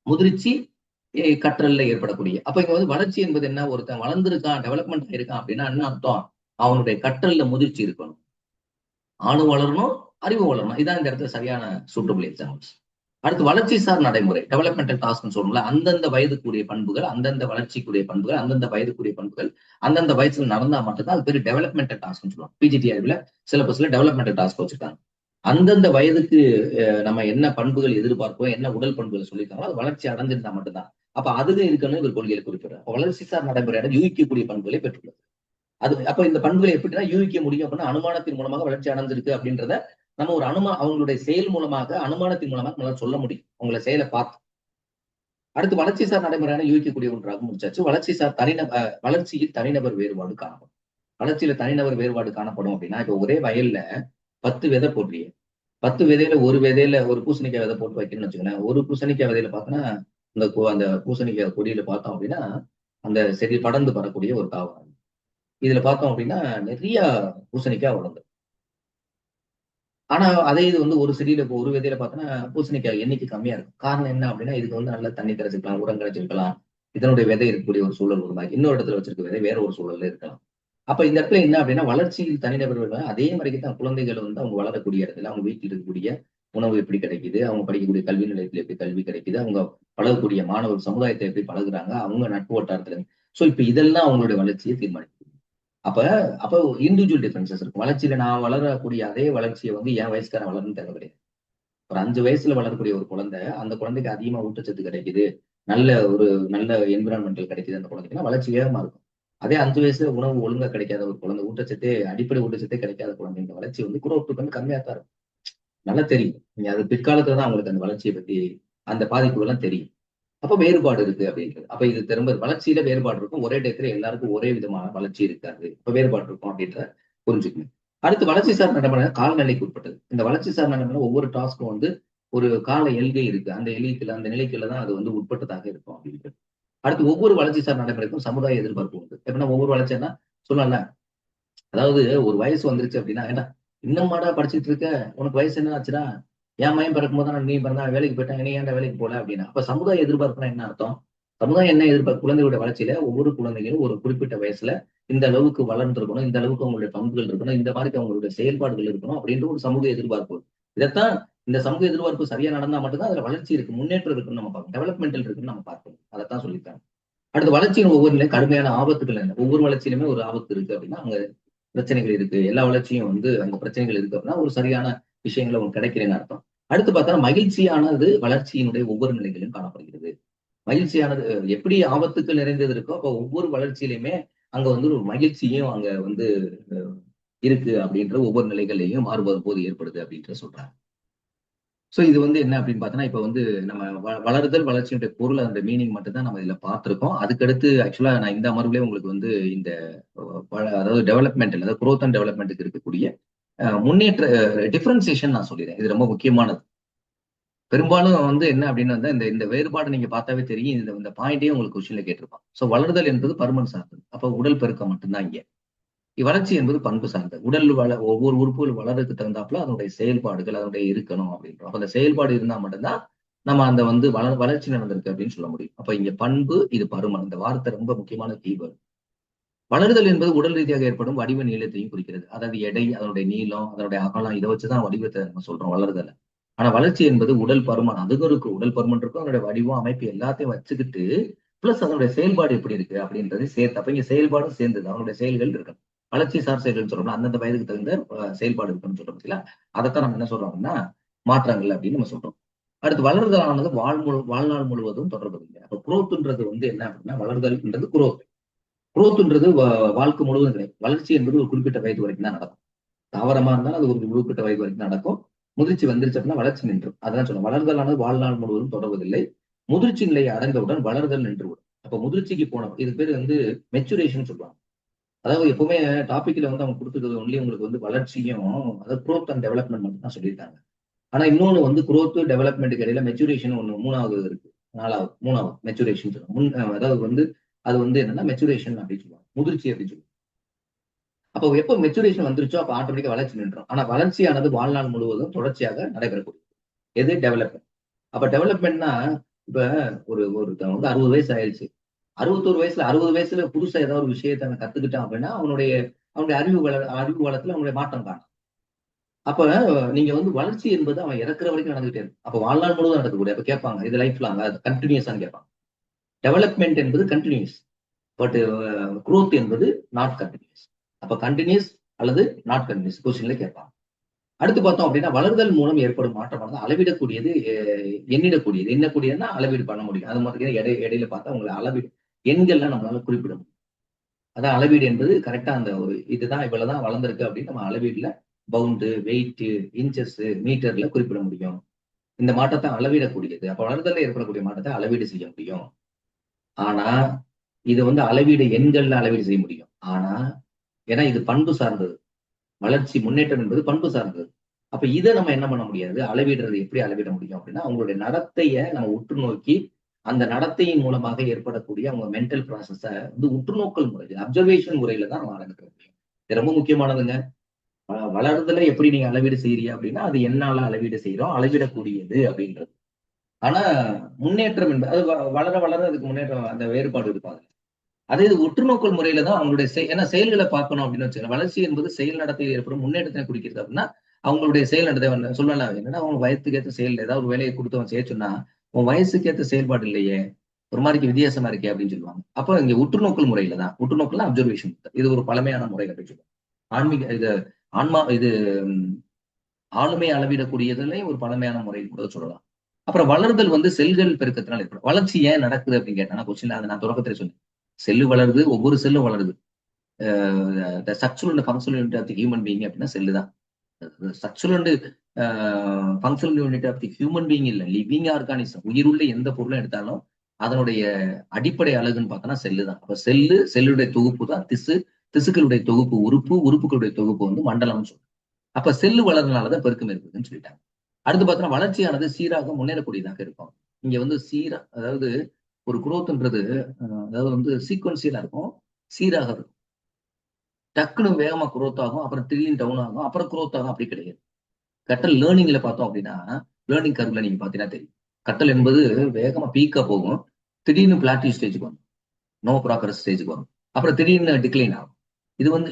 முதிர்ச்சி கற்றல்ல ஏற்படக்கூடிய. அப்ப இங்க வளர்ச்சி என்பது என்ன, ஒருத்தன் வளர்ந்திருக்கான், டெவலப்மெண்ட் ஆயிருக்கான் அப்படின்னா என்ன அர்த்தம், அவனுடைய கற்றல்ல முதிர்ச்சி இருக்கணும், ஆணு வளரணும், அறிவு வளரணும். இதான் இந்த இடத்துல சரியான சூட்டபிள் எக்ஸாம்பிள்ஸ். அடுத்து வளர்ச்சி சார் நடைமுறை, டெவலப்மெண்டல் டாஸ்க்னு சொல்றோம்ல, அந்தந்த வயதுக்குரிய பண்புகள், அந்தந்த வளர்ச்சிக்குரிய பண்புகள், அந்தந்த வயதுக்குரிய பண்புகள் அந்தந்த வயசுல நடந்தா மட்டும்தான் அது பேர் டெவலப்மெண்டல் டாஸ்க்னு சொல்லுவாங்க. பிஜிடிஆர்ல சிலபஸ்ல டெவலப்மெண்டல் டாஸ்க் வச்சிருக்காங்க. அந்தந்த வயதுக்கு நம்ம என்ன பண்புகள் எதிர்பார்ப்போம், என்ன உடல் பண்புகளை சொல்லியிருக்காங்களோ அது வளர்ச்சி அடைஞ்சிருந்தா மட்டும்தான். அப்ப அதுல இருக்கணும் இவர் கொள்கையில குறிப்பிடுறார். வளர்ச்சி சார் நடைமுறையான யூகிக்கக்கூடிய பண்புகளை பெற்றுள்ளது. அது அப்ப இந்த பண்புகளை எப்படின்னா யூகிக்க முடியும் அப்படின்னா அனுமானத்தின் மூலமாக வளர்ச்சி அடைஞ்சிருக்கு அப்படின்றத நம்ம ஒரு அவங்களுடைய செயல் மூலமாக, அனுமானத்தின் மூலமாக நம்மளால சொல்ல முடியும், உங்களை செயலை பார்த்து. அடுத்து வளர்ச்சி சார் நடைமுறையான யூகிக்கக்கூடிய ஒன்றாக முடிச்சாச்சு. வளர்ச்சியில் தனிநபர் வேறுபாடு காணப்படும். வளர்ச்சியில தனிநபர் வேறுபாடு காணப்படும் அப்படின்னா இப்ப ஒரே வயல்ல 10 விதை போடுறீங்க, 10 விதையில ஒரு விதையில ஒரு பூசணிக்காய் விதை போட்டு வைக்கணும்னு வச்சுக்கோங்களேன். ஒரு பூசணிக்காய் விதையில பார்த்தோன்னா அந்த பூசணிக்காய் கொடியில பார்த்தோம் அப்படின்னா அந்த செடி படர்ந்து வரக்கூடிய ஒரு தாவரம். இதுல பார்த்தோம் அப்படின்னா நிறைய பூசணிக்காய் வளர்ந்து. ஆனா அதே இது ஒரு செடியில ஒரு விதையில பார்த்தோன்னா பூசணிக்காய் எண்ணிக்கை கம்மியா இருக்கும். காரணம் என்ன அப்படின்னா இதுக்கு நல்ல தண்ணி கிடைச்சிருக்கலாம், உரம் கிடைச்சிருக்கலாம், இதனுடைய விதை இருக்கக்கூடிய ஒரு சூழல் உருவாக்கி இன்னொரு இடத்துல வச்சிருக்க விதை வேற ஒரு சூழல்ல இருக்கலாம். அப்ப இந்த இடத்துல என்ன அப்படின்னா வளர்ச்சியில் தனிநபர்கள் அதே மாதிரிக்கு தான் குழந்தைகள் அவங்க வளரக்கூடிய இடத்துல அவங்க வீட்டில் இருக்கக்கூடிய உணவு எப்படி கிடைக்குது, அவங்க படிக்கக்கூடிய கல்வி நிலையத்துல எப்படி கல்வி கிடைக்குது, அவங்க பழகக்கூடிய மாணவர் சமுதாயத்தை எப்படி பழகுறாங்க, அவங்க நட்பு வட்டாரத்துல. சோ இப்ப இதெல்லாம் அவங்களுடைய வளர்ச்சியை தீர்மானிக்கும். அப்ப அப்ப இண்டிவிஜுவல் டிஃபரன்சஸ் இருக்கும். வளர்ச்சியில நான் வளரக்கூடிய அதே வளர்ச்சியை என் வயசுக்காரன் வளரணும் தேவை கிடையாது. ஒரு 5 வயசுல வளரக்கூடிய ஒரு குழந்தை, அந்த குழந்தைக்கு அதிகமா ஊட்டச்சத்து கிடைக்குது, நல்ல என்விரான்மெண்டல் கிடைக்குது அந்த குழந்தைக்குன்னா வளர்ச்சி வேகமா இருக்கும். அதே 5 வயசுல உணவு ஒழுங்கா கிடைக்காத ஒரு குழந்தை, அடிப்படை ஊட்டச்சத்தே கிடைக்காத குழந்தைங்க வளர்ச்சி குரோத் கம்மியா தான் இருக்கும். நல்லா தெரியும். நீங்க அது பிற்காலத்துல தான் அவங்களுக்கு அந்த வளர்ச்சியை பத்தி அந்த பாதிப்புகள் எல்லாம் தெரியும். அப்ப வேறுபாடு இருக்கு அப்படின்றது. அப்ப இது திரும்ப வளர்ச்சியில வேறுபாடு இருக்கும். ஒரே டயத்துல எல்லாருக்கும் ஒரே விதமான வளர்ச்சி இருக்காது. இப்ப வேறுபாடு இருக்கும் அப்படின்ற புரிஞ்சுக்கணும். அடுத்து வளர்ச்சி சார் நடைமுறை காலநிலைக்கு உட்பட்டது. இந்த வளர்ச்சி சார் நடைமுறை ஒவ்வொரு டாஸ்க்கும் ஒரு கால எல்கை இருக்கு. அந்த எல்கைக்குள்ள அந்த நிலைக்குள்ள தான் அது உட்பட்டதாக இருக்கும் அப்படின்றது. அடுத்து ஒவ்வொரு வளர்ச்சி சார் நடைமுறைக்கும் சமுதாய எதிர்பார்ப்பு உண்டு. எப்படின்னா ஒவ்வொரு வளர்ச்சின்னா சொல்லல, அதாவது ஒரு வயசு வந்துருச்சு அப்படின்னா ஏன்னா இன்னும் படிச்சுட்டு இருக்க, உனக்கு வயசு என்ன ஆச்சுன்னா, என் மயம் பிறக்கும் போது நீ பிறந்தா வேலைக்கு போயிட்டேன், நீ ஏன்டா வேலைக்கு போல அப்படின்னா. அப்ப சமுதாய எதிர்பார்ப்புனா என்ன அர்த்தம், சமுதாயம் என்ன எதிர்பார்ப்பு, குழந்தையோட வளர்ச்சியில ஒவ்வொரு குழந்தைகளும் ஒரு குறிப்பிட்ட வயசுல இந்த அளவுக்கு வளர்ந்துருக்கணும், இந்த அளவுக்கு அவங்களுடைய பண்புகள் இருக்கணும், இந்த மாதிரி அவங்களுடைய செயல்பாடுகள் இருக்கணும் அப்படின்ற ஒரு சமூக எதிர்பார்ப்பு. இதைத்தான் இந்த சமூக எதிர்பார்ப்பு சரியா நடந்தா மட்டும்தான் அதுல வளர்ச்சி இருக்கு, முன்னேற்றம் இருக்குன்னு நம்ம பார்க்கணும், டெவலப்மெண்டல் இருக்குன்னு நம்ம பார்க்கணும். அதைத்தான் சொல்லியிருக்காங்க. அடுத்து வளர்ச்சியின் ஒவ்வொரு நிலை கடுமையான ஆபத்துகள் என்ன, ஒவ்வொரு வளர்ச்சியிலுமே ஒரு ஆபத்து இருக்கு அப்படின்னா அங்க பிரச்சனைகள் இருக்கு. எல்லா வளர்ச்சியும் அந்த பிரச்சனைகள் இருக்கு அப்படின்னா ஒரு சரியான விஷயங்கள் உங்களுக்கு கிடைக்கிறேன்னு அர்த்தம். அடுத்து பார்த்தா மகிழ்ச்சியானது வளர்ச்சியினுடைய ஒவ்வொரு நிலைகளிலும் காணப்படுகிறது. மகிழ்ச்சியானது எப்படி ஆபத்துக்கள் நிறைந்தது இருக்கோ அப்போ ஒவ்வொரு வளர்ச்சியிலுமே அங்க ஒரு மகிழ்ச்சியும் அங்க இருக்கு அப்படின்ற ஒவ்வொரு நிலைகளையும் மாறுபடும் போது ஏற்படுது அப்படின்ற சொல்றாங்க. சோ இது என்ன அப்படின்னு பார்த்தோன்னா இப்ப நம்ம வளருதல் வளர்ச்சியுடைய பொருள் அந்த மீனிங் மட்டும் தான் நம்ம இதுல பார்த்திருக்கோம். அதுக்கடுத்து ஆக்சுவலா நான் இந்த அமர்வுலேயே உங்களுக்கு இந்த அதாவது டெவலப்மெண்ட் அதாவது குரோத் அண்ட் டெவலப்மெண்ட்டுக்கு இருக்கக்கூடிய முன்னேற்ற டிஃபரன்சியேஷன் நான் சொல்லிடுறேன். இது ரொம்ப முக்கியமானது. பெரும்பாலும் என்ன அப்படின்னு இந்த இந்த வேறுபாடு நீங்க பார்த்தாவே தெரியும். இந்த பாயிண்டே உங்களுக்கு கொஸ்டின்ல கேட்டிருப்பான். சோ வளருதல் என்பது பருமன் சார்ந்தது. அப்ப உடல் பெருக்கம் மட்டும்தான் இங்க. வளர்ச்சி என்பது பண்பு சார்ந்த ஒவ்வொரு உறுப்புகள் வளர்றதுக்கு தகுந்தாப்புல அதனுடைய செயல்பாடுகள் அதனுடைய இருக்கணும் அப்படின்றோம். அப்ப அந்த செயல்பாடு இருந்தா மட்டும்தான் நம்ம அந்த வந்து வளர்ச்சி நடந்திருக்கு அப்படின்னு சொல்ல முடியும். அப்ப இங்க பண்பு, இது பருமன். இந்த வார்த்தை ரொம்ப முக்கியமான கீவேர்டு. வளருதல் என்பது உடல் ரீதியாக ஏற்படும் வடிவ நீளத்தையும் குறிக்கிறது. அதாவது எடை, அதனுடைய நீளம், அதனுடைய அகலம், இதை வச்சுதான் வடிவத்தை நம்ம சொல்றோம் வளருதல். ஆனா வளர்ச்சி என்பது உடல் பருமன், அதுக்கும் இருக்கும், உடல் பருமன் இருக்கும், அதனுடைய வடிவம், அமைப்பு எல்லாத்தையும் வச்சுக்கிட்டு பிளஸ் அதனுடைய செயல்பாடு எப்படி இருக்கு அப்படின்றது சேர்த்து. அப்ப இங்க செயல்பாடும் சேர்ந்தது, அவனுடைய செயல்கள் இருக்கணும். வளர்ச்சி சார் செயல்கள் சொல்றோம்னா அந்தந்த வயதுக்கு தகுந்த செயல்பாடு இருக்குன்னு சொல்றோம் பத்தியா. அதைத்தான் நம்ம என்ன சொல்றோம்னா மாற்றங்கள் அப்படின்னு நம்ம சொல்றோம். அடுத்து வளர்தலானது வாழ்நாள் முழுவதும் தொடர்பு இல்லை. அப்ப குரோத்ன்றது வந்து என்ன அப்படின்னா, வளர்தல்ன்றது குரோத்ன்றது வாழ்க்கை முழுவதும் கிடையாது. வளர்ச்சி என்பது ஒரு குறிப்பிட்ட வயது வரைக்கும் தான் நடக்கும். தாவரமா இருந்தாலும் அது ஒரு குறிப்பிட்ட வயது வரைக்கும் நடக்கும். முதிர்ச்சி வந்துருச்சு அப்படின்னா வளர்ச்சி நின்றும். அதான் சொல்லுவோம், வளர்தலானது வாழ்நாள் முழுவதும் தொடர்வதில்லை. முதிர்ச்சி நிலையை அடைந்தவுடன் வளர்தல் நின்றுவிடும். அப்ப முதிர்ச்சிக்கு போனோம், இது பேர் வந்து மெச்சுரேஷன் சொல்லுவாங்க. அதாவது எப்பவுமே டாபிக்ல வந்து அவங்க கொடுத்துருக்கிறது ஒன்லி உங்களுக்கு வந்து வளர்ச்சியும், அதாவது குரோத் அண்ட் டெவலப்மெண்ட் மட்டும் தான் சொல்லியிருக்காங்க. ஆனா இன்னொன்னு வந்து குரோத் டெவலப்மெண்ட்டுக்கு இடையில மெச்சுரேஷன் ஒண்ணு மூணாவது இருக்கு. மூணாவது மெச்சுரேஷன் சொல்லுவாங்க. அதாவது வந்து அது வந்து என்னன்னா மெச்சுரேஷன் அப்படின்னு சொல்லுவாங்க, முதிர்ச்சி அப்படின்னு சொல்லுவாங்க. அப்போ எப்போ மெச்சுரேஷன் வந்துருச்சோ அப்ப ஆட்டோமேட்டிக்கா வளர்ச்சி நின்றோம். ஆனா வளர்ச்சியானது வாழ்நாள் முழுவதும் தொடர்ச்சியாக நடைபெறக்கூடிய எது டெவலப்மெண்ட். அப்ப டெவலப்மெண்ட்னா இப்ப ஒருத்தன் வந்து 60 வயசு ஆயிடுச்சு. 61 வயசுல புதுசா ஏதாவது ஒரு விஷயத்தை அவன் கத்துக்கிட்டான் அப்படின்னா அவனுடைய அறிவு வளத்துல அவனுடைய மாற்றம் காணும். அப்ப நீங்க வந்து வளர்ச்சி என்பது அவன் இறக்குற வரைக்கும் நடந்துகிட்டே இருக்கும். அப்ப வாழ்நாள் முழுவதும் நடக்கக்கூடிய. அப்ப கேட்பாங்க, இது லைஃப் லாங், அது கண்டினியூஸான்னு கேட்பாங்க. டெவலப்மெண்ட் என்பது கண்டினியூஸ், பட் குரோத் என்பது நாட் கண்டினியூஸ். அப்ப கண்டினியூஸ் அல்லது நாட் கண்டினியூஸ் கொஸ்டின்ல கேட்பாங்க. அடுத்து பார்த்தோம் அப்படின்னா, வளர்தல் மூலம் ஏற்படும் மாற்றமானது அளவிடக்கூடியது, எண்ணக்கூடியதுன்னா அளவீடு பண்ண முடியும். அது மாதிரி இடையில பார்த்தா உங்களை அளவீடு எண்கள்லாம் நம்மளால குறிப்பிட முடியும். அதான் அளவீடு என்பது கரெக்டா அந்த ஒரு இதுதான் இவ்வளவுதான் வளர்ந்திருக்கு அப்படின்னு நம்ம அளவீடுல பவுண்டு, வெயிட், இன்ச்சஸ், மீட்டர்ல குறிப்பிட முடியும். இந்த மாற்றத்தை அளவிடக்கூடியது. அப்ப வளர்தல்ல ஏற்படக்கூடிய மாற்றத்தை அளவீடு செய்ய முடியும். ஆனா இது வந்து அளவீடு எண்கள்ல அளவீடு செய்ய முடியும். ஆனா ஏன்னா இது பண்பு சார்ந்தது. வளர்ச்சி முன்னேற்றம் என்பது பண்பு சார்ந்தது. அப்ப இதை நம்ம என்ன பண்ண முடியாது, அளவிடுறது எப்படி அளவிட முடியும் அப்படின்னா, அவங்களுடைய நடத்தைய நம்ம உற்று நோக்கி அந்த நடத்தையின் மூலமாக ஏற்படக்கூடிய அவங்க மென்டல் ப்ராசஸ வந்து உற்றுநோக்கல் முறை, அப்சர்வேஷன் முறையில தான் நம்ம அளவிட முடியும். இது ரொம்ப முக்கியமானதுங்க. வளர்றதுல எப்படி நீங்க அளவீடு செய்யறீங்க அப்படின்னா, அது என்னால அளவீடு செய்யறோம், அளவிடக்கூடியது அப்படின்றது. ஆனா முன்னேற்றம் என்பது அது வளர வளர அதுக்கு முன்னேற்றம், அந்த வேறுபாடு இருப்பாங்க. அதே இது உற்றுநோக்கல் முறையில தான் அவங்களுடைய ஏன்னா செயல்களை பார்க்கணும் அப்படின்னு வச்சுக்கோங்க. வளர்ச்சி என்பது செயல் நடத்தையில் ஏற்படும் முன்னேற்றத்தை குறிக்கிறது அப்படின்னா, அவங்களுடைய செயல் நடத்தை சொல்லலாம். என்னன்னா அவங்க வயசுக்கு ஏற்ற செயல், ஏதாவது ஒரு வேலையை கொடுத்து அவன் செய்ய சொன்னா, உன் வயசுக்கு ஏற்ற செயல்பாடு இல்லையே, ஒரு மாதிரிக்கு வித்தியாசமா இருக்கே அப்படின்னு சொல்லுவாங்க. அப்ப இங்க உற்றுநோக்கல் முறையில தான், உற்றுநோக்கல் அப்சர்வேஷன், இது ஒரு பழமையான முறை அப்படின்னு சொல்லுவாங்க. ஆன்மீக இது ஆன்மா இது ஆளுமை அளவிடக்கூடியதுலயும் ஒரு பழமையான முறை கூட சொல்லலாம். அப்புறம் வளர்தல் வந்து செல்கள் பெருக்கத்தினால் ஏற்படும். வளர்ச்சி ஏன் நடக்குது அப்படின்னு கேட்டா கொஸ்டின், அதை நான் தொடக்கத்துல சொன்னேன். செல்லு வளருது, ஒவ்வொரு செல்லும் வளருது. Structural and functional unit of the human being அப்படின்னா செல்லு தான். Structural and functional unit of the human being இல்ல, லிவிங் ஆர்கானிசம், உயிருள்ள எந்த பொருளும் எடுத்தாலும் அதனுடைய அடிப்படை அழகுன்னு பார்த்தோம்னா செல்லு தான். அப்ப செல்லுடைய தொகுப்பு தான் திசுக்களுடைய தொகுப்பு உறுப்புகளுடைய தொகுப்பு வந்து மண்டலம் சொல்றோம். அப்ப செல்லு வளர்றதுனாலதான் பெருக்கம் இருக்குதுன்னு சொல்லிட்டாங்க. அடுத்து பார்த்தோம்னா வளர்ச்சியானது சீராக முன்னேறக்கூடியதாக இருக்கும். இங்க வந்து அதாவது ஒரு குரோத்ன்றது அதாவது வந்து சீக்வன்சியலா இருக்கும், சீராக இருக்கும். டக்குனு வேகமா குரோத் ஆகும், அப்புறம் திடீர்னு டவுன் ஆகும், அப்புறம் குரோத் ஆகும், அப்படி கிடையாது. கட்டல் லேர்னிங்ல பார்த்தோம் அப்படின்னா, லேர்னிங் கர்வ்ல நீங்க பாத்தீங்கன்னா தெரியும். கட்டல் என்பது வேகமா பீக்கா போகும், திடீர்னு பிளாட்டிவ் ஸ்டேஜுக்கு வரும், நோ ப்ராக்ரஸ் ஸ்டேஜுக்கு வரும், அப்புறம் திடீர்னு டிக்ளைன் ஆகும்.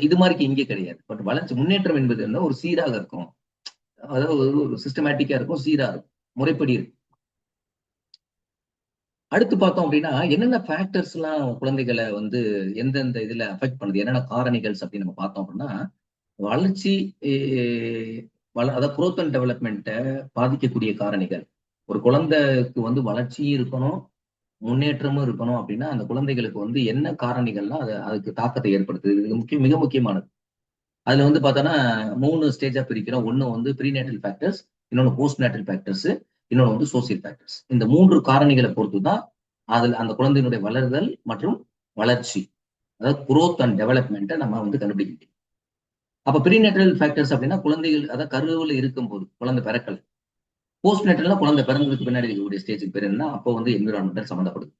இது மாதிரி இங்கே கிடையாது. பட் வளர்ச்சி முன்னேற்றம் என்பது என்ன, ஒரு சீராக இருக்கும். அதாவது ஒரு சிஸ்டமேட்டிக்கா இருக்கும், சீரா இருக்கும், முறைப்படி இருக்கும். அடுத்து பார்த்தோம் அப்படின்னா என்னென்ன ஃபேக்டர்ஸ் எல்லாம் குழந்தைகளை வந்து எந்தெந்த இதுல அஃபெக்ட் பண்ணுது, என்னென்ன காரணிகள்ஸ் அப்படின்னு நம்ம பார்த்தோம் அப்படின்னா, வளர்ச்சி அதாவது குரோத் அண்ட் டெவலப்மெண்ட்டை பாதிக்கக்கூடிய காரணிகள். ஒரு குழந்தைக்கு வந்து வளர்ச்சியும் இருக்கணும், முன்னேற்றமும் இருக்கணும் அப்படின்னா அந்த குழந்தைகளுக்கு வந்து என்ன காரணிகள்லாம் அதுக்கு தாக்கத்தை ஏற்படுத்துது, இது மிக முக்கியமானது. அதுல வந்து பார்த்தோன்னா 3 ஸ்டேஜா பிரிக்கிறோம். ஒண்ணு வந்து ப்ரீநேட்டல் ஃபேக்டர்ஸ், இன்னொன்னு போஸ்ட் நேட்டல் ஃபேக்டர்ஸ், இன்னொன்று வந்து சோசியல் ஃபேக்டர்ஸ். இந்த 3 காரணிகளை பொறுத்து தான் அதில் அந்த குழந்தையினுடைய வளர்தல் மற்றும் வளர்ச்சி, அதாவது குரோத் அண்ட் டெவலப்மெண்ட்டை நம்ம வந்து கண்டுபிடிக்க முடியும். அப்ப ப்ரீநேட்டல் ஃபேக்டர்ஸ் அப்படின்னா குழந்தைகள், அதாவது கருவில் இருக்கும்போது, குழந்தை பிறக்கலை. போஸ்ட் நேட்டல்னா குழந்தை பிறந்ததுக்கு பின்னாடி இருக்கக்கூடிய ஸ்டேஜுக்கு பேர் என்ன, அப்போ வந்து என்விரான்மெண்டல் சம்மந்தப்படுது.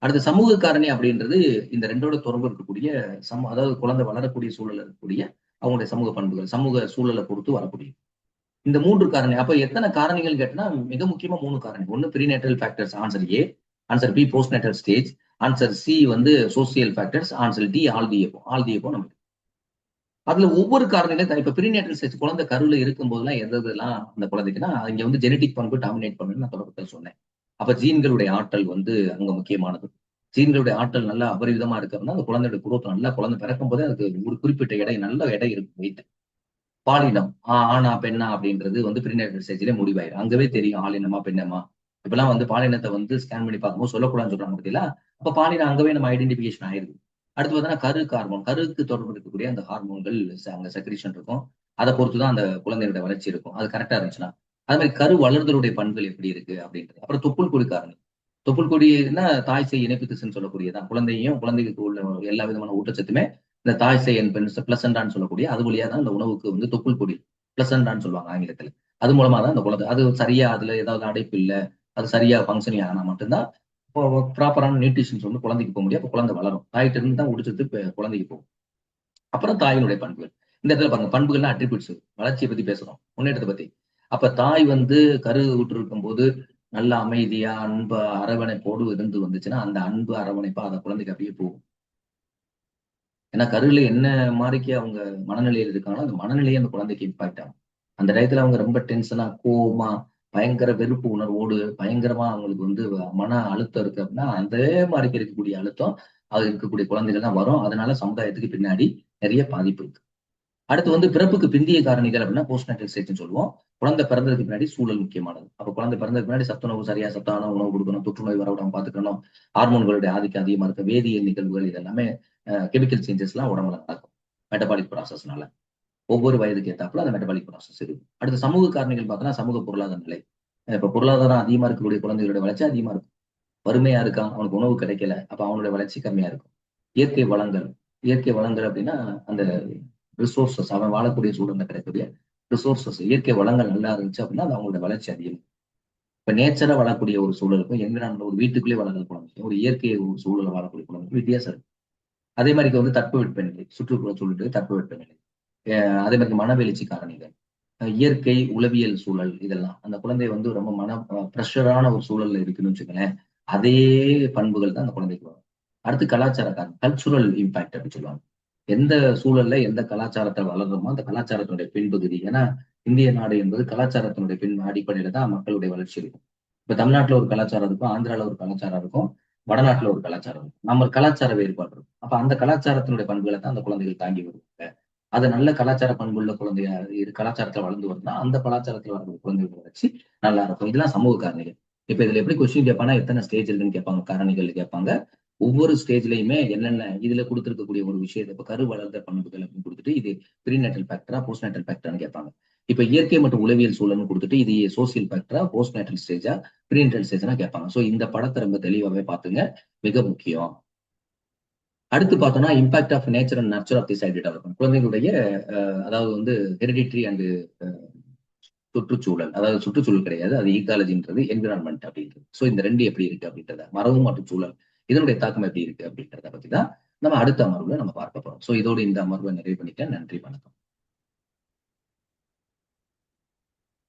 அடுத்து சமூக காரணி அப்படின்றது இந்த ரெண்டோட தொடர்பு இருக்கக்கூடிய அதாவது குழந்தை வளரக்கூடிய சூழல் இருக்கக்கூடிய அவங்களுடைய சமூக பண்புகள், சமூக சூழலை பொறுத்து வரக்கூடிய இந்த 3 காரணி. அப்ப எத்தனை காரணிகள் கேட்டனா மிக முக்கியமா 3 காரணி. ஒன்னு prenatal factors, answer A. Answer B postnatal stage. Answer C வந்து social factors. Answer D all the above நமக்கு. அதுல ஒவ்வொரு காரணிகளும் இப்ப ப்ரீநேட்டல் ஸ்டேஜ் குழந்தை கருவுல இருக்கும் போதெல்லாம் எதெல்லாம் அந்த குழந்தைக்குன்னா இங்க வந்து ஜெனடிக் பண்பு டாமினேட் பண்ணுன்னு நான் தொடக்கத்தில் சொன்னேன். அப்ப ஜீன்களுடைய ஆற்றல் வந்து அங்க முக்கியமானது. ஜீன்களுடைய ஆற்றல் நல்லா அபரிவிதமா இருக்கிறதுனா அந்த குழந்தையோட குரோத் நல்லா குழந்தை பிறக்கும் போதே அதுக்கு ஒரு குறிப்பிட்ட எடை நல்ல எடை இருக்கும் வெயிட். பாலினம் ஆணா பெண்ணா அப்படின்றது வந்து ப்ரீநேட்டல் ஸ்டேஜ்ல முடிவாயிரும். அங்கவே தெரியும் ஆளினமா பெண்ணமா. இப்பெல்லாம் வந்து பாலினத்தை வந்து ஸ்கேன் பண்ணி பார்க்கும்போது சொல்லக்கூடாதுன்னு சொல்றாங்க பார்த்தீங்களா? அப்ப பாலினம் அங்கவே நம்ம ஐடென்டிபிகேஷன் ஆயிருது. அடுத்து பார்த்தீங்கன்னா கருக்கு ஹார்மோன், கருக்கு தொடர்பு இருக்கக்கூடிய அந்த ஹார்மோன்கள் அங்க செக்ரீஷன் இருக்கும். அதை பொறுத்துதான் அந்த குழந்தையோட வளர்ச்சி இருக்கும். அது கரெக்டா இருந்துச்சுன்னா அது மாதிரி கரு வளர்தலுடைய பண்புகள் எப்படி இருக்கு அப்படின்றது. அப்புறம் தொப்புள் கொடி காரணி. தொப்புள் கொடினா தாய் சேய் இணைப்பு திசுன்னு சொல்லக்கூடியதான். குழந்தைக்கு உள்ள எல்லா விதமான ஊட்டச்சத்துமே இந்த தாய் சேய் பெண் பிளசண்டான்னு சொல்லக்கூடிய அது வழியா தான் இந்த உணவுக்கு வந்து தொப்புள் கொடி பிளசண்டான்னு சொல்லுவாங்க ஆங்கிலத்துல. அது மூலமா தான் அந்த குழந்தை அது சரியா அதுல ஏதாவது அடைப்பு இல்லை, அது சரியா ஃபங்க்ஷனிங் ஆனா மட்டும்தான் ப்ராப்பரான நியூட்ரிஷன்ஸ் வந்து குழந்தைக்கு போக முடியும். அப்போ குழந்தை வளரும். தாய்கிட்ட இருந்து தான் உடிச்சது குழந்தைக்கு போகும். அப்புறம் தாயினுடைய பண்புகள். இந்த இடத்துல பாருங்க பண்புகள்லாம் அட்ரிபியூட்ஸ், வளர்ச்சியை பத்தி பேசுறோம், முன்னேற்றத்தை பத்தி. அப்ப தாய் வந்து கரு ஊற்றிருக்கும் போது நல்ல அமைதியா அன்பு அரவணைப்போடு இருந்து வந்துச்சுன்னா அந்த அன்பு அரவணைப்பா அந்த குழந்தைக்கு அப்படியே போகும். ஏன்னா கருவில என்ன மாதிரிக்கு அவங்க மனநிலையில் இருக்காங்களோ அந்த மனநிலையை அந்த குழந்தைக்கு இம்பாக்ட் ஆகும். அந்த டயத்துல அவங்க ரொம்ப டென்ஷனா கோவமா பயங்கர வெறுப்பு உணர்வோடு பயங்கரமா அவங்களுக்கு வந்து மன அழுத்தம் இருக்கு அப்படின்னா அதே மாதிரி இருக்கக்கூடிய அழுத்தம் அது இருக்கக்கூடிய குழந்தைகள் தான் வரும். அதனால சமுதாயத்துக்கு பின்னாடி நிறைய பாதிப்பு இருக்கு. அடுத்து வந்து பிறப்புக்கு பிந்திய காரணிகள் அப்படின்னா போஸ்ட்நேட்டல் ஸ்டேஜ்னு சொல்லுவோம். குழந்தை பிறந்ததுக்கு பின்னாடி சூழல் முக்கியமானது. அப்ப குழந்தை பிறந்ததுக்கு முன்னாடி சத்துணவு சரியா சத்தான உணவு கொடுக்கணும், தொற்றுநோய் வரவிடாம பாத்துக்கணும், ஹார்மோன்களுடைய ஆதிக்கம் அதிகமா இருக்க வேதியியல் நிகழ்வுகள் இதெல்லாமே கெமிக்கல் சேஞ்சஸ் எல்லாம் உடம்புல நடக்கும் மெட்டபாலிக் ப்ராசஸ்னால. ஒவ்வொரு வயதுக்கு ஏத்தாப்புல அந்த மெட்டபாலிக் ப்ராசஸ் இருக்கு. அடுத்து சமூக காரணிகள் பார்த்தோம்னா சமூக பொருளாதார நிலை. இப்ப பொருளாதாரம் அதிகமா இருக்கக்கூடிய குழந்தைகளுடைய வளர்ச்சி அதிகமா இருக்கும். வறுமையா இருக்கான், அவனுக்கு உணவு கிடைக்கல, அப்ப அவனுடைய வளர்ச்சி கம்மியா இருக்கும். இயற்கை வளங்கள், இயற்கை வளங்கள் அப்படின்னா அந்த ரிசோர்சஸ் அவன் வாழக்கூடிய சூழல்ல கிடைக்கக்கூடிய ரிசோர்சஸ் இயற்கை வளங்கள் நல்லா இருந்துச்சு அப்படின்னா அது அவங்களோட வளர்ச்சி அதிகம். இப்ப நேச்சரா வாழக்கூடிய ஒரு சூழலுக்கும் என்விரான்மெண்ட் ஒரு வீட்டுக்குள்ளேயே வளர்ந்த குழந்தைக்கும் ஒரு இயற்கை ஒரு சூழலை வாழக்கூடிய குழந்தைக்கும் வித்தியாசம் இருக்கு. அதே மாதிரி வந்து தட்பவெப்பநிலை, சுற்றுப்புற சூழல் தட்பவெப்பநிலை, அதே மாதிரி மனவெழுச்சி காரணிகள், இயற்கை உளவியல் சூழல் இதெல்லாம் அந்த குழந்தை வந்து ரொம்ப ப்ரெஷரான ஒரு சூழல்ல இருக்குன்னு வச்சுக்கோங்களேன். அதே பண்புகள் தான் அந்த குழந்தைக்கு வரும். அடுத்து கலாச்சார காரணம், கல்ச்சுரல் இம்பாக்ட் அப்படின்னு சொல்லுவாங்க. எந்த சூழல்ல எந்த கலாச்சாரத்தை வளர்றோமோ அந்த கலாச்சாரத்தினுடைய பின்பகுதி. ஏன்னா இந்திய நாடு என்பது கலாச்சாரத்தினுடைய அடிப்படையில தான் மக்களுடைய வளர்ச்சி இருக்கும். இப்ப தமிழ்நாட்டுல ஒரு கலாச்சாரம் இருக்கும், ஆந்திரால ஒரு கலாச்சாரம் இருக்கும், வடநாட்டுல ஒரு கலாச்சாரம் இருக்கும். நம்ம கலாச்சார வேறுபாடு இருக்கும். அப்ப அந்த கலாச்சாரத்தினுடைய பண்புகளை தான் அந்த குழந்தைகள் தாங்கி வருவாங்க. அது நல்ல கலாச்சார பண்புள்ள குழந்தையா கலாச்சாரத்துல வளர்ந்து வருதுன்னா அந்த கலாச்சாரத்துல வளர்ந்த குழந்தைகளை வச்சு நல்லா இருக்கும். இதெல்லாம் சமூக காரணிகள். இப்ப இதுல எப்படி கொஸ்டின் கேட்பாங்கன்னா எத்தனை ஸ்டேஜ் இருக்குன்னு கேட்பாங்க, காரணிகள் கேட்பாங்க. ஒவ்வொரு ஸ்டேஜ்லயுமே என்னென்ன இதுல கொடுத்துருக்கக்கூடிய ஒரு விஷயத்தை இப்ப கரு வளர்ந்த பண்புகள் அப்படின்னு கொடுத்துட்டு இது ப்ரீநேட்டல் ஃபேக்டரா போஸ்ட்நேட்டல் ஃபேக்டரான்னு கேட்பாங்க. இப்ப இயற்கை மற்றும் உளவியல் சூழல்னு கொடுத்துட்டு இது சோசியல் ஃபேக்டரா போஸ்ட்நேட்டல் ஸ்டேஜா ப்ரீநேட்டல் ஸ்டேஜ்னா கேட்பாங்க. சோ இந்த படத்தை ரொம்ப தெளிவாவே பாத்துங்க, மிக முக்கியம். அடுத்து பார்த்தோம்னா impact of nature and nurture of the child development. குழந்தைகளுடைய அதாவது வந்து ஹெரிடிட்ரி அண்ட் சுற்றுச்சூழல், அதாவது சுற்றுச்சூழல் கிடையாது, அது ஈகாலஜின்றது என்விரான்மெண்ட் அப்படின்றது. ஸோ இந்த ரெண்டு எப்படி இருக்கு அப்படின்றத மரபு மற்றும் சூழல் இதனுடைய தாக்கம் எப்படி இருக்கு அப்படின்றத பத்தி தான் நம்ம அடுத்த அமர்வுல நம்ம பார்க்க போறோம். ஸோ இதோடு இந்த அமர்வை நிறைவு பண்ணிட்டேன். நன்றி, வணக்கம்.